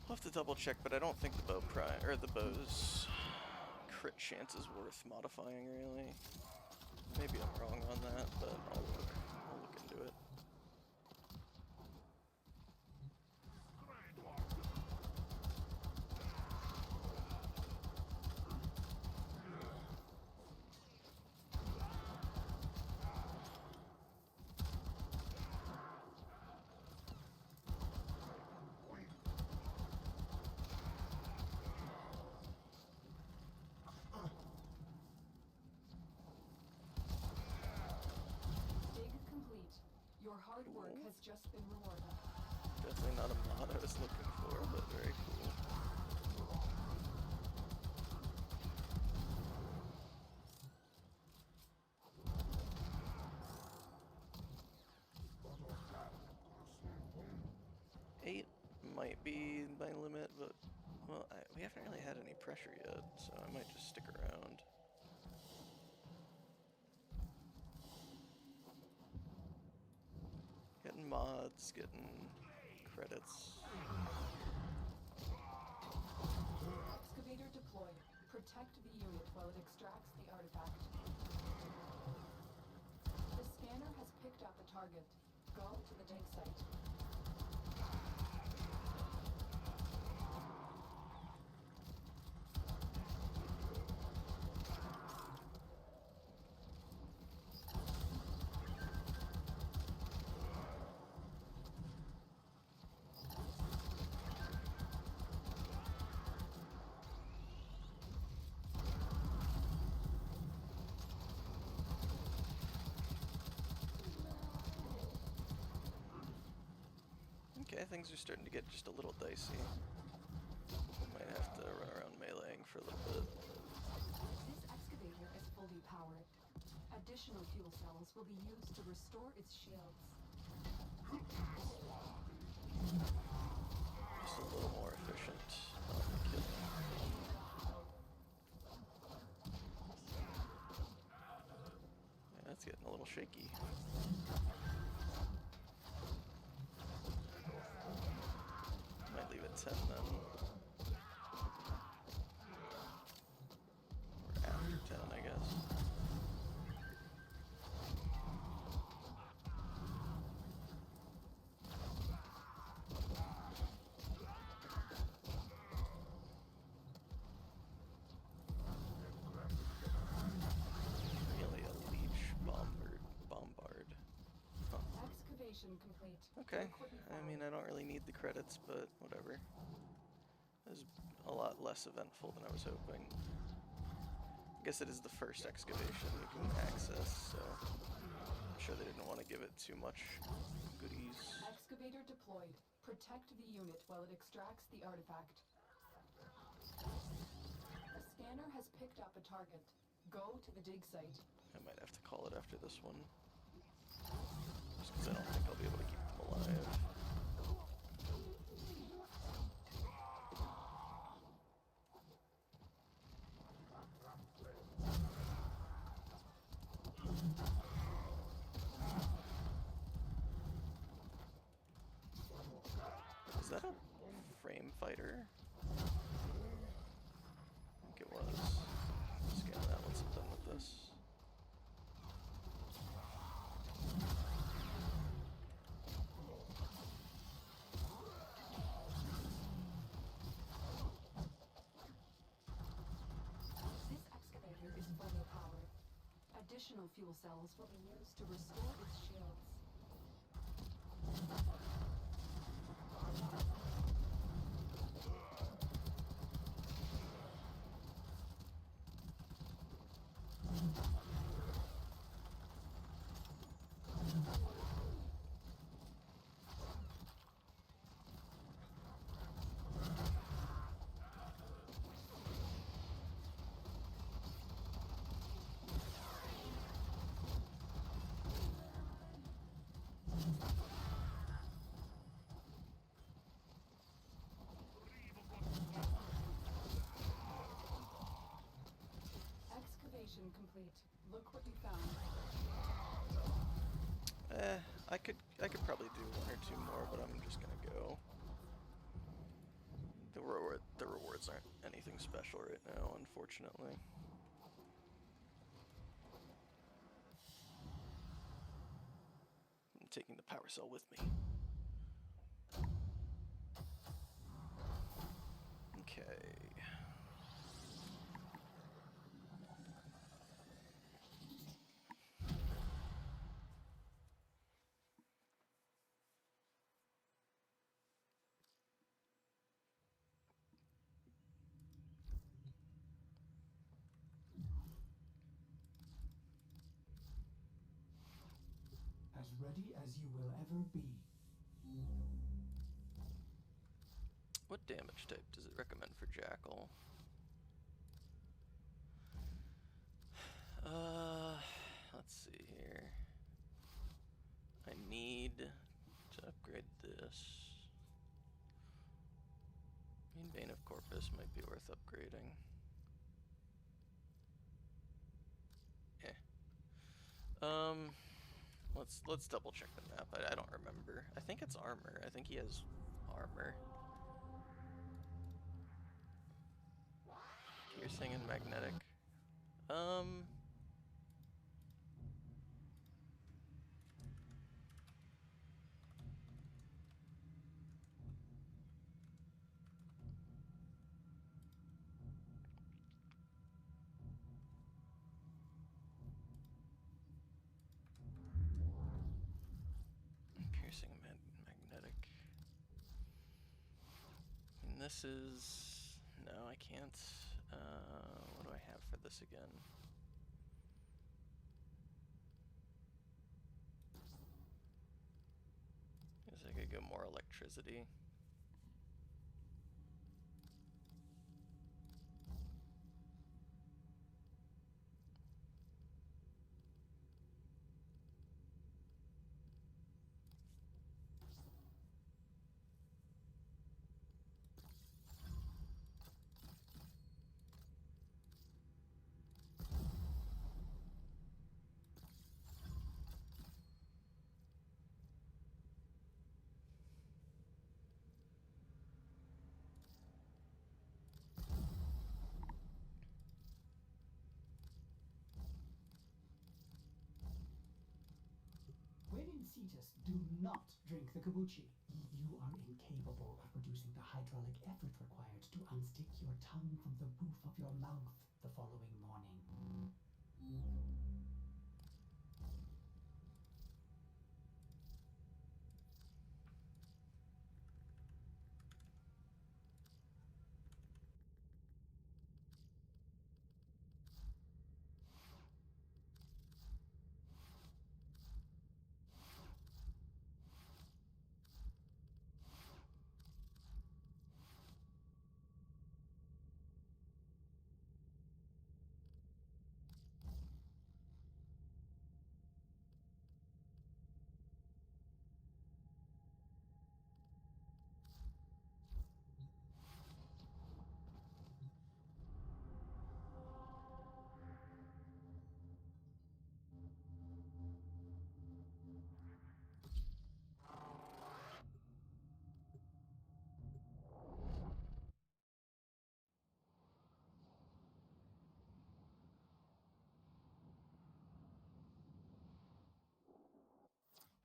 I'll have to double check, but I don't think the bow's crit chance is worth modifying, really. Maybe I'm wrong on that, but I'll look into it. Your hard work has just been rewarded. Definitely not a mod I was looking for, but very cool. Eight might be my limit, but well, we haven't really had any pressure yet, so I might just stick around. Getting mods, getting credits. Excavator deployed. Protect the unit while it extracts the artifact. The scanner has picked up a target. Go to the dig site. Okay, things are starting to get just a little dicey. Might have to run around meleeing for a little bit. This excavator is fully powered. Additional fuel cells will be used to restore its shields. Just a little more efficient on the killing. Yeah, that's getting a little shaky. Might leave it 10 then. Or after 10, I guess. Really a leech bombard. Huh. Excavation complete. Okay, Look what we I mean, I don't really need the credits, but whatever. It was a lot less eventful than I was hoping. I guess it is the first excavation you can access, so I'm sure they didn't want to give it too much goodies. Excavator deployed. Protect the unit while it extracts the artifact. The scanner has picked up a target. Go to the dig site. I might have to call it after this one. Just because I don't think I'll be able to keep them alive. Is that a frame fighter? I think it was. Scan that once I'm done with this. This excavator is fully powered. Additional fuel cells will be used to restore its shields. Excavation complete. Look what we found. I could probably do one or two more, but I'm just gonna go. The rewards aren't anything special right now, unfortunately. I'm taking the power cell with me. Okay. As ready as you will ever be. What damage type does it recommend for Jackal? Let's see here. I need to upgrade this. I mean, Bane of Corpus might be worth upgrading. Let's double check the map. I don't remember. I think it's armor. I think he has armor. Piercing and magnetic. Piercing and magnetic. And this is... No, I can't. What do I have for this again? Guess I could go more electricity. When in Cetus, do not drink the kombucha. You are incapable of producing the hydraulic effort required to unstick your tongue from the roof of your mouth the following morning.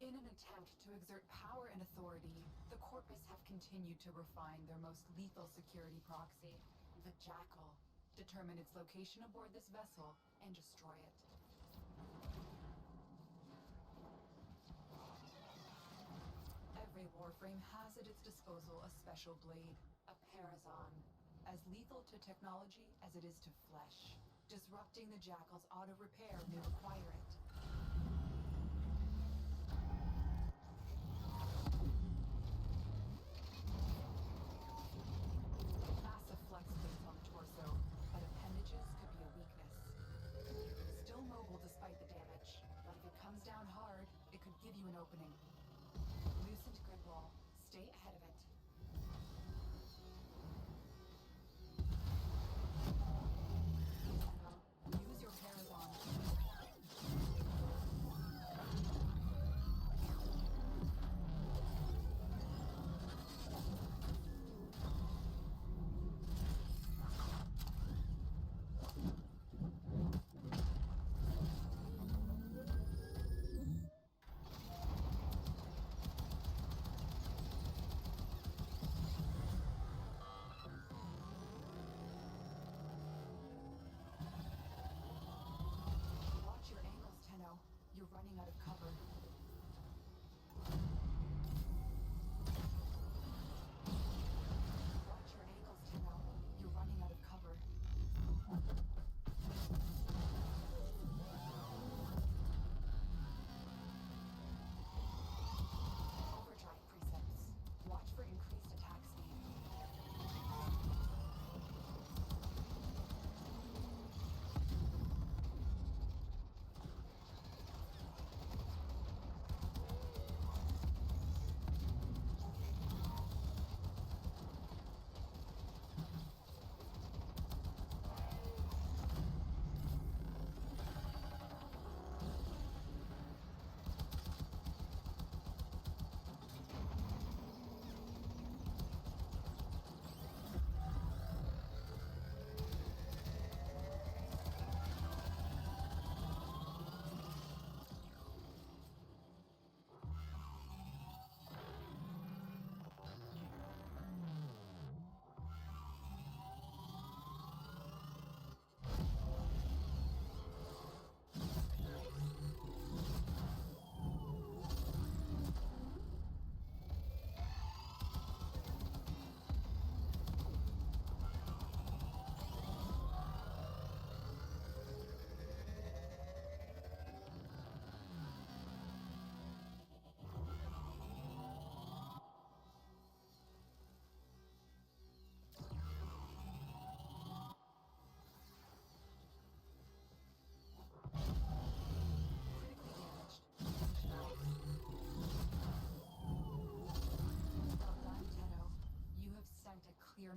In an attempt to exert power and authority, the Corpus have continued to refine their most lethal security proxy, the Jackal, determine its location aboard this vessel, and destroy it. Every warframe has at its disposal a special blade, a Parazon, as lethal to technology as it is to flesh. Disrupting the Jackal's auto-repair may require it. Massive flex plates on the torso, but appendages could be a weakness. Still mobile despite the damage, but if it comes down hard, it could give you an opening. Loosened grid wall. Stay ahead of it. Use your Parazon. Watch your ankles, Tenno. You're running out of cover. Watch your ankles, Tenno. You're running out of cover. Overdrive precepts. Watch for increased attack speed.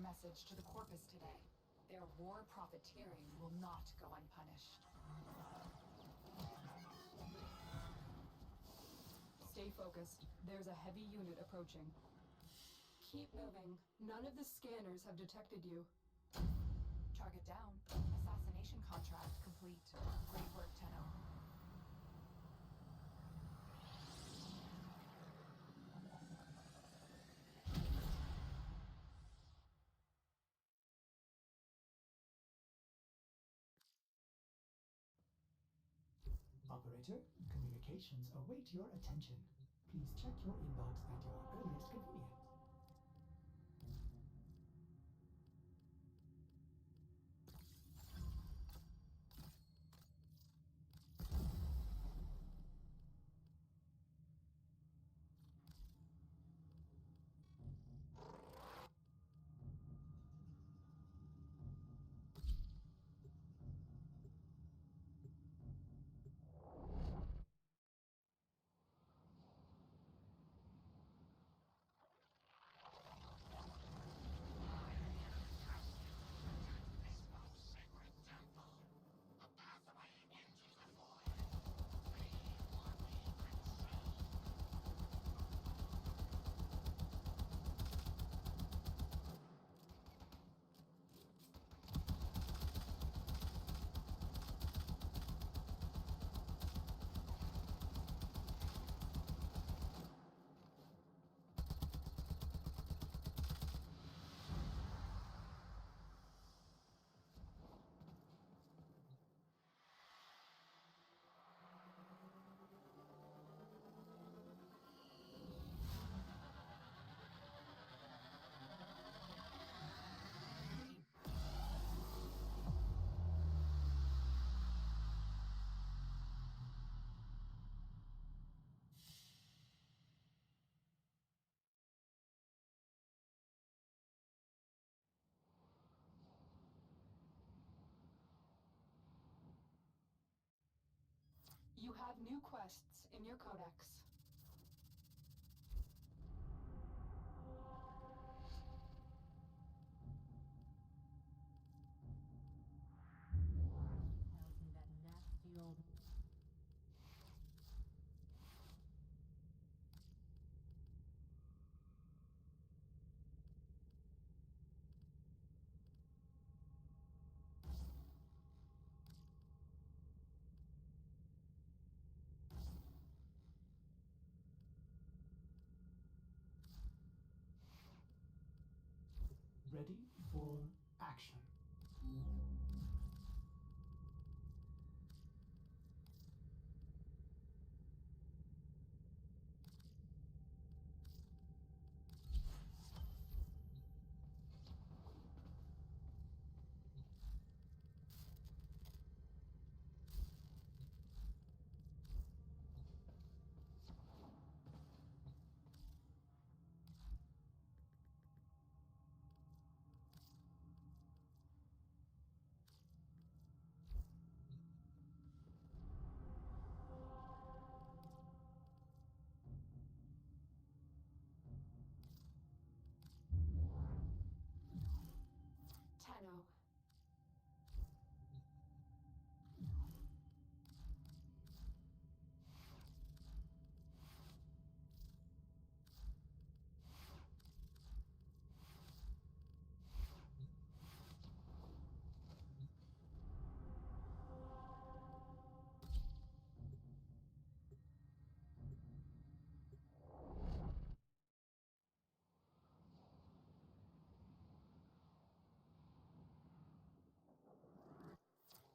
message to the Corpus today. Their war profiteering will not go unpunished. Stay focused. There's a heavy unit approaching. Keep moving. None of the scanners have detected you. Target down. Assassination contract complete. Great work, Tenno. Operator, communications await your attention. Please check your inbox at your earliest convenience. You have new quests in your codex. Tells me that nasty old... Ready for action. Tenno.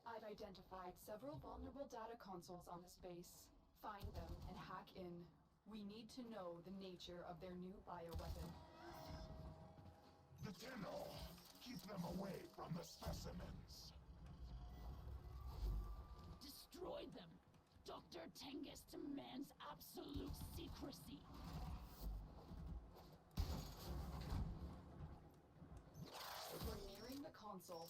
I've identified several vulnerable data consoles on this base. Find them and hack in. We need to know the nature of their new bioweapon. The Tenno! Keep them away from the specimens! Destroy them! Dr. Tengus demands absolute secrecy. We're nearing the console.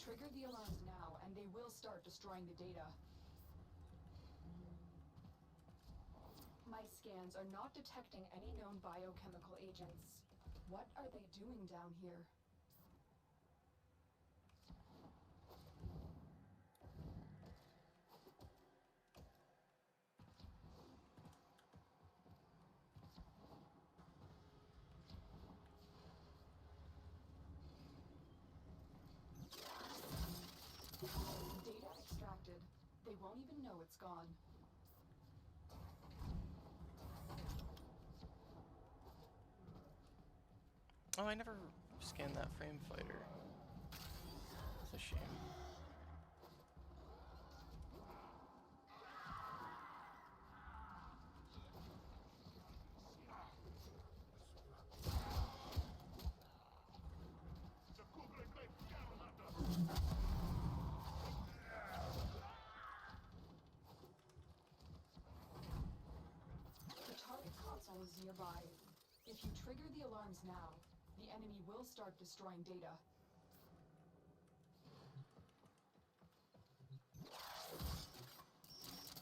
Trigger the alarms now, and they will start destroying the data. My scans are not detecting any known biochemical agents. What are they doing down here? They won't even know it's gone. Oh, I never scanned that frame fighter. It's a shame. The target console is nearby. If you trigger the alarms now, the enemy will start destroying data.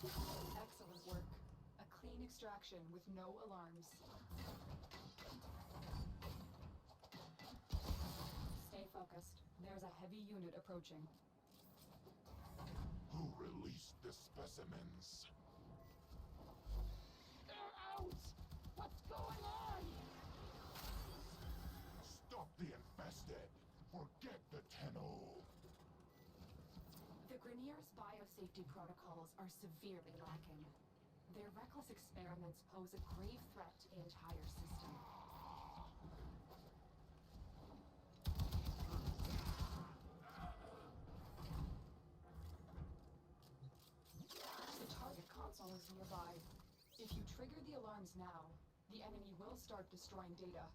Excellent work. A clean extraction with no alarms. Stay focused. There's a heavy unit approaching. Who released the specimens? They're out! What's going on? Stop the infested! Forget the Tenno! The Grenier's biosafety protocols are severely lacking. Their reckless experiments pose a grave threat to the entire system. The target console is nearby. If you trigger the alarms now, the enemy will start destroying data.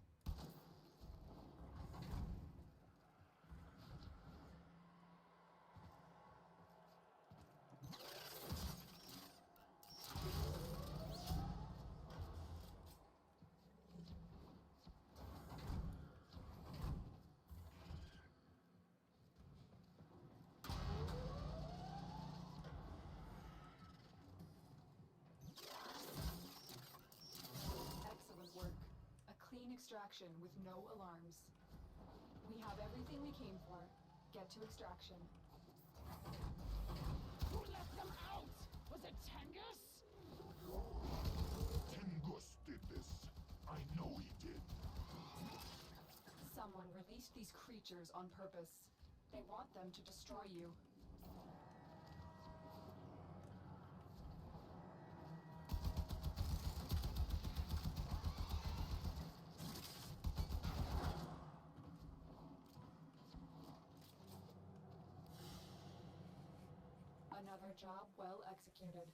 Excellent work. A clean extraction with no alarms. We have everything we came for. Get to extraction. Who let them out? Was it Tengus? Tengus did this. I know he did. Someone released these creatures on purpose. They want them to destroy you. Another job well executed.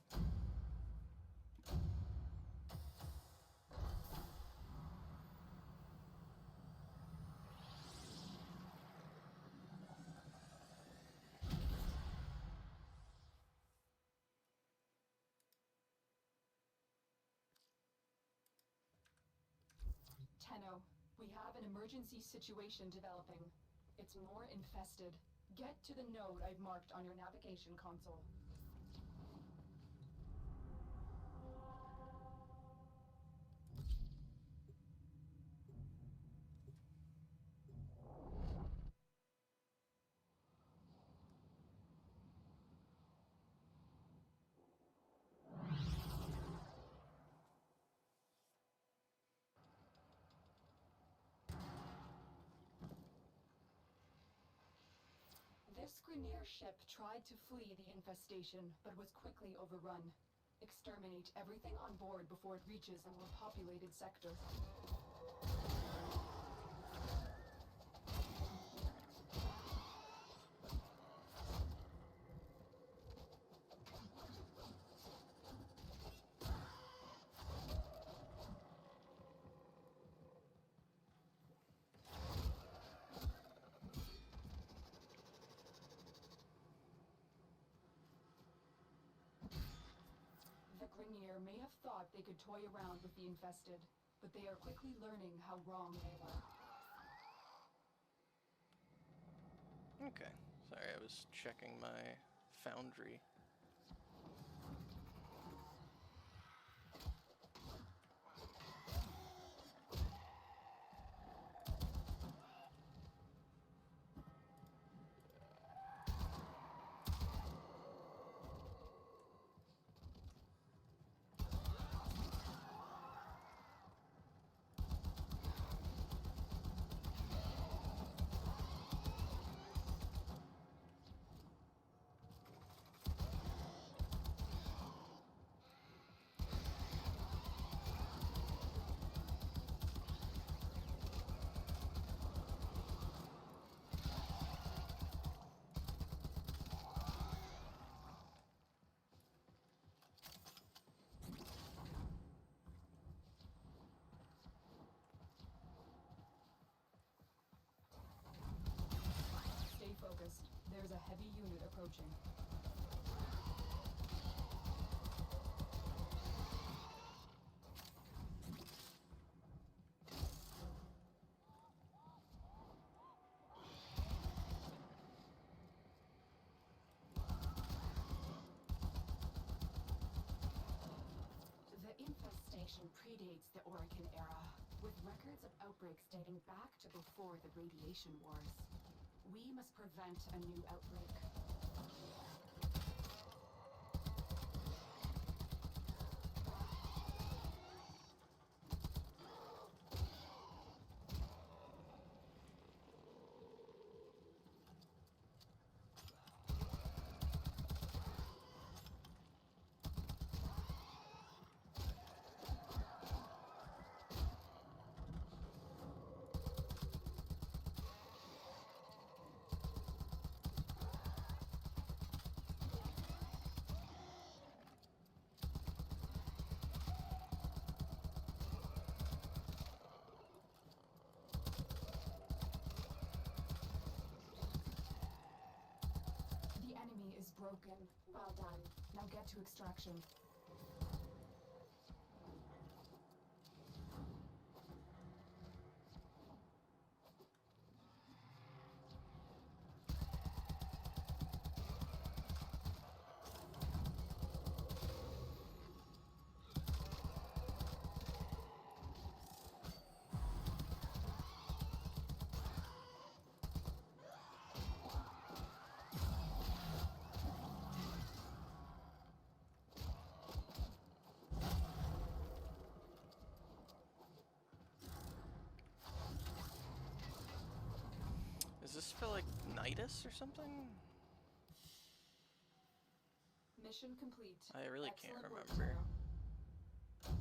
Tenno, we have an emergency situation developing. It's more infested. Get to the node I've marked on your navigation console. This Grenier ship tried to flee the infestation, but was quickly overrun. Exterminate everything on board before it reaches a more populated sector. The Grenier may have thought they could toy around with the infested, but they are quickly learning how wrong they were. Okay. Sorry, I was checking my foundry. There's a heavy unit approaching. The infestation predates the Orokin era, with records of outbreaks dating back to before the Radiation Wars. We must prevent a new outbreak. The enemy is broken. Well done. Now get to extraction. Does this feel like Nidus or something? Mission complete. I really can't Excellent work, remember. Taro.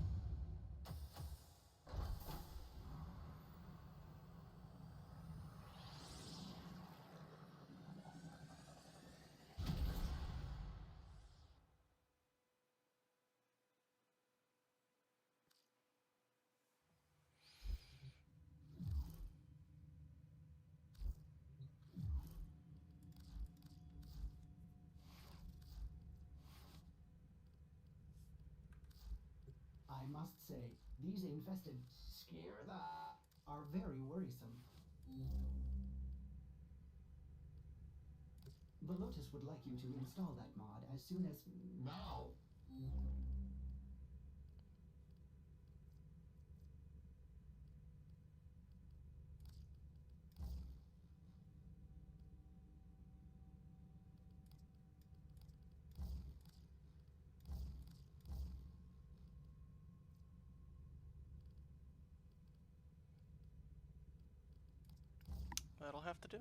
I must say, these infested are very worrisome. The Lotus would like you to install that mod as soon as now. That'll have to do.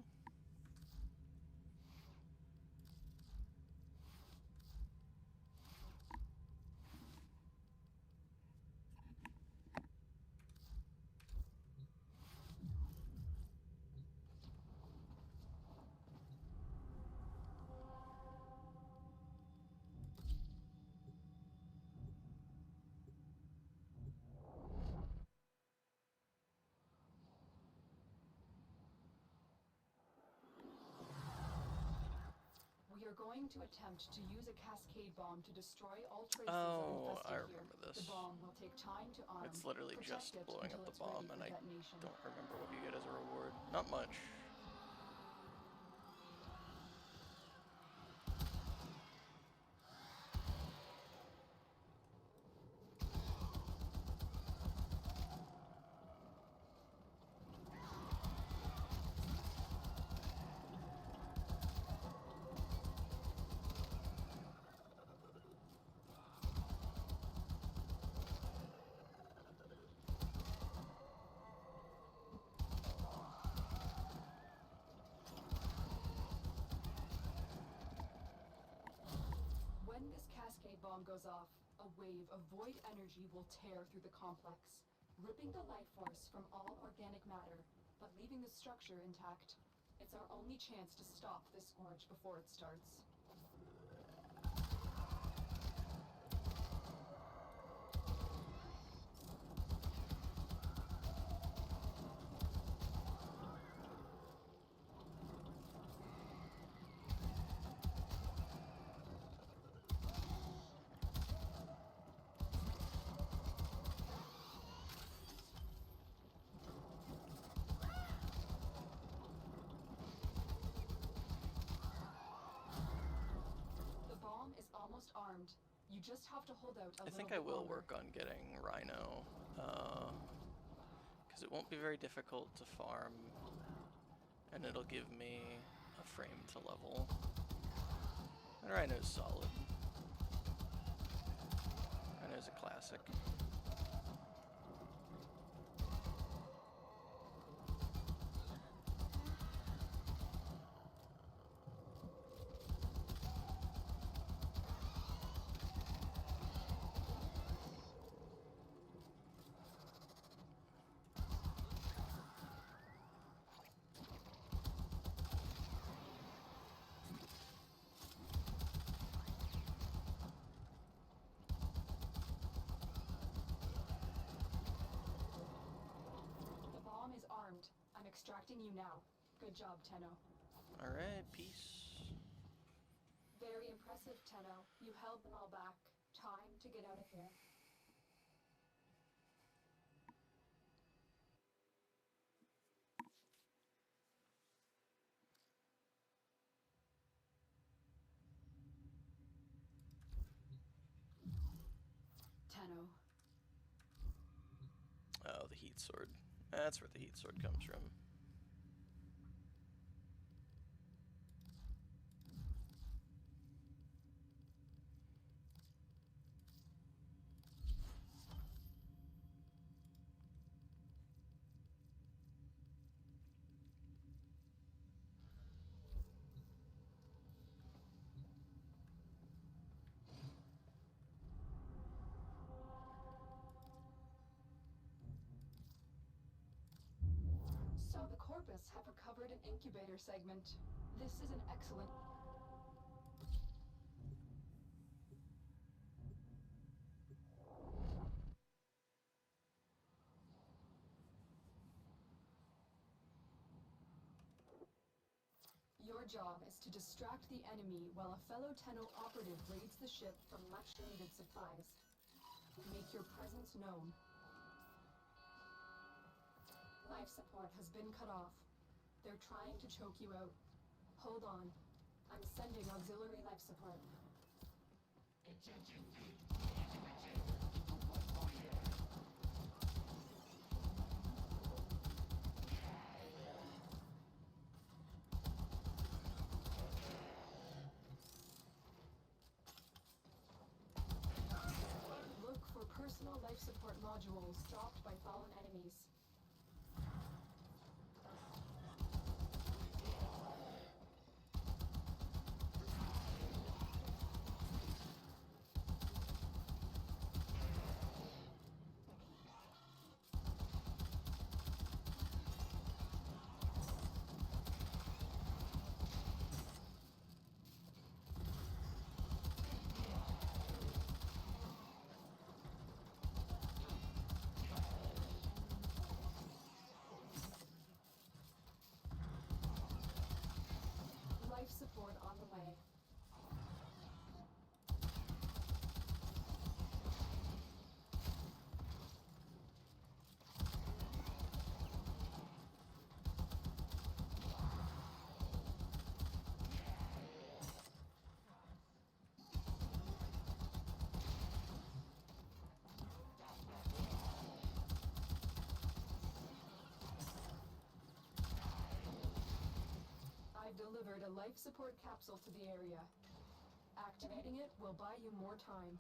We are going to attempt to use a cascade bomb to destroy all traces Oh, of I infested remember here. this. The bomb will take time to arm. It's literally Protect just it blowing up until the it's bomb, ready and for I detonation. don't remember what you get as a reward. Not much. When this cascade bomb goes off, a wave of void energy will tear through the complex, ripping the life force from all organic matter, but leaving the structure intact. It's our only chance to stop this scourge before it starts. You just have to hold out a I little think I bit will longer. work on getting Rhino, because it won't be very difficult to farm, and it'll give me a frame to level. And Rhino's solid. Rhino's a classic. The bomb is armed. I'm extracting you now. Good job, Tenno. Alright, peace. Very impressive, Tenno. You held them all back. Time to get out of here. Tenno. Oh, the heat sword. That's where the heat sword comes from. So the Corpus have recovered an incubator segment. This is an excellent... Your job is to distract the enemy while a fellow Tenno operative raids the ship for much-needed supplies. Make your presence known. Life support has been cut off. They're trying to choke you out. Hold on. I'm sending auxiliary life support. Look for personal life support modules dropped by fallen enemies. Life support on the way. I've delivered a life support capsule to the area. Activating it will buy you more time.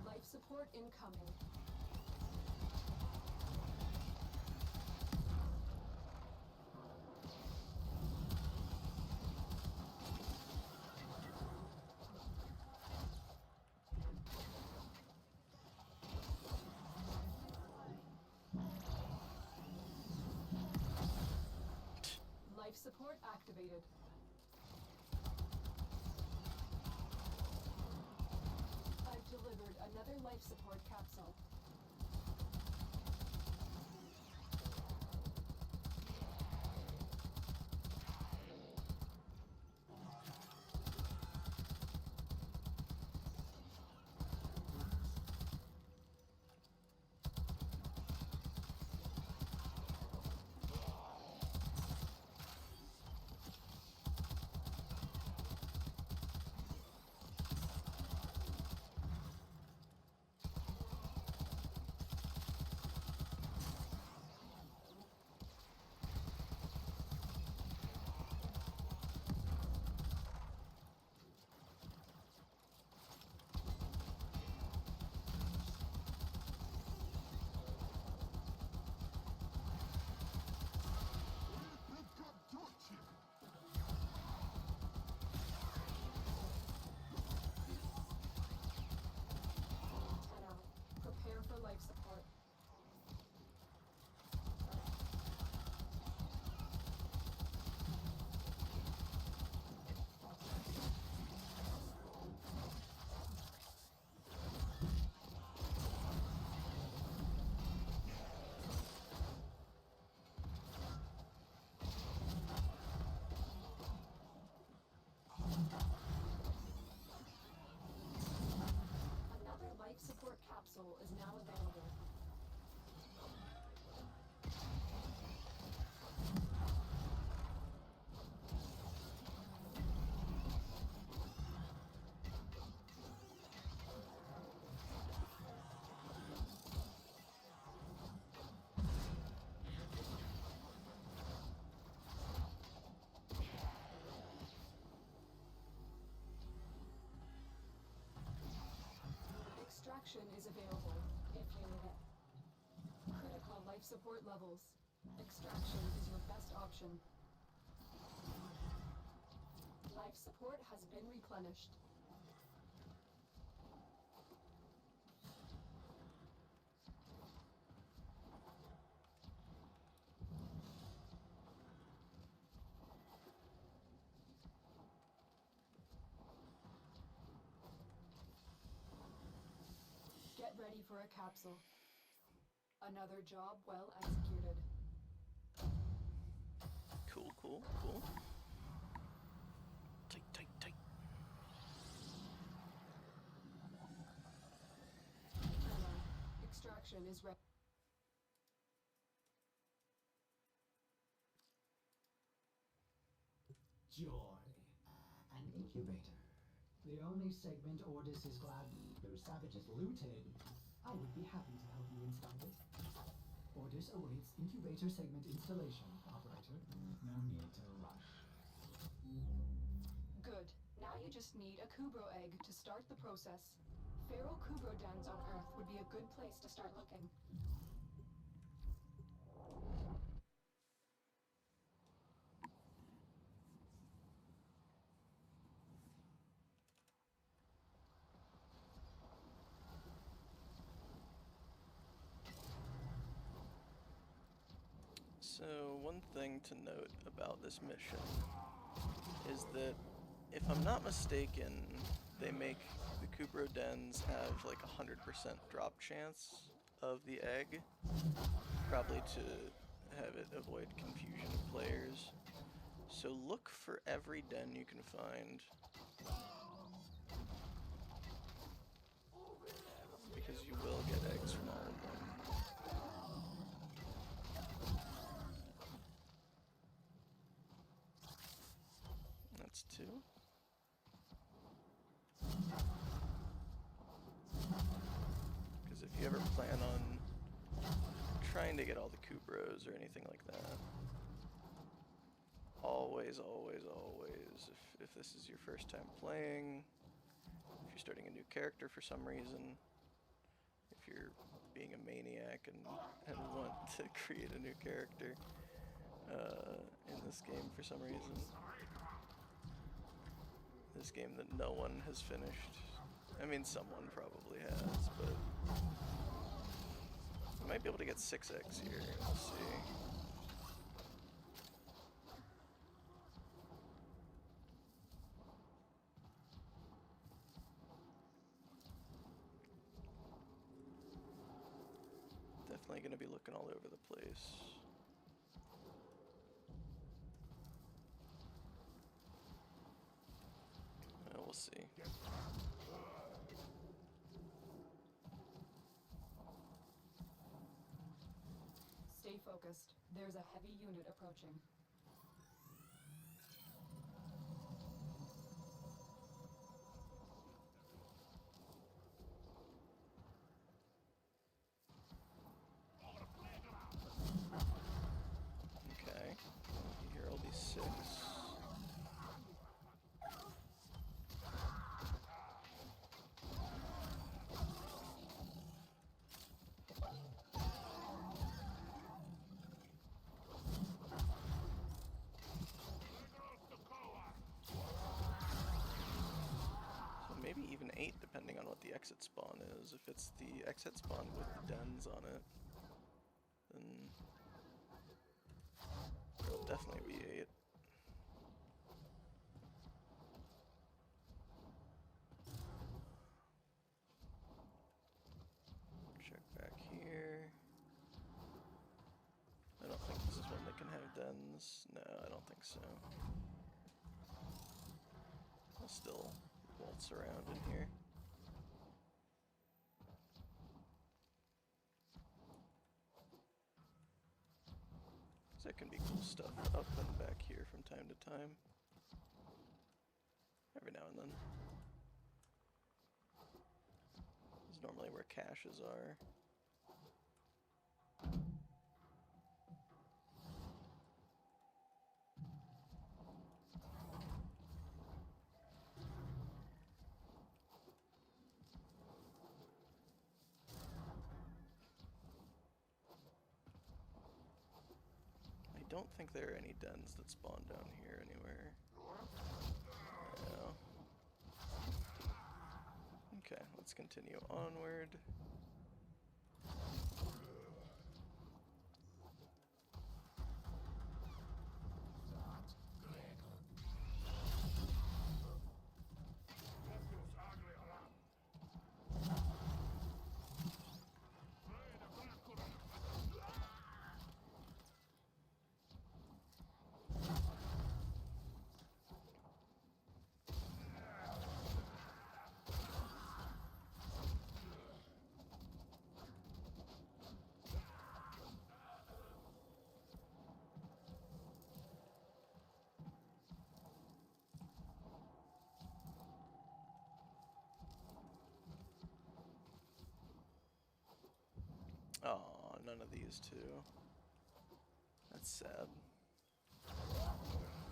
Life support incoming. support activated. I've delivered another life support capsule. Prepare for life support. Another life support capsule is now available. Extraction is available if you need it. Critical life support levels. Extraction is your best option. Life support has been replenished. Get ready for a capsule. Another job well executed. Cool, cool, cool. Tight, tight, tight. Extraction is ready. Joy. An incubator. The only segment Ordis is glad those savages looted. I would be happy to help you install it. Ordis awaits incubator segment installation, operator. No need to rush. Good. Now you just need a Kubro egg to start the process. Feral Kubro dens on Earth would be a good place to start looking. So, one thing to note about this mission is that, if I'm not mistaken, they make the Kubro dens have like 100% drop chance of the egg, probably to have it avoid confusion of players. So look for every den you can find, because you will get eggs from all of them. That's 2. Because if you ever plan on trying to get all the Kubros or anything like that, always, if this is your first time playing, if you're starting a new character for some reason, if you're being a maniac and want to create a new character in this game for some reason, this game that no one has finished. I mean, someone probably has, but you might be able to get 6 eggs here. We'll see. looking all over the place. We'll see. Stay focused. There's a heavy unit approaching. Okay. Here will be 6. Maybe even 8, depending on what the exit spawn is. If it's the exit spawn with dens on it, then it'll definitely be 8. Check back here. I don't think this is one that can have dens. No, I don't think so. I'll still waltz around in here. So there can be cool stuff up and back here from time to time. Every now and then. This is normally where caches are. I don't think there are any dens that spawn down here anywhere. No. Okay, let's continue onward. Oh, none of these two. That's sad.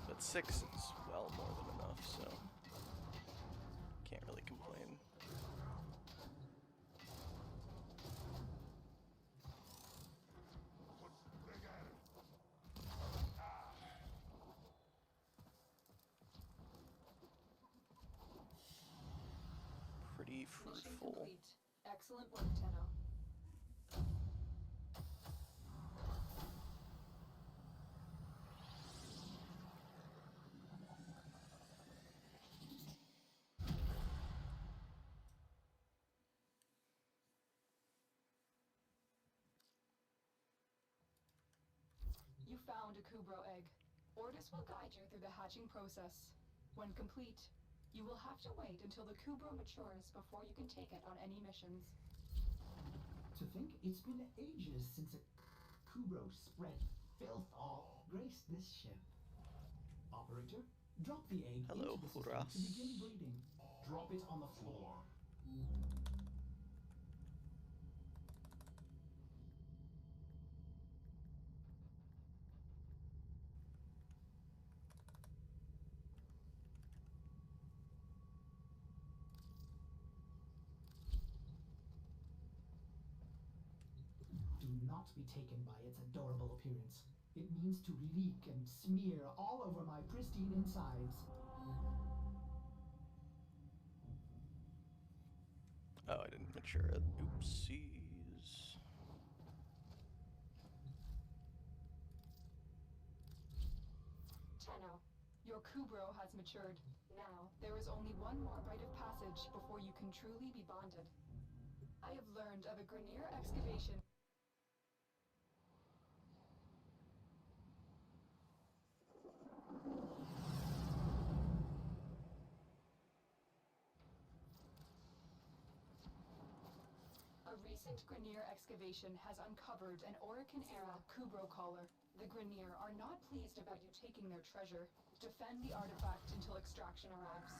But 6 is well more than enough, so can't really complain. Pretty Mission fruitful. complete. Excellent work, Tenno. You found a Kubro egg. Ordis will guide you through the hatching process. When complete, you will have to wait until the Kubro matures before you can take it on any missions. To think it's been ages since a Kubro spread filth all graced this ship. Operator, drop the egg Hello, into the system Horas. to begin breeding. Drop it on the floor. Do not be taken by its adorable appearance. It means to leak and smear all over my pristine insides. Oh, I didn't mature it. Oopsies. Tenno, your Kubro has matured. Now, there is only one more rite of passage before you can truly be bonded. I have learned of a Grenier excavation. recent Grineer excavation has uncovered an Orokin-era Kubro collar. The Grineer are not pleased about you taking their treasure. Defend the artifact until extraction arrives.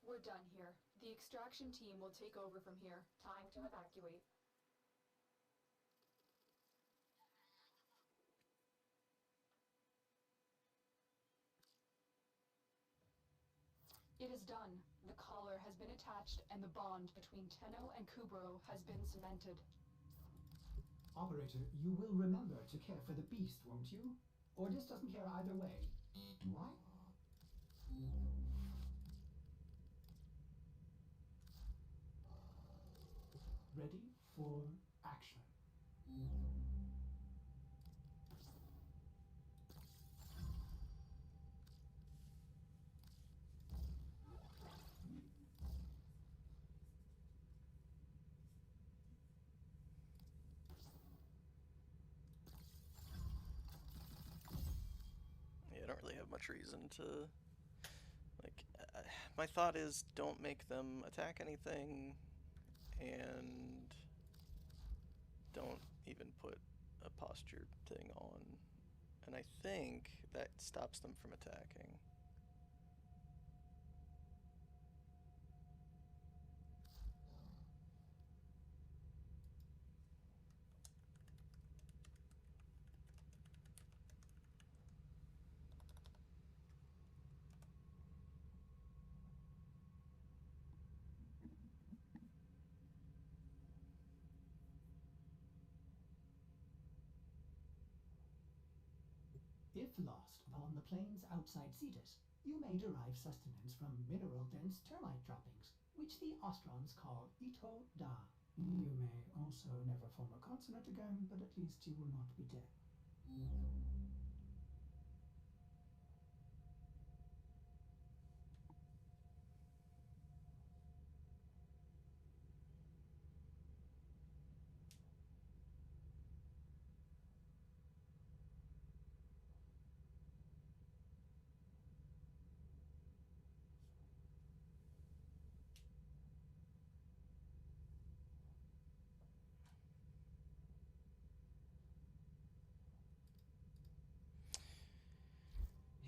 We're done here. The extraction team will take over from here. Time to evacuate. It is done. The collar has been attached and the bond between Tenno and Kubro has been cemented. Operator, you will remember to care for the beast, won't you? Ordis doesn't care either way. Do I? Ready for action. Yeah, I don't really have much reason to, like, my thought is don't make them attack anything, and don't even put a posture thing on. And I think that stops them from attacking. lost upon the plains outside Cetus, you may derive sustenance from mineral-dense termite droppings, which the Ostrons call Ito Da. You may also never form a consonant again, but at least you will not be dead.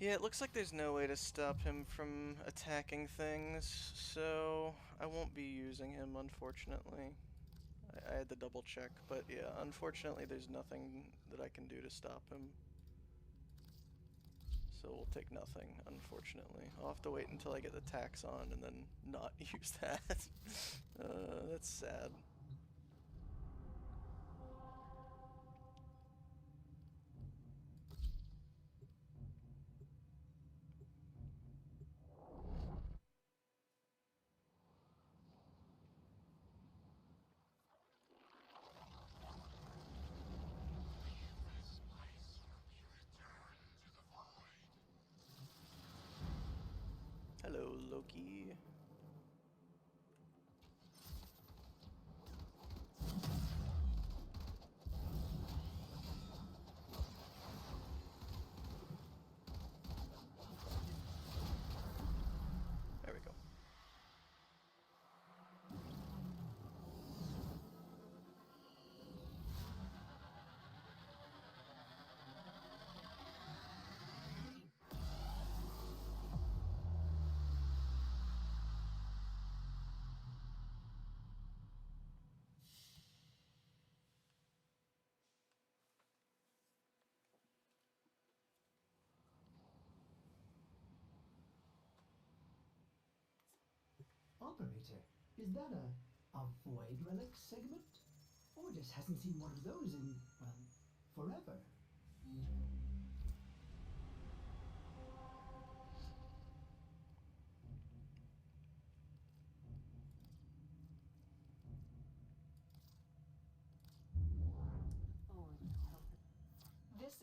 Yeah, it looks like there's no way to stop him from attacking things, so I won't be using him, unfortunately. I had to double check, but yeah, unfortunately there's nothing that I can do to stop him. So we'll take nothing, unfortunately. I'll have to wait until I get the tax on and then not use that. That's sad. Hello, Loki. There we go. Operator, is that a void relic segment? Ordis hasn't seen one of those in, well, forever. This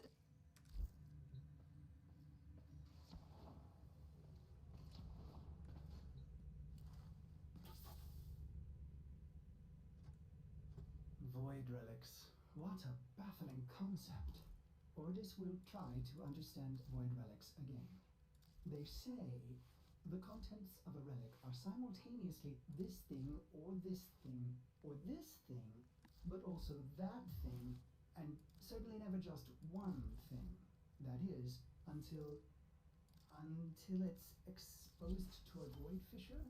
Void relics. What a baffling concept. Ordis will try to understand void relics again. They say the contents of a relic are simultaneously this thing, or this thing, or this thing, but also that thing, and certainly never just one thing. That is, until it's exposed to a void fissure.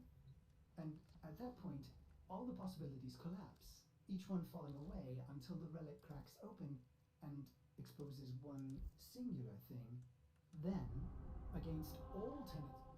And at that point, all the possibilities collapse, each one falling away until the relic cracks open and exposes one singular thing. Then, against all tenets...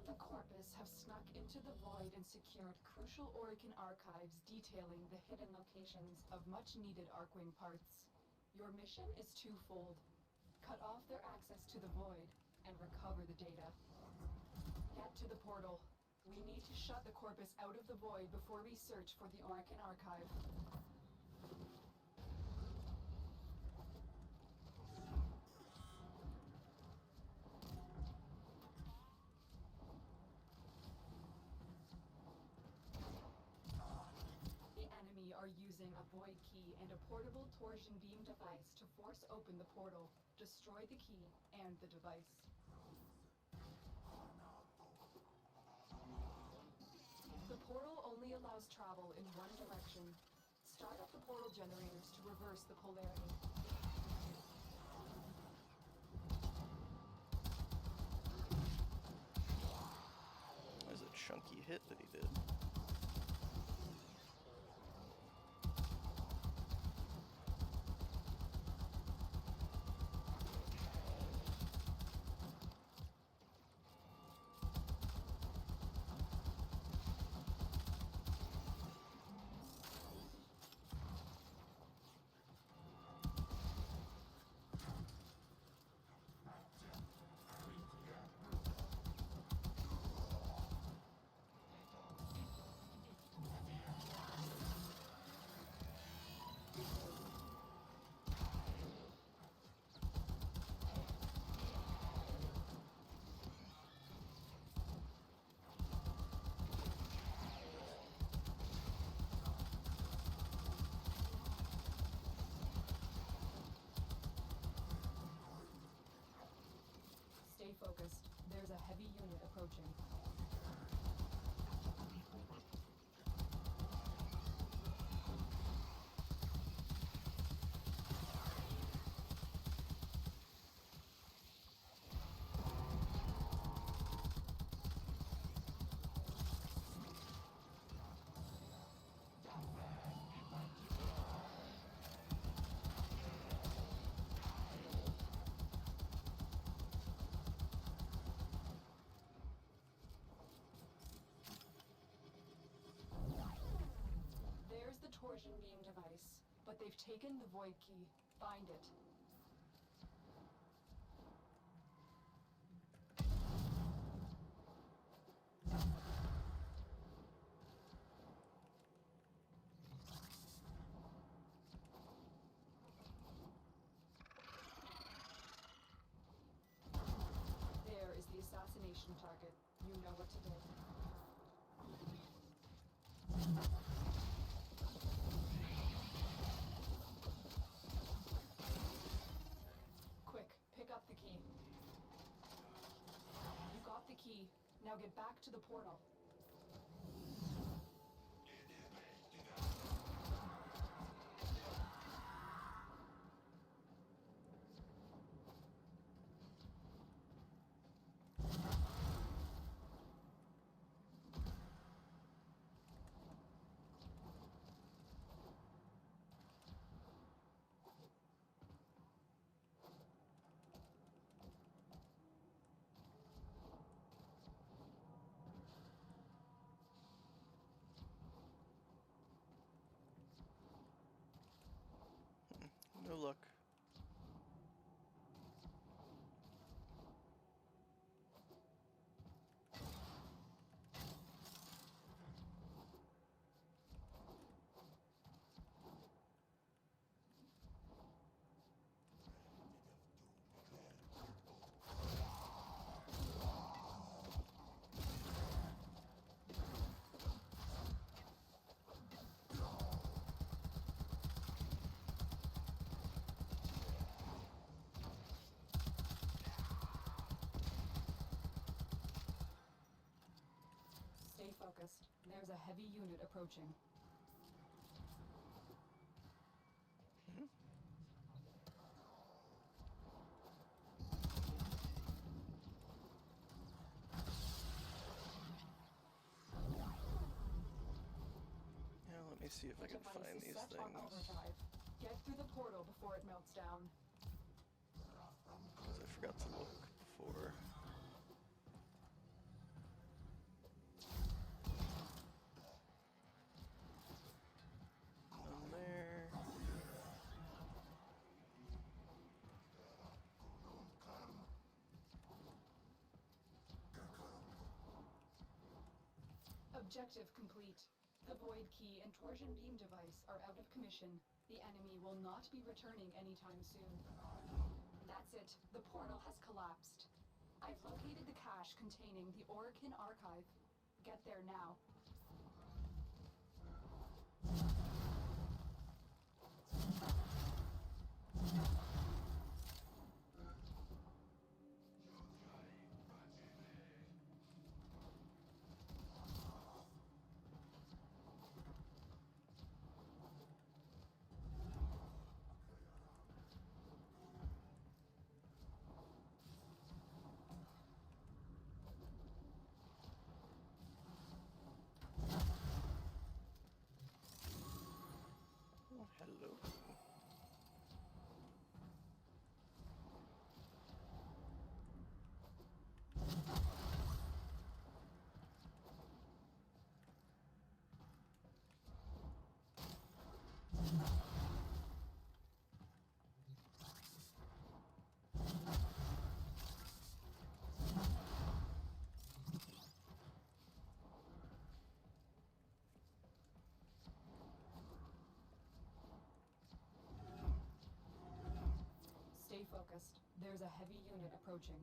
The Corpus have snuck into the void and secured crucial Orokin archives detailing the hidden locations of much-needed Arcwing parts. Your mission is twofold. Cut off their access to the void and recover the data. Get to the portal. We need to shut the Corpus out of the void before we search for the Orokin archive. Are using a void key and a portable torsion beam device to force open the portal, destroy the key and the device. The portal only allows travel in one direction. Start up the portal generators to reverse the polarity. That was a chunky hit that he did. focused. There's a heavy unit approaching. There's the torsion beam device, but they've taken the void key. Find it. There is the assassination target. You know what to do. Quick, pick up the key. You got the key. Now get back to the portal. No luck. Stay focused. There's a heavy unit approaching. Yeah, let me see if I The can device find is these set on things. overdrive. Get through the portal before it melts down. Because I forgot to look before. None there. Objective complete. The void key and torsion beam device are out of commission. The enemy will not be returning anytime soon. That's it. The portal has collapsed. I've located the cache containing the Orokin archive. Get there now. Oh, hello. Stay focused. There's a heavy unit approaching.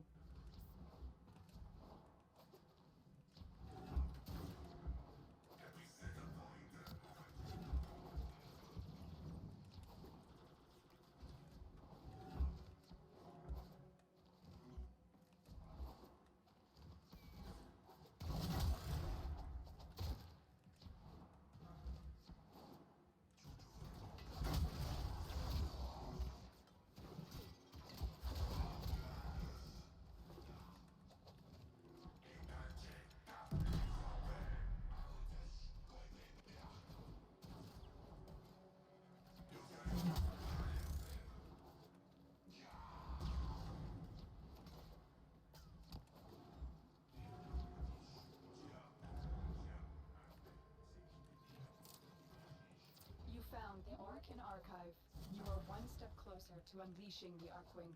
closer to unleashing the Arcwing.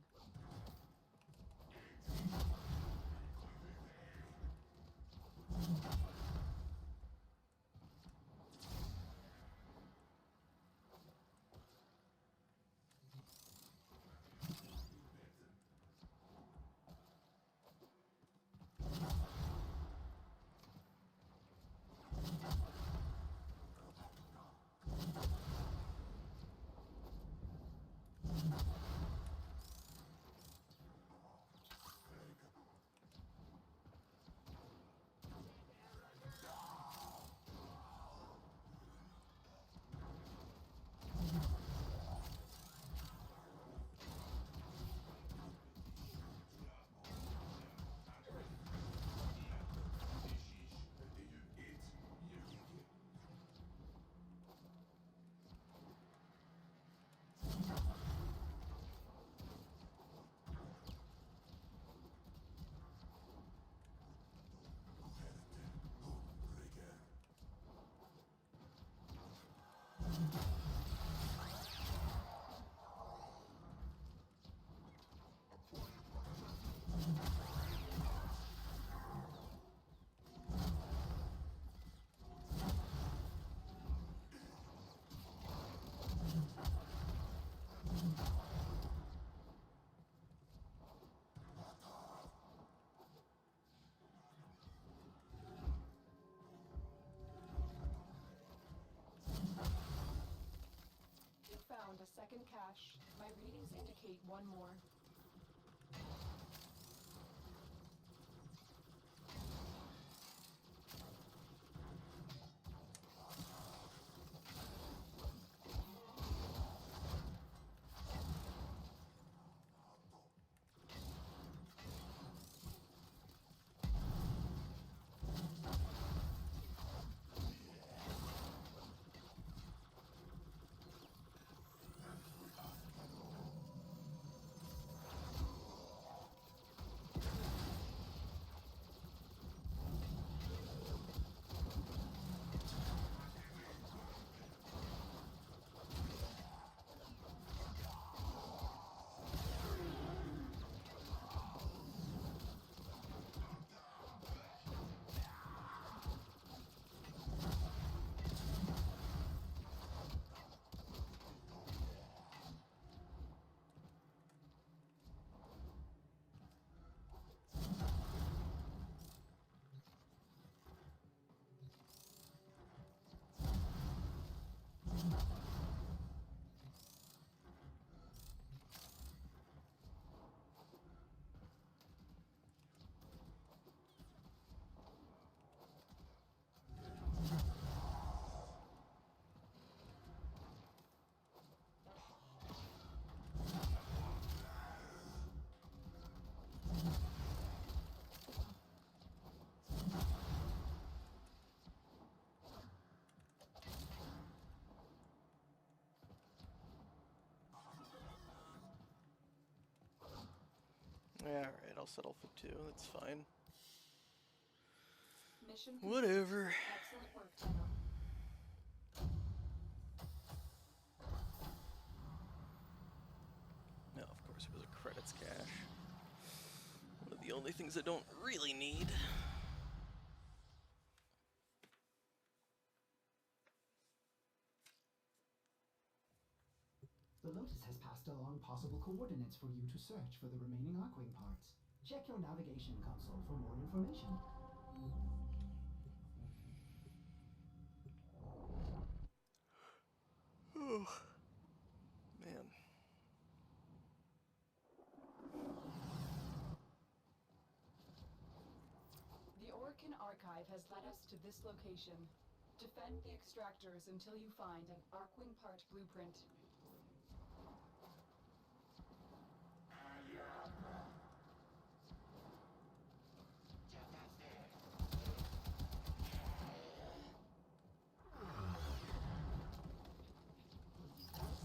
Found a second cache. My readings indicate one more. Alright, I'll settle for 2, that's fine. Mission Whatever. Excellent work, Tenno. No, of course it was a credits cache. One of the only things I don't really need. The Lotus has passed along possible coordinates for you to search for the remaining Arcwing parts. Check your navigation console for more information. Oh, man. The Orkin Archive has led us to this location. Defend the extractors until you find an Arcwing part blueprint.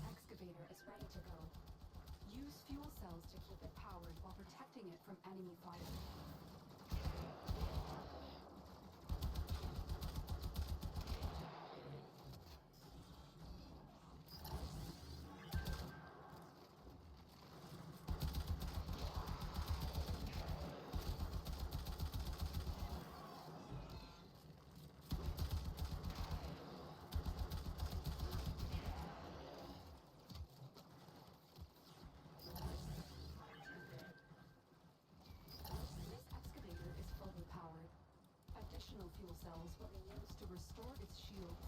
Excavator is ready to go. Use fuel cells to keep it powered while protecting it from enemy fire. cells will be used to restore its shields.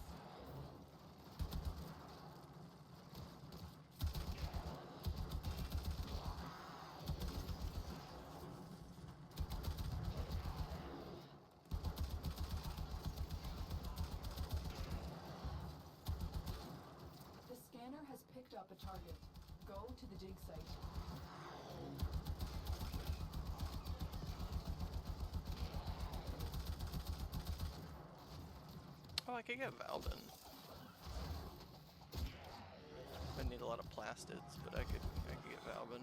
The scanner has picked up a target. Go to the dig site. Oh, I could get Valden. I need a lot of plastids, but I could get Valden.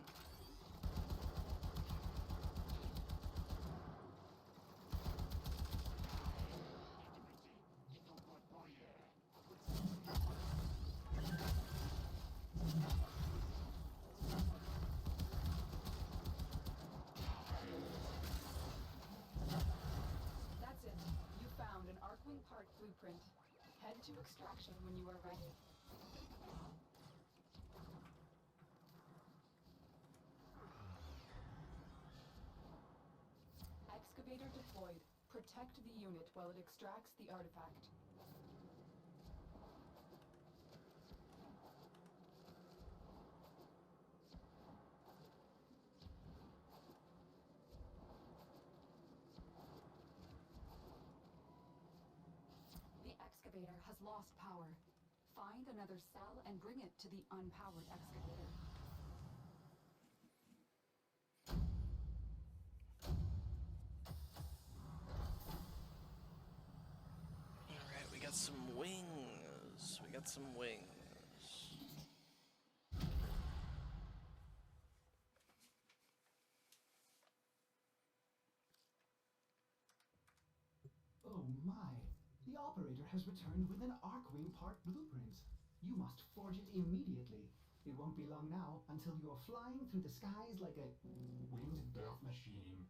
That's it. You found an Arcwing part blueprint. Head to extraction when you are ready. Excavator deployed. Protect the unit while it extracts the artifact. The excavator has lost power. Find another cell and bring it to the unpowered excavator. Alright, we got some wings. We got some wings. Oh my! The operator has returned with an Arcwing part blueprint. You must forge it immediately. It won't be long now until you are flying through the skies like a winged death machine.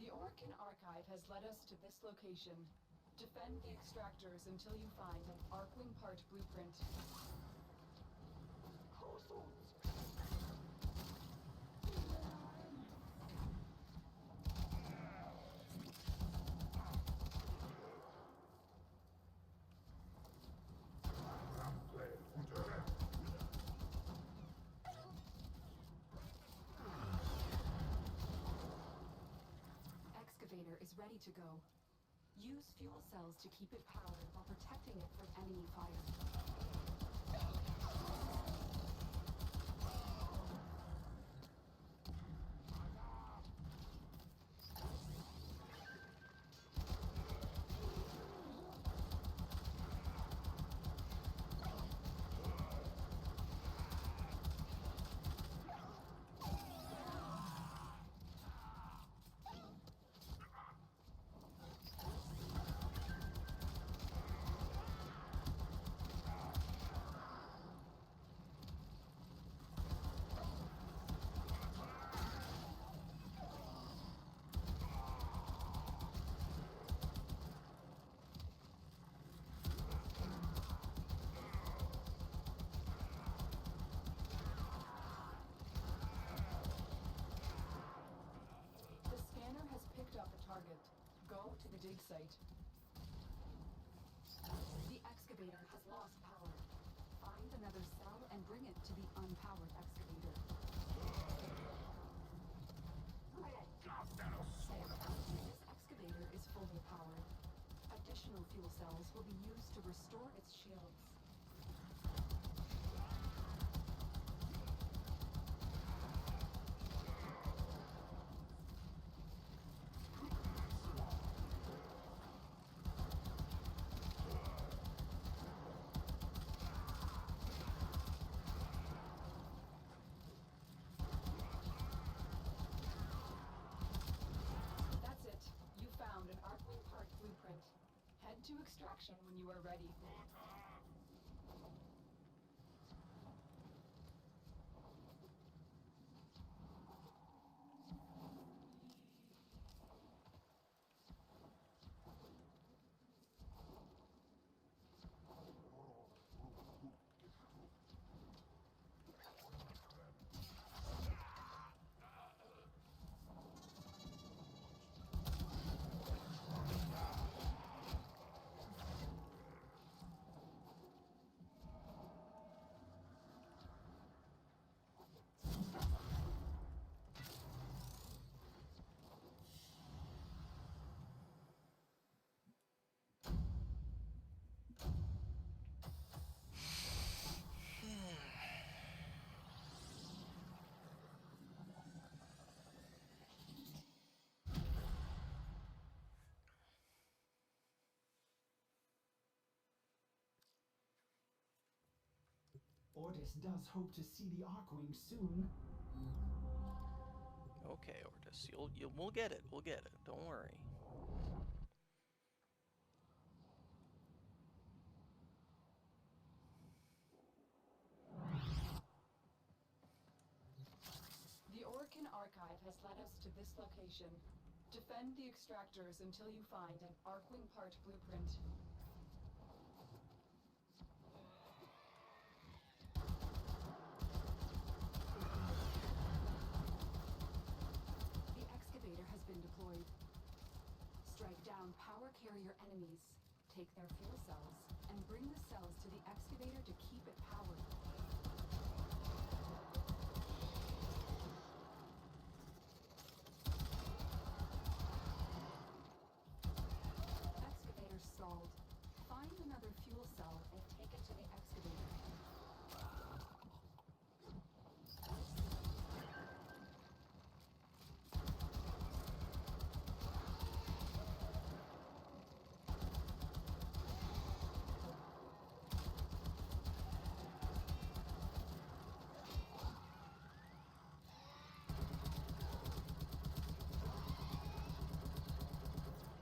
The Orkin Archive has led us to this location. Defend the extractors until you find an Arcwing part blueprint. Excavator is ready to go. Use fuel cells to keep it powered while protecting it from enemy fire. dig site. The excavator has lost power. Find another cell and bring it to the unpowered excavator. This excavator is fully powered. Additional fuel cells will be used to restore its shields. to extraction when you are ready. Ordis does hope to see the Arkwing soon. Okay, Ortis, we'll get it. We'll get it. Don't worry. The Orkin Archive has led us to this location. Defend the extractors until you find an Arkwing part blueprint. The excavator has been deployed. Strike down power carrier enemies, take their fuel cells, and bring the cells to the excavator to keep it powered. Excavator stalled. Find another fuel cell and take it to the excavator.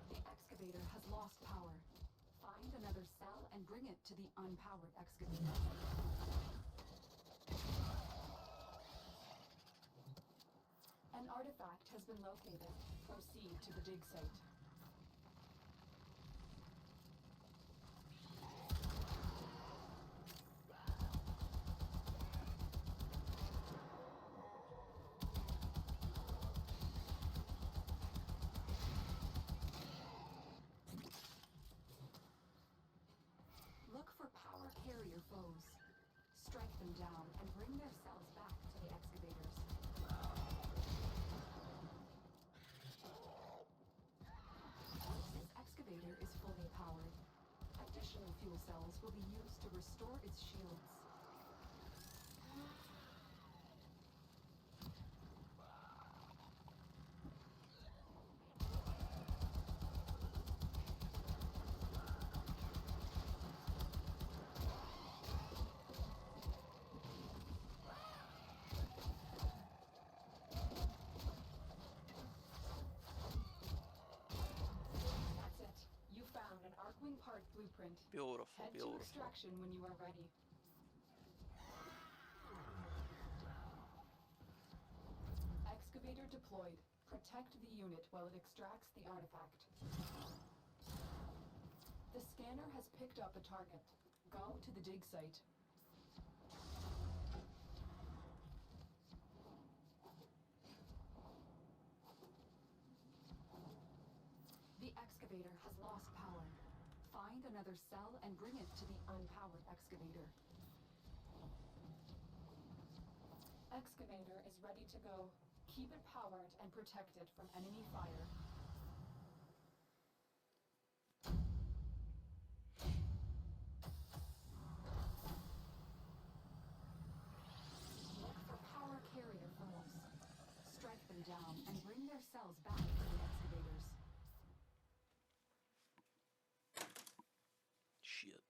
The excavator has lost power. Find another cell and bring it to the unpowered excavator. An artifact has been located. Proceed to the dig site. Look for power carrier foes. Strike them down and bring their cells back to the excavators. This excavator is fully powered. Additional fuel cells will be used to restore its shields. That's it. You found an Arkwing part blueprint. Beautiful, Head to beautiful. extraction when you are ready. Excavator deployed. Protect the unit while it extracts the artifact. The scanner has picked up a target. Go to the dig site. The excavator has lost power. Find another cell and bring it to the unpowered excavator. Excavator is ready to go. Keep it powered and protect it from enemy fire. Look for power carrier foes. Strike them down and bring their cells back to the excavators. Shit.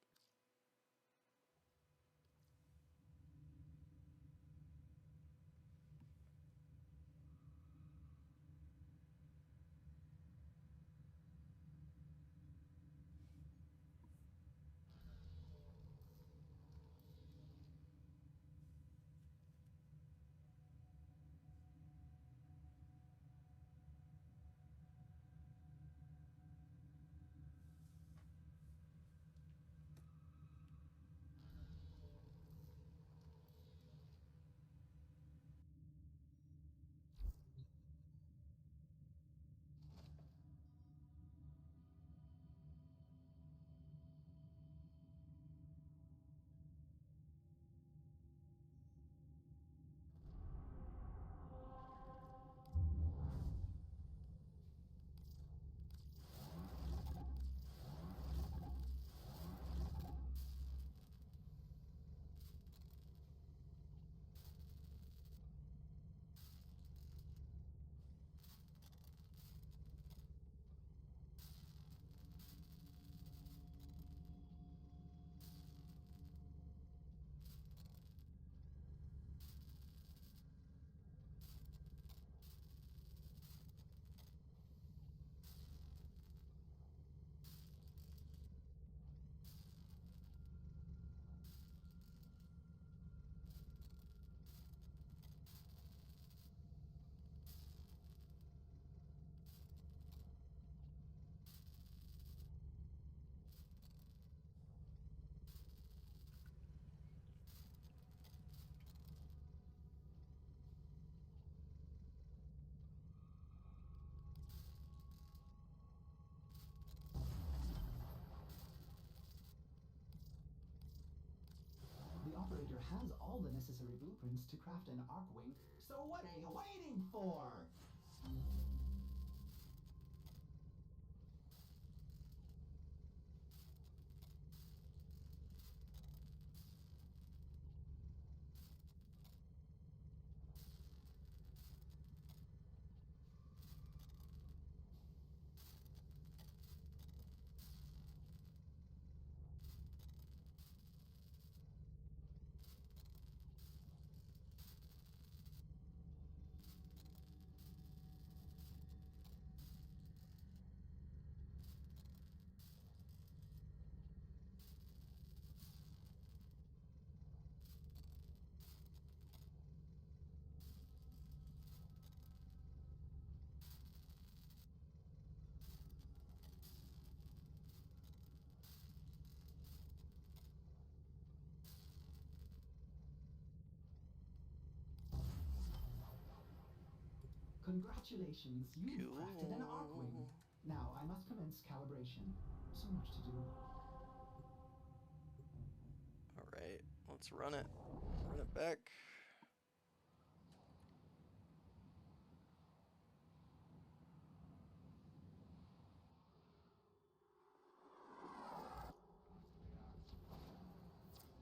operator has all the necessary blueprints to craft an Arkwing, so what are you waiting for? Congratulations, you've crafted an Arkwing. Now I must commence calibration. So much to do. Alright, let's run it. Run it back.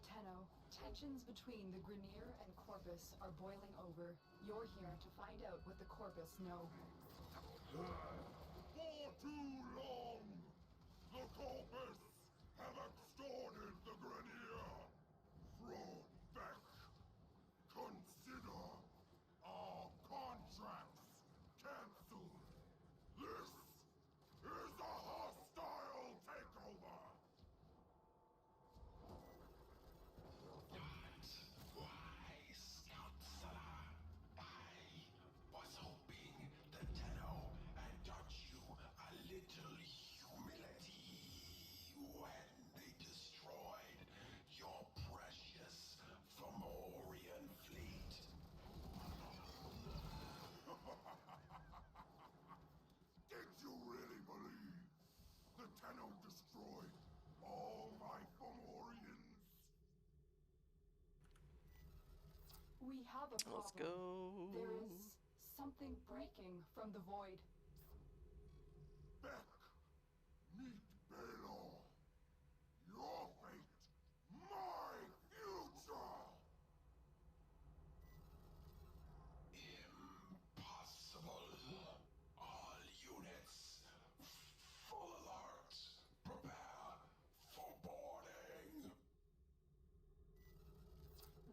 Tenno, tensions between the Grenier and Corpus are boiling over. You're here to find out what the Corpus know. For too long, the Corpus have extorted the Grenier. Beck, consider our contracts cancelled. This is a hostile takeover. Why, Scoutsa? I was hoping the Tenno had taught you a little humility when they destroyed your precious Fomorian fleet. Did you really believe the Tenno destroyed all my Fomorians? We have a problem. Let's go. There is something breaking from the void. Beck, meet Baylor. Your fate, my future. Impossible. All units, full alert. Prepare for boarding.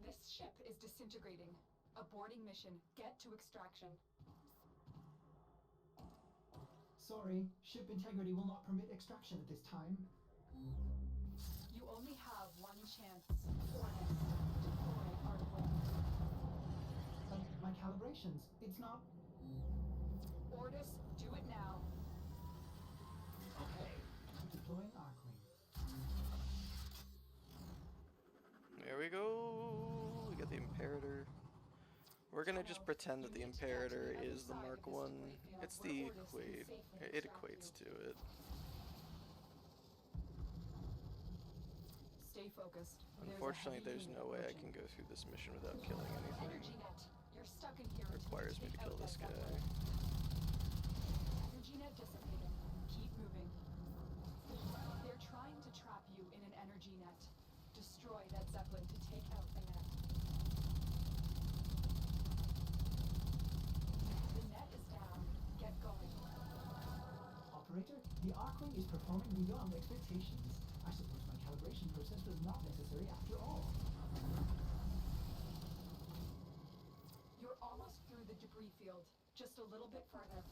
This ship is disintegrating. Aborting mission. Get to extraction. Sorry, ship integrity will not permit extraction at this time. You only have one chance. Ornis, deploy Arkwing. But my calibrations, it's not... Ornis, do it now. Okay. Deploying Arkwing. There we go. We got the Imperator. We're gonna just pretend that the Imperator is the Mark 1. It's the equate. It equates to it. Stay focused. Unfortunately, there's no way I can go through this mission without killing anything. Energy net. You're stuck in here. It requires me to kill this guy. Energy net dissipating. Keep moving. They're trying to trap you in an energy net. Destroy that Zeppelin to take out the net. The net is down. Get going. Operator, the Arkwing is performing beyond expectations. I suppose my calibration process was not necessary after all. You're almost through the debris field. Just a little bit further.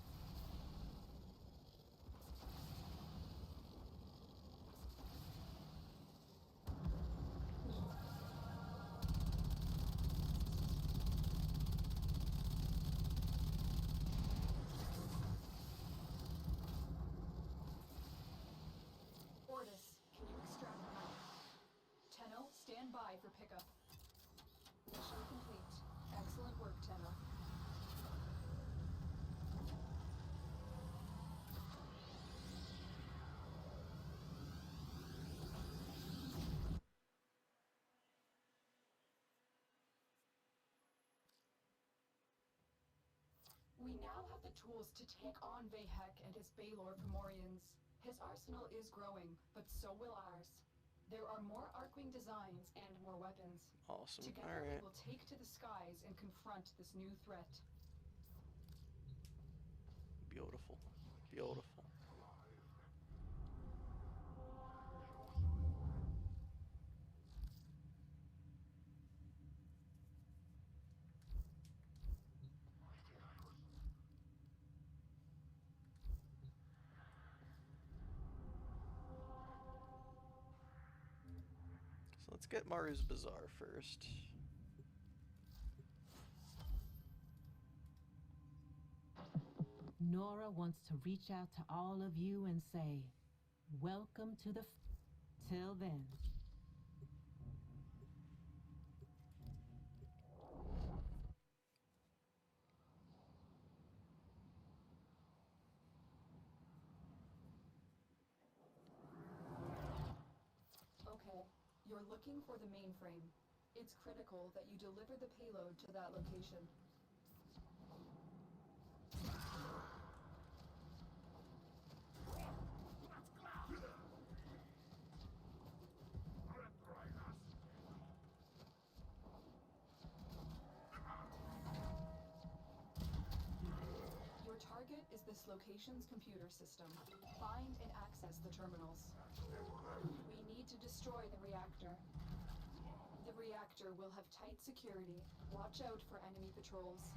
Ortis, can you extract now? Tenno, stand by for pickup. Mission complete. Excellent work, Tenno. the tools to take on Vahek and his Baelor Primorians. His arsenal is growing, but so will ours. There are more Arcwing designs and more weapons. Awesome. Together Alright. we will take to the skies and confront this new threat. Beautiful. Beautiful. So let's get Maru's Bazaar first. Nora wants to reach out to all of you and say, welcome to the till then. Okay, you're looking for the mainframe. It's critical that you deliver the payload to that location. Your target is this location's computer system. Find and access the terminals. We need to destroy the reactor. The reactor will have tight security. Watch out for enemy patrols.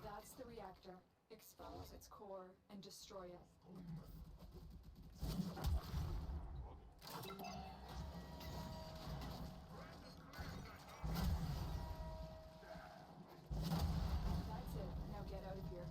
That's the reactor. Expose its core and destroy it. That's it. Now get out of here.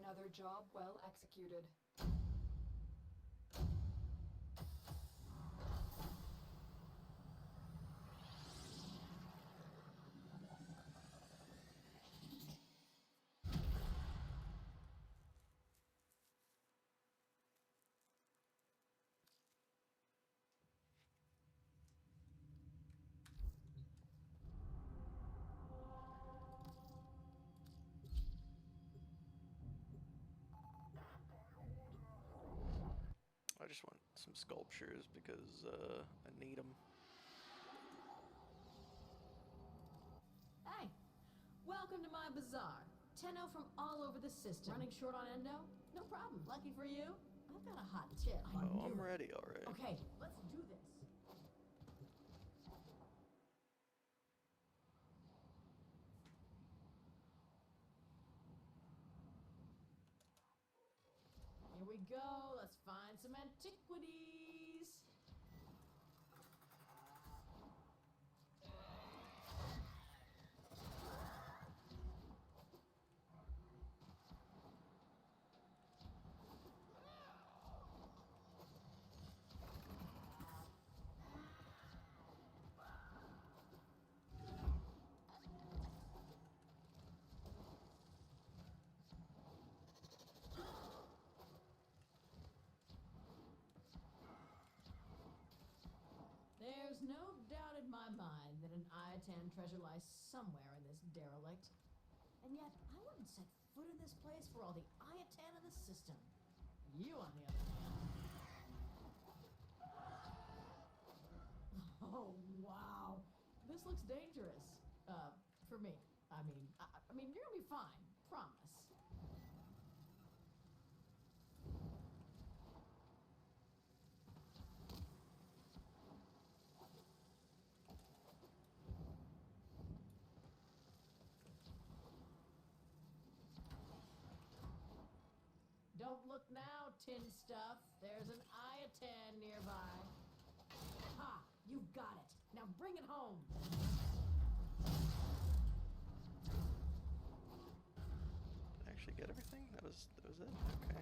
Another job well executed. I just want some sculptures because I need them. Hey, welcome to my bazaar. Tenno from all over the system. Running short on endo? No problem. Lucky for you, I've got a hot tip. Oh, I'm ready already. Okay, let's do this. Here we go. Let's find some antiquities. Iatan treasure lies somewhere in this derelict. And yet, I wouldn't set foot in this place for all the Iatan of the system. You, on the other hand... Oh, wow. This looks dangerous. For me. I mean, you're gonna be fine. Promise. Don't look now, tin stuff. There's an Iatan nearby. Ha! You've got it. Now bring it home. Did I actually get everything? That was it? Okay.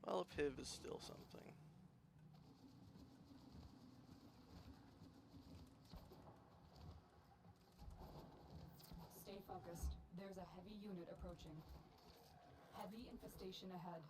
Well, a piv is still something. Stay focused. There's a heavy unit approaching. Heavy infestation ahead.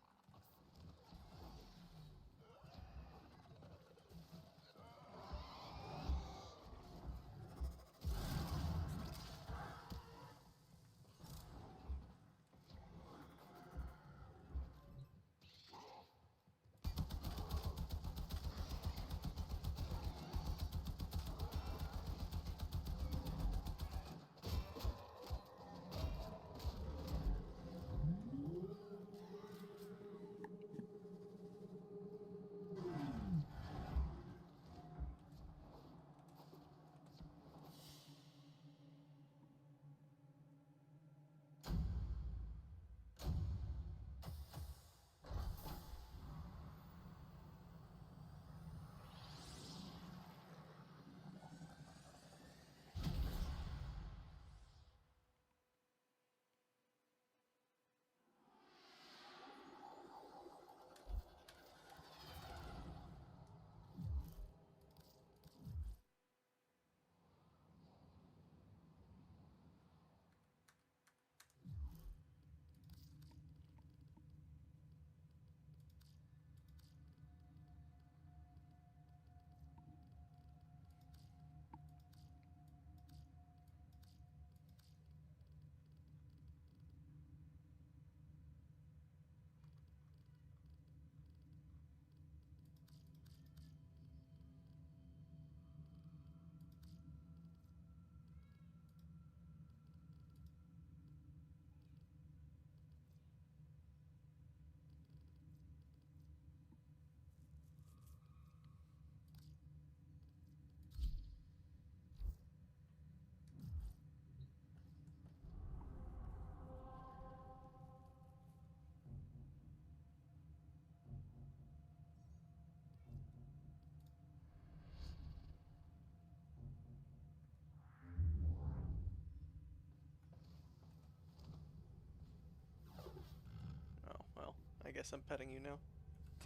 Oh, well, I guess I'm petting you now.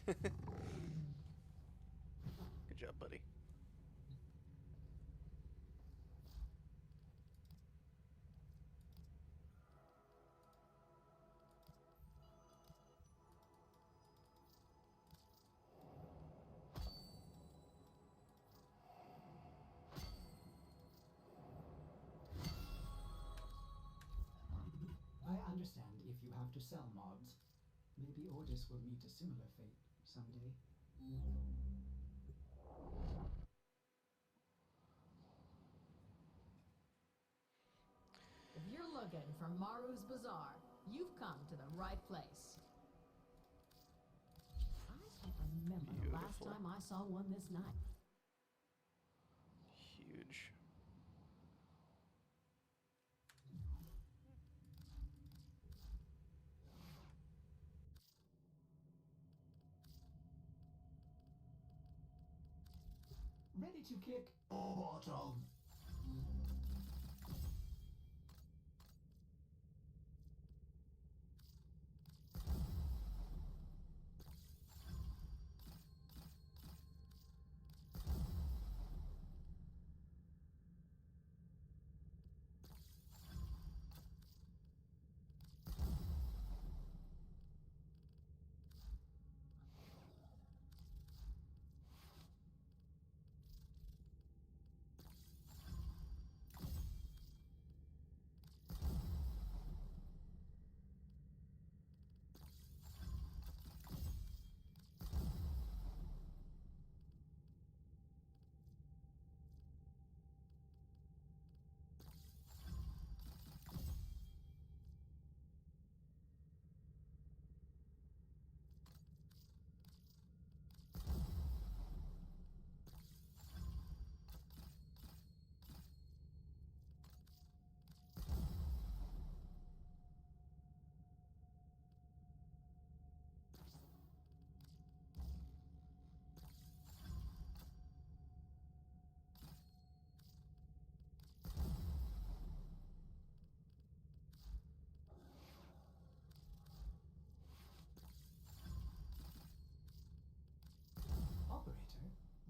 Good job, buddy. I understand if you have to sell mods. Maybe Ordis will meet a similar fate someday. If you're looking for Maru's Bazaar, you've come to the right place. I can't remember the last Beautiful. time I saw one this nice. Huge. Ready to kick bottom.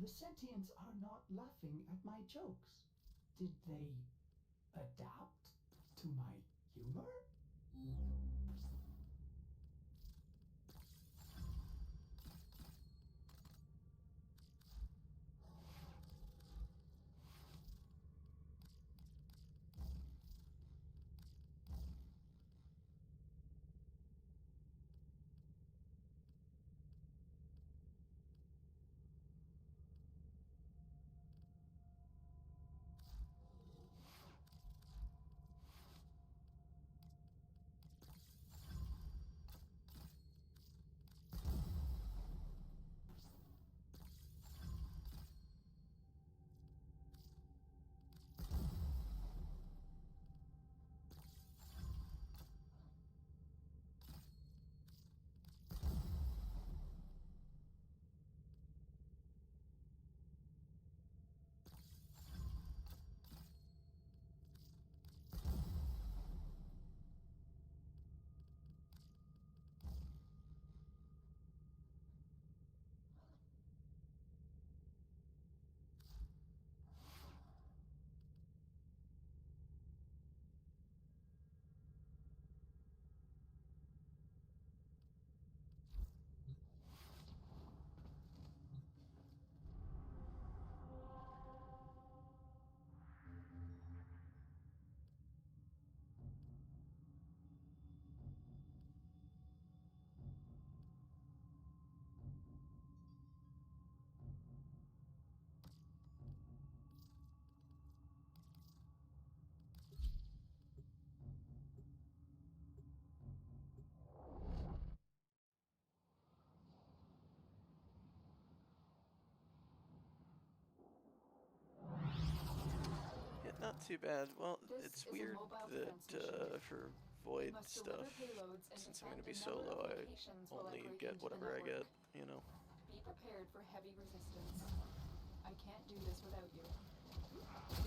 sentients are not laughing at my jokes. Did they adapt to my humor? Yeah, not too bad. Well, This it's is a weird mobile that defense mission. for You void must stuff, deliver payloads and since I'm defend going to be a number solo, of I locations while I only break get into the whatever I get, network. you know. Be prepared for heavy resistance. I can't do this without you.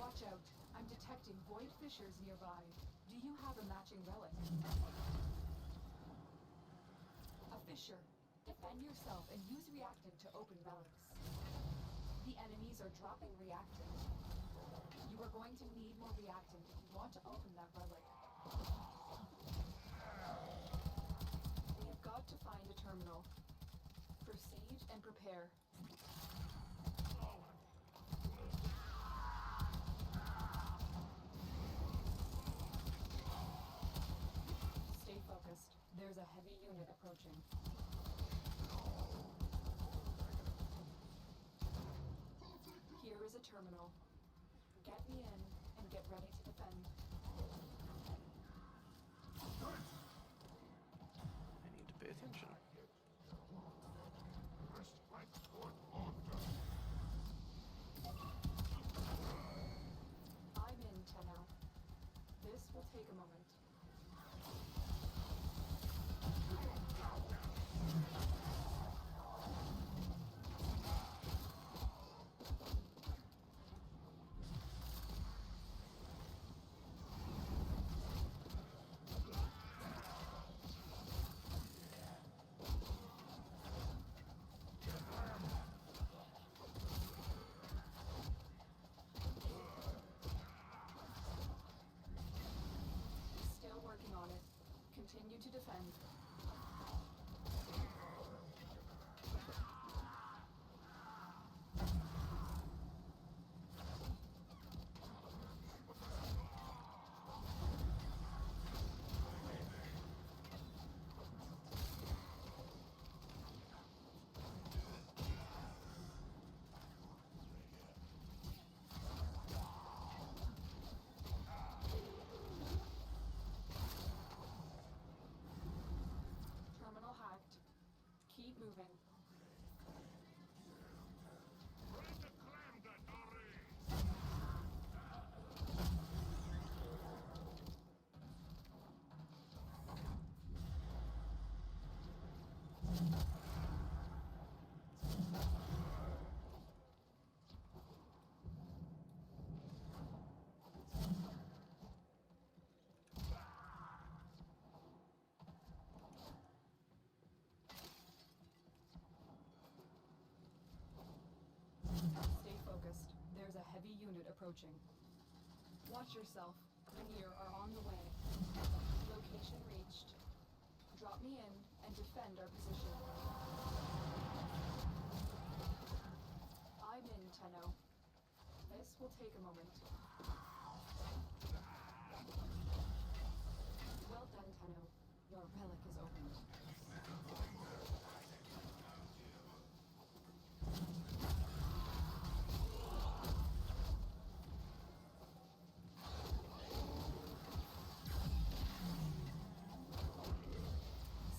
Watch out. I'm detecting void fissures nearby. Do you have a matching relic? A fissure. Defend yourself and use reactant to open relics. The enemies are dropping reactant. You are going to need more reactant if you want to open that relic. We have got to find a terminal. Proceed and prepare. Stay focused. There's a heavy unit approaching. Here is a terminal. Get me in and get ready to defend. I need to pay attention. I'm in, Tenno. This will take a moment. Still working on it. Continue to defend. Terminal hacked. Keep moving. heavy unit approaching. Watch yourself. Rainier are on the way. Location reached. Drop me in and defend our position. I'm in, Tenno. This will take a moment. Well done, Tenno. Your relic is opened.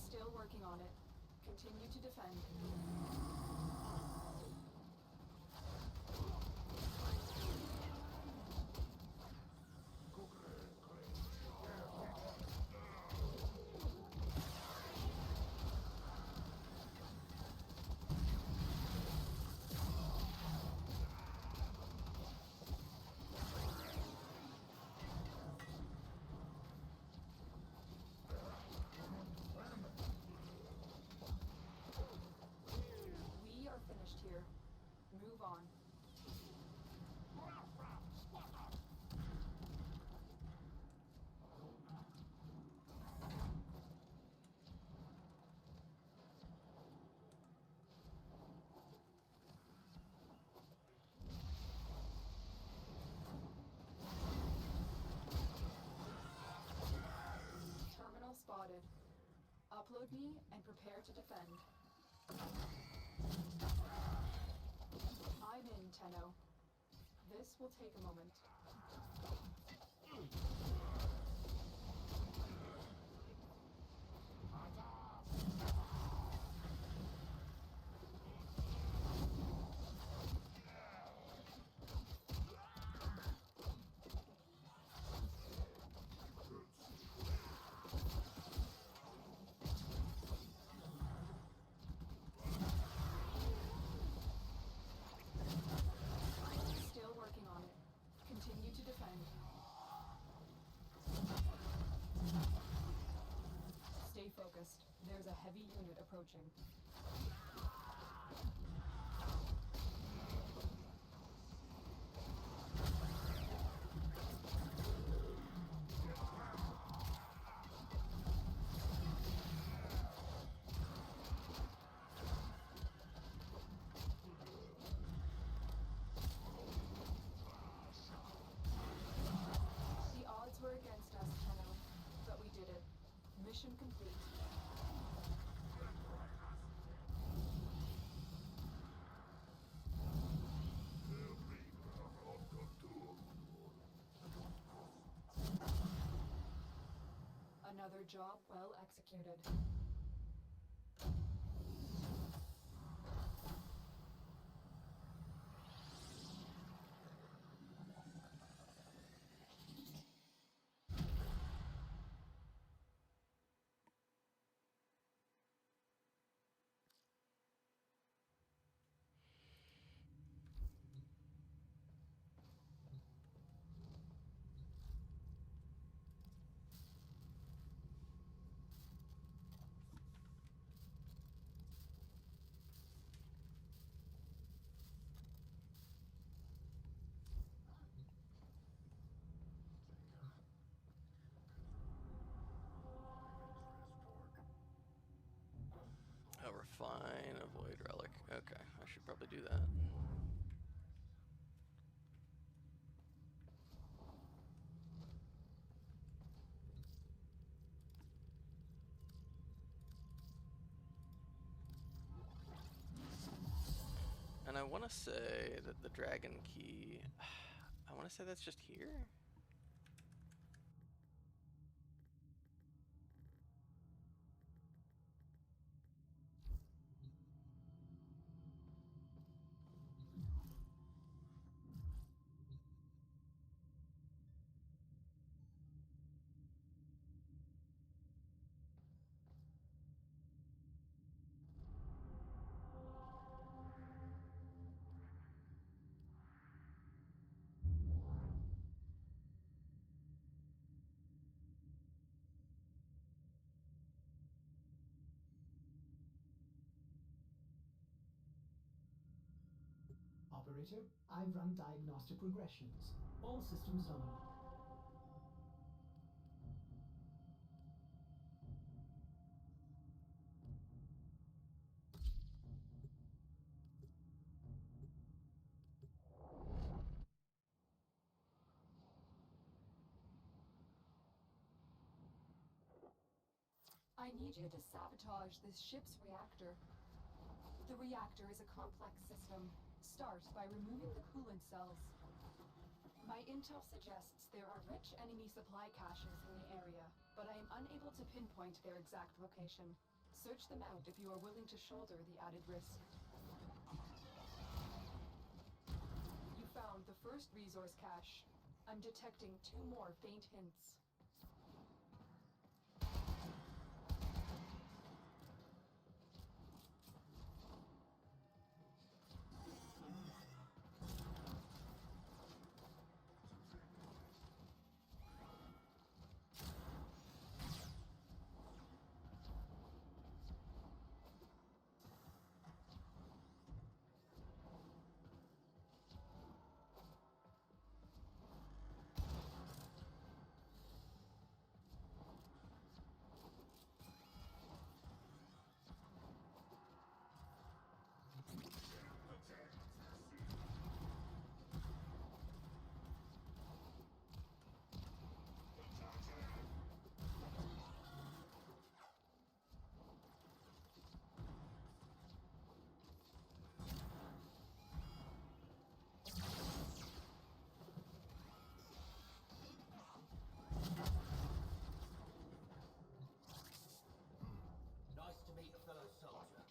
Still working on it. Continue to defend. We are finished here. Move on. Terminal spotted. Upload me and prepare to defend. I'm in, Tenno. This will take a moment. Still working on it. Continue to defend. Stay focused. There's a heavy unit approaching. The odds were against us, Tenno, but we did it. Mission complete. Another job well executed. Oh, refine, avoid relic. Okay, I should probably do that. And I want to say that the dragon key, I want to say that's just here. Operator. I've run diagnostic regressions. All systems nominal. I need you to sabotage this ship's reactor. The reactor is a complex system. Start by removing the coolant cells. My intel suggests there are rich enemy supply caches in the area, but I am unable to pinpoint their exact location. Search them out if you are willing to shoulder the added risk. You found the first resource cache. I'm detecting 2 more faint hints. Nice to meet a fellow soldier.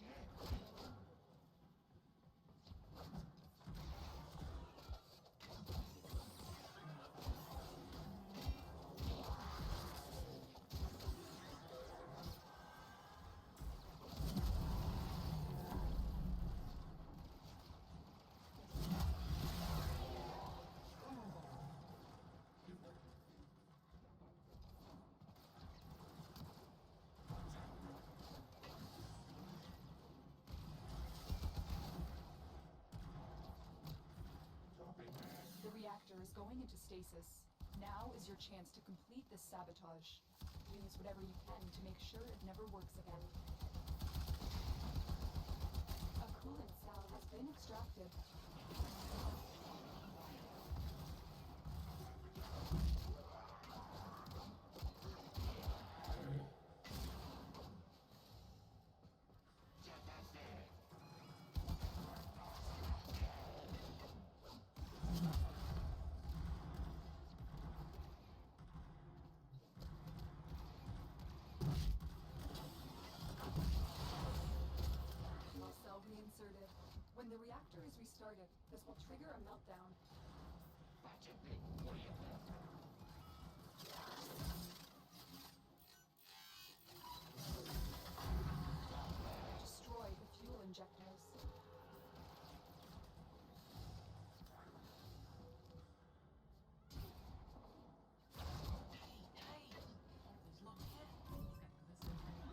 The reactor is going into stasis. Now is your chance to complete this sabotage. Use whatever you can to make sure it never works again. A coolant cell has been extracted. Fuel cell reinserted. When the reactor is restarted, this will trigger a meltdown. Destroy the fuel injectors.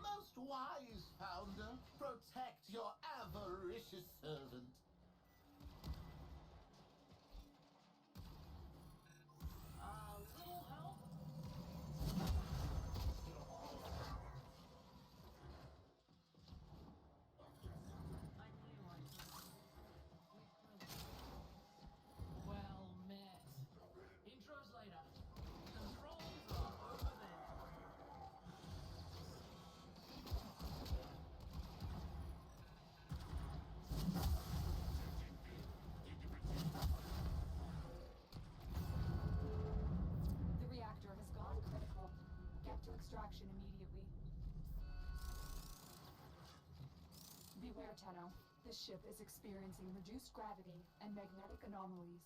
Most wise founder, protect your avaricious servant. Little help? Well met. Intros later. Controls are over there. The reactor has gone critical. Get to extraction immediately. Beware, Tenno. This ship is experiencing reduced gravity and magnetic anomalies.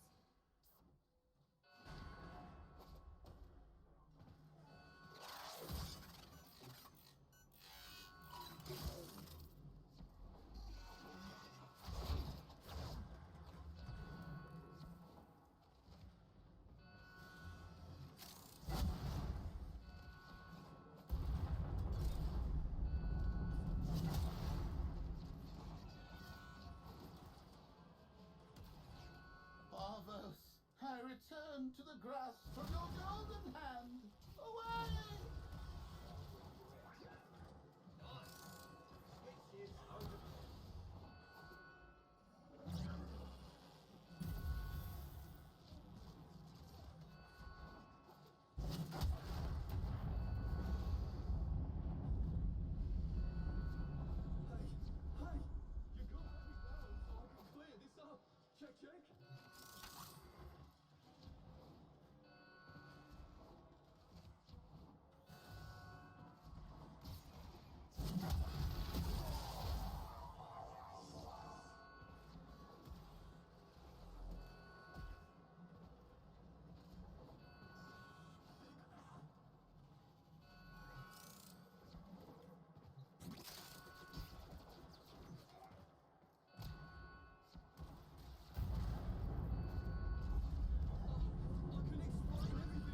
return to the grasp of your golden hand. Away! Hey! You got me down so I can clear this up. Check. I can explain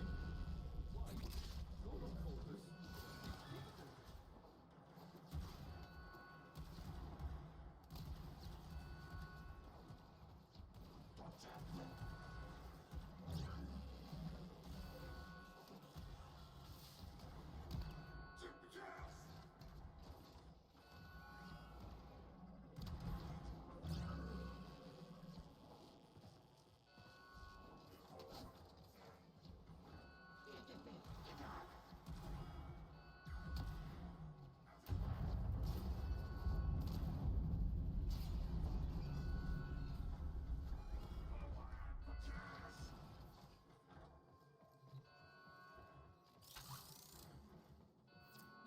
everything. Why? You're not Corvus.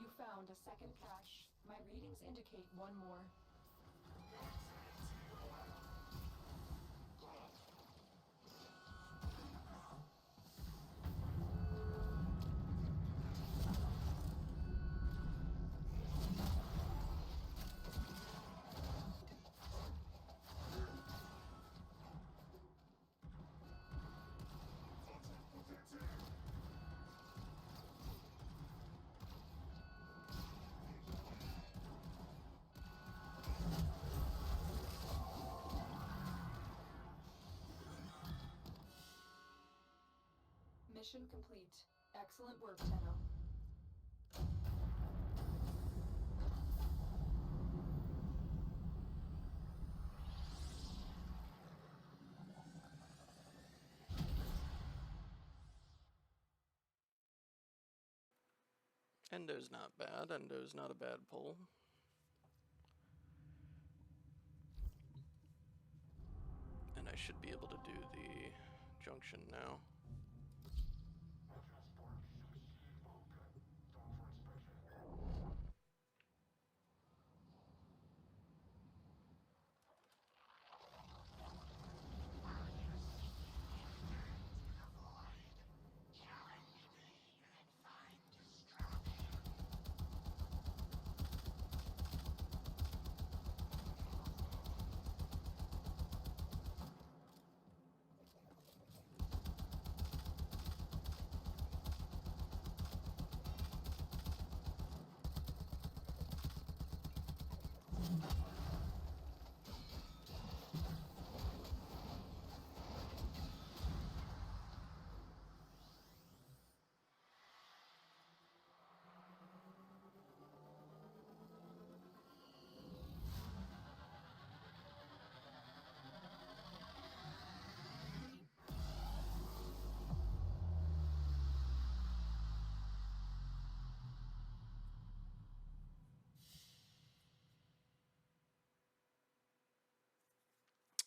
You found a second cache. My readings indicate one more. Mission complete. Excellent work, Tenno. Endo's not bad. Endo's not a bad pull. And I should be able to do the junction now.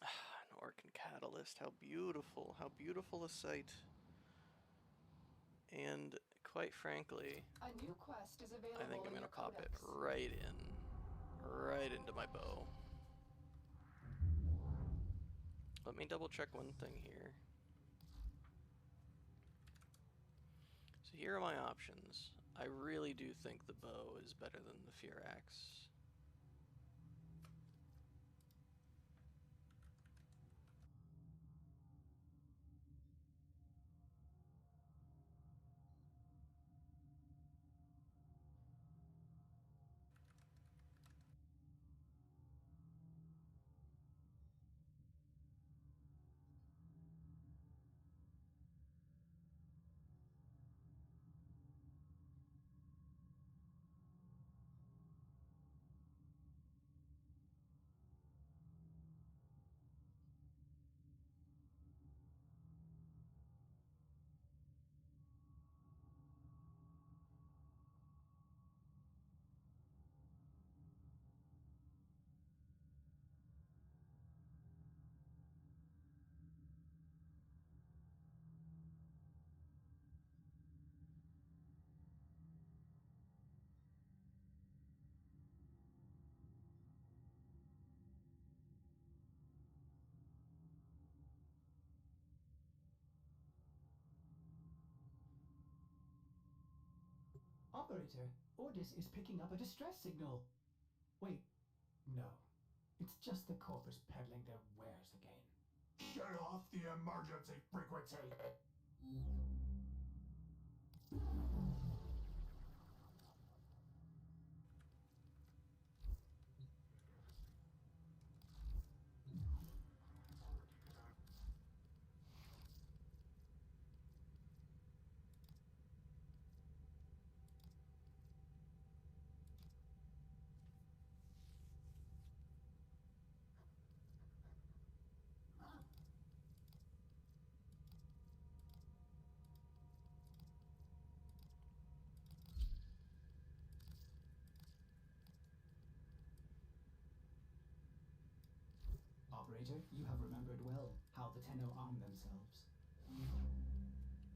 An Orcan Catalyst, how beautiful a sight. And quite frankly, A new quest is available. I think I'm in gonna your pop it codex. right into my bow. Let me double check one thing here. So here are my options. I really do think the bow is better than the Fear Axe. Operator, Ordis is picking up a distress signal. Wait, no. It's just the Corpus peddling their wares again. Get off the emergency frequency! Operator, you have remembered well how the Tenno arm themselves.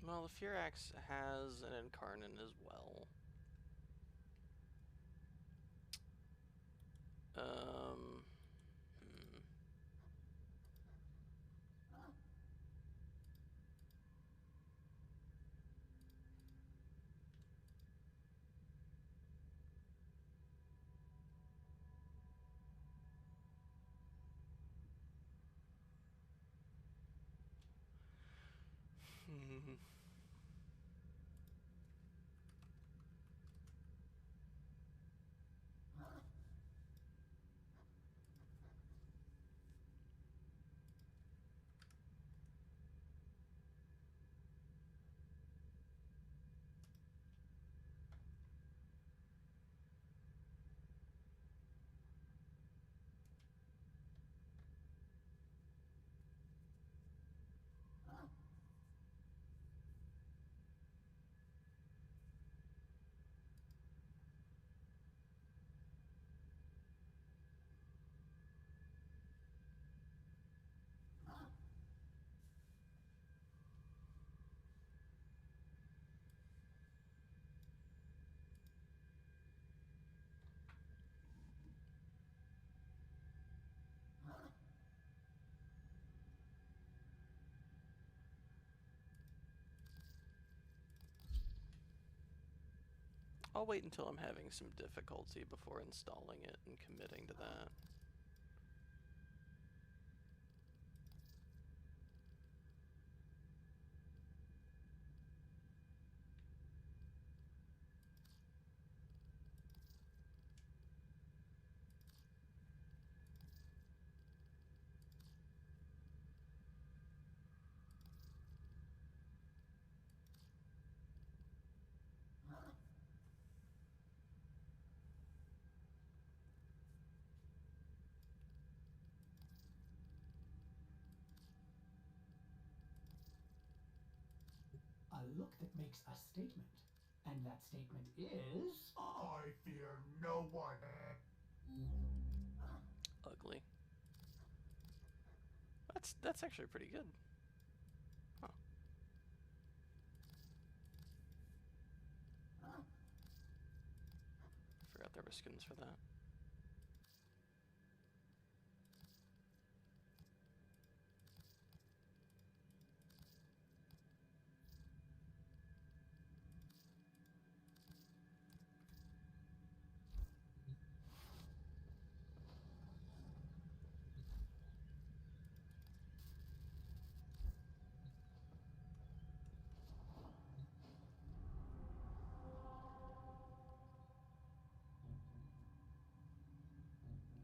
Well, the Furax has an Incarnon as well. Hmm. I'll wait until I'm having some difficulty before installing it and committing to that. A look that makes a statement. And that statement is... I fear no one. Ugly. That's actually pretty good. Huh. Forgot there were skins for that.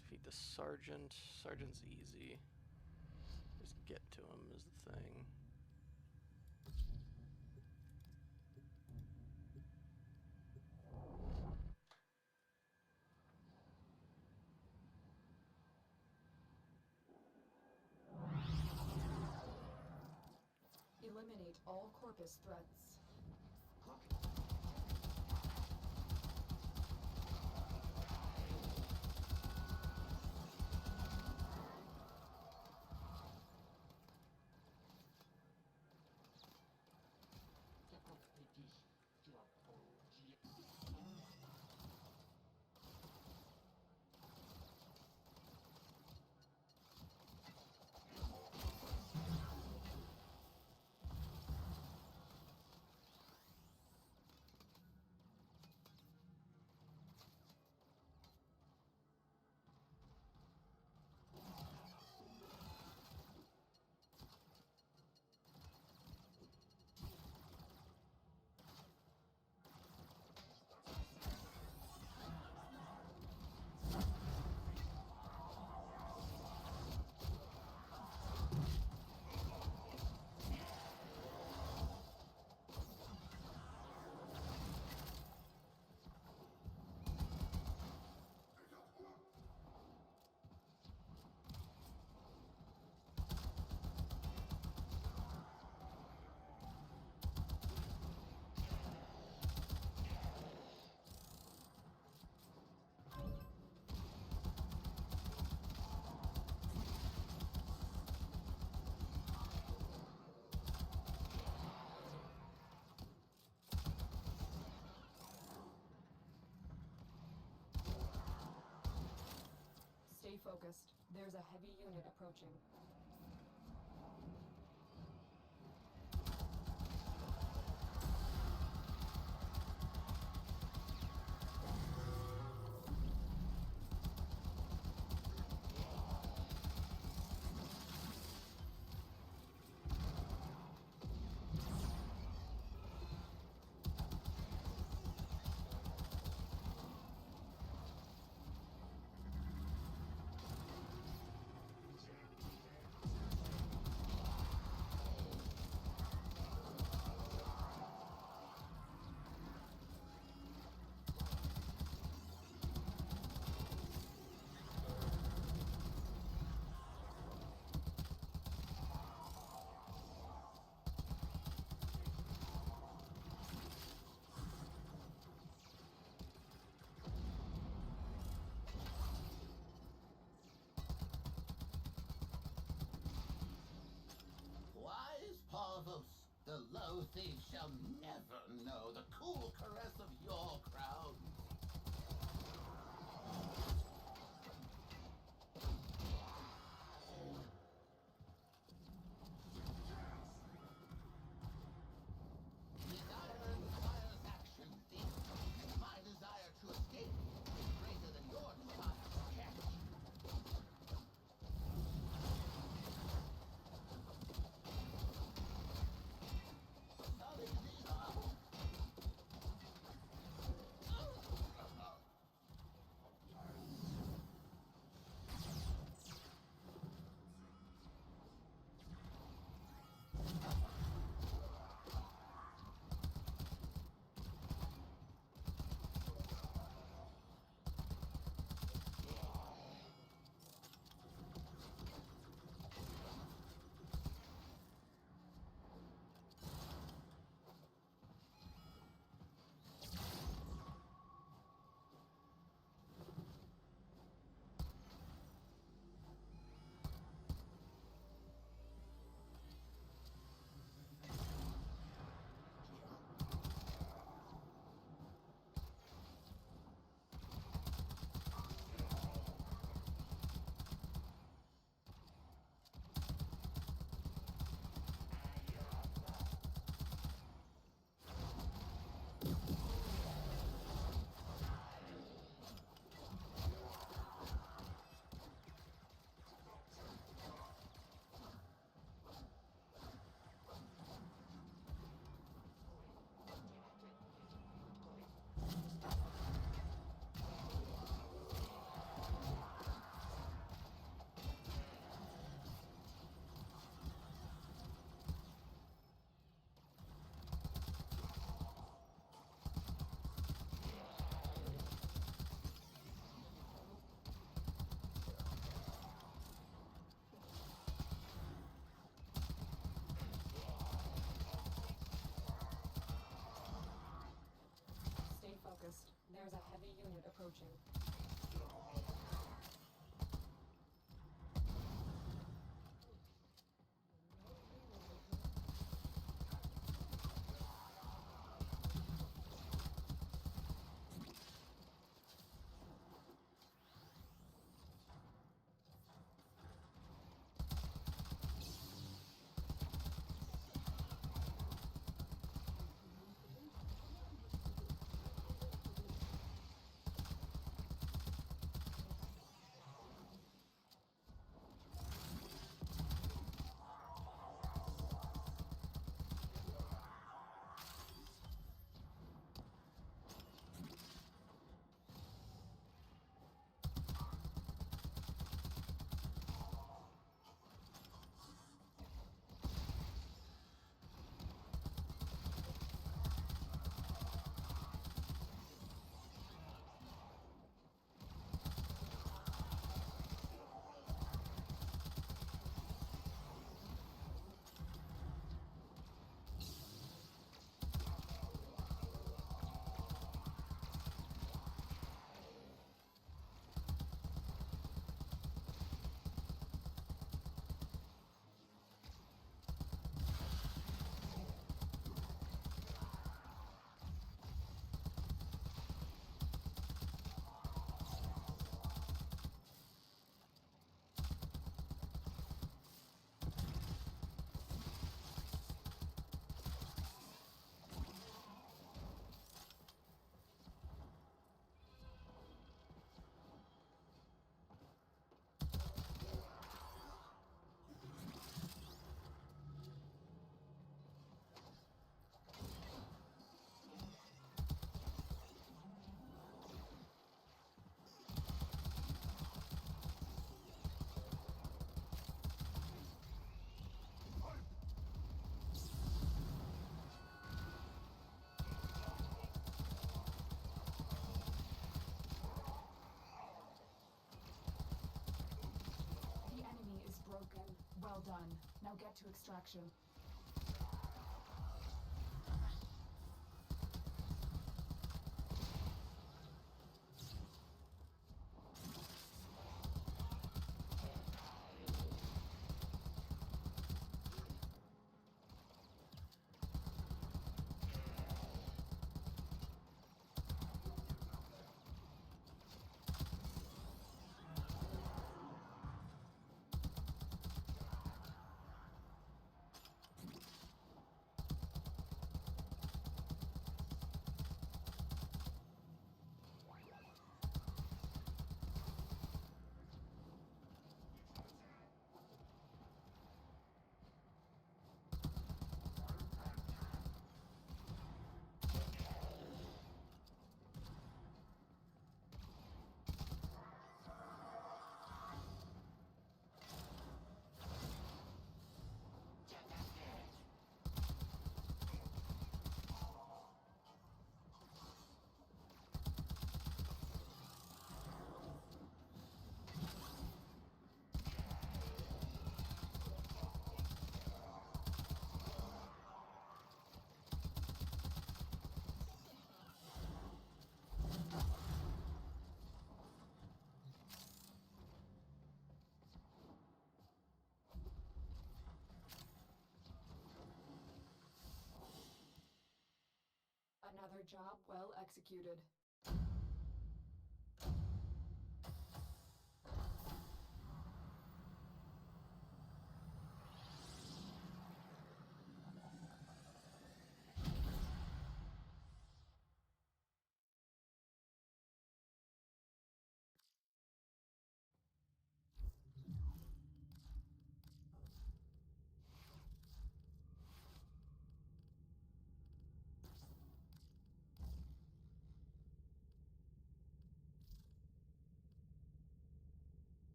Defeat the Sergeant. Sergeant's easy. Just get to him is the thing. Eliminate all Corpus threats. focused. There's a heavy unit approaching. Wise Parvus, the low thief shall never know the cool caress of your crown. Desire inspires action, thief. My desire to escape is greater than your desire to catch. Sully, these are... done. Now get to extraction. Another job well executed.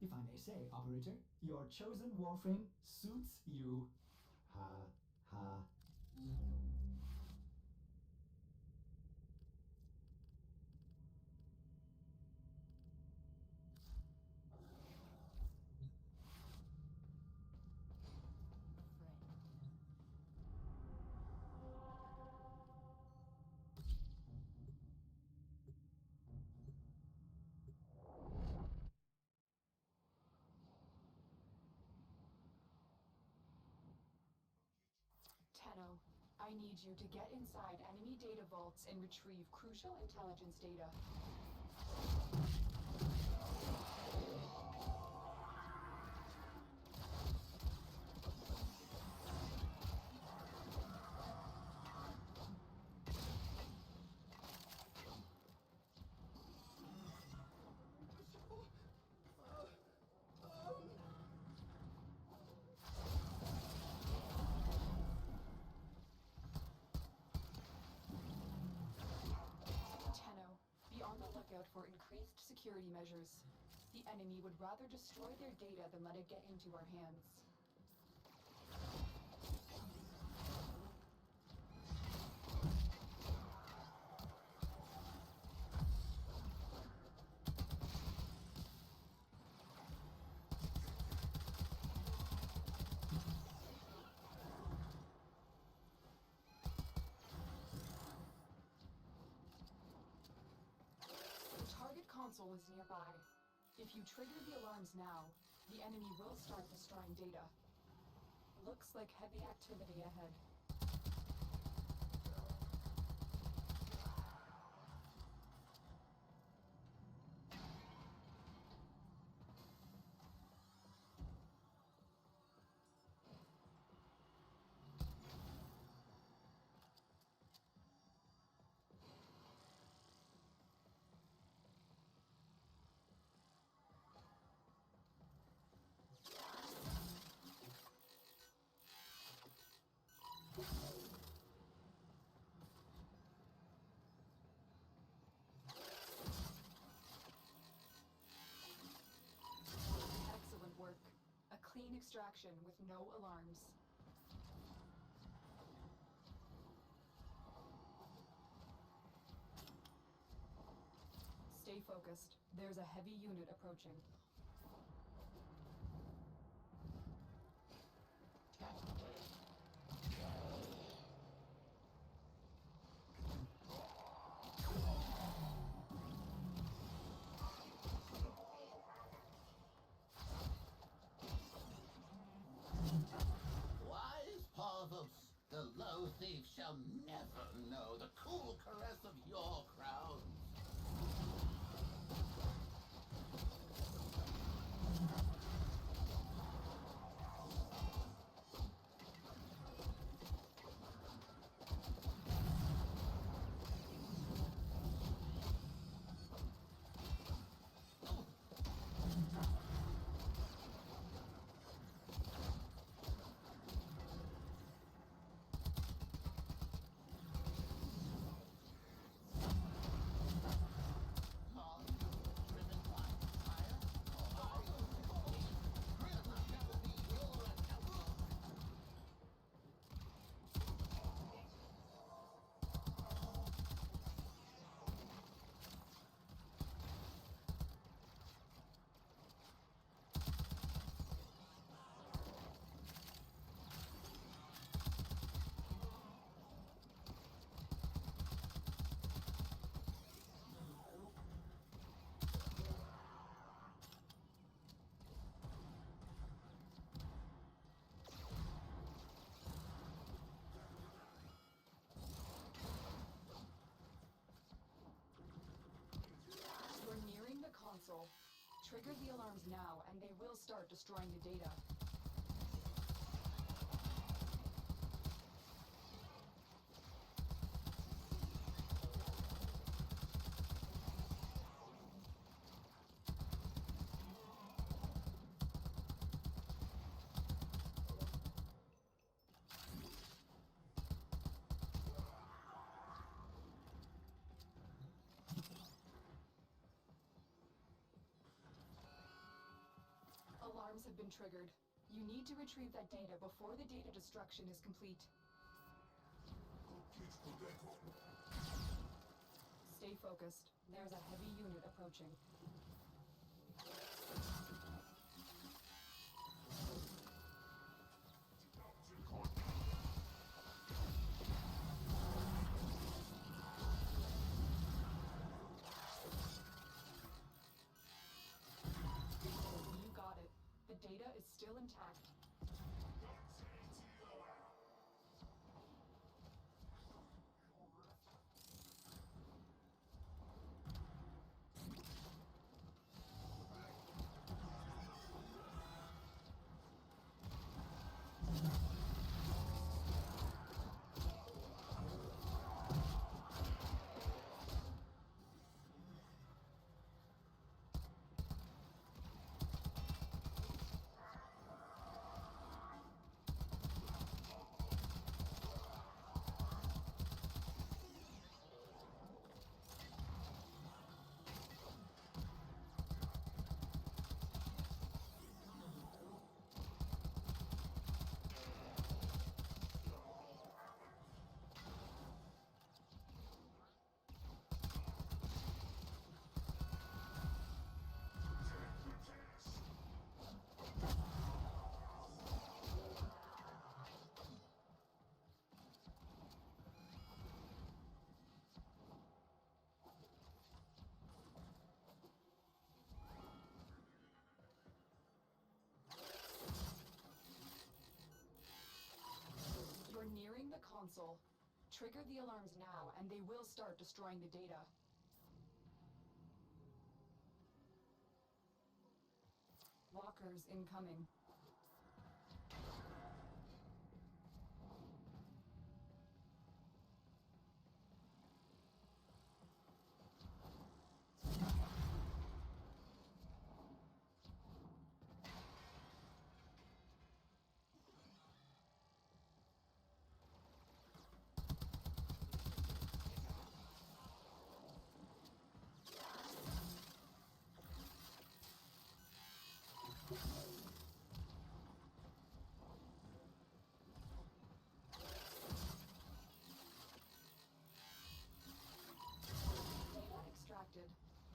If I may say, Operator, your chosen warframe suits you. Ha, ha. Tenno, I need you to get inside enemy data vaults and retrieve crucial intelligence data. For increased security measures. The enemy would rather destroy their data than let it get into our hands. Console is nearby. If you trigger the alarms now, the enemy will start destroying data. Looks like heavy activity ahead. Clean extraction with no alarms. Stay focused. There's a heavy unit approaching. Wise Parvus, the low thief shall never know the cool caress of your crowns. You're nearing the console. Trigger the alarms now, and they will start destroying the data. Alarms have been triggered. You need to retrieve that data before the data destruction is complete. Stay focused. There's a heavy unit approaching. You got it. The data is still intact. You're nearing the console. Trigger the alarms now, and they will start destroying the data. Walkers incoming.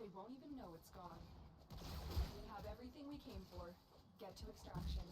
They won't even know it's gone. We have everything we came for. Get to extraction.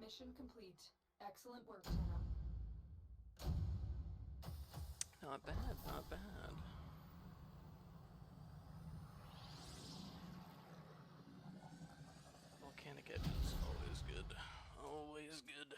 Mission complete. Excellent work, Tenno. Not bad, not bad. Volcanic edges, always good. Always good.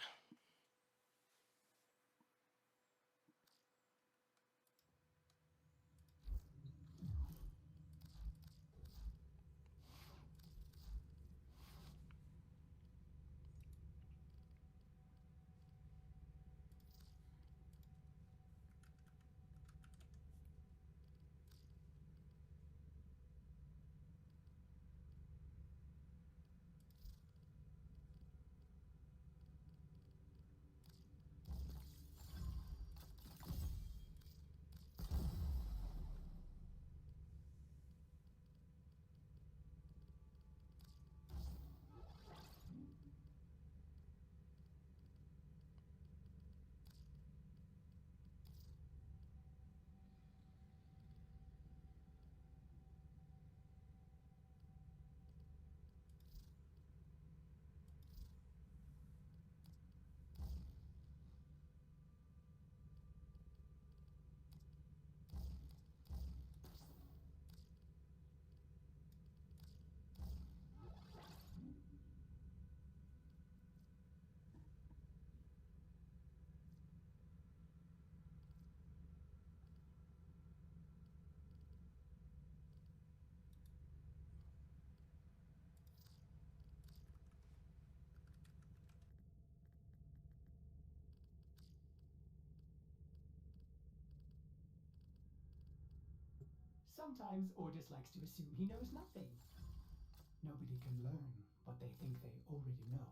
Sometimes Ordis likes to assume he knows nothing. Nobody can learn what they think they already know.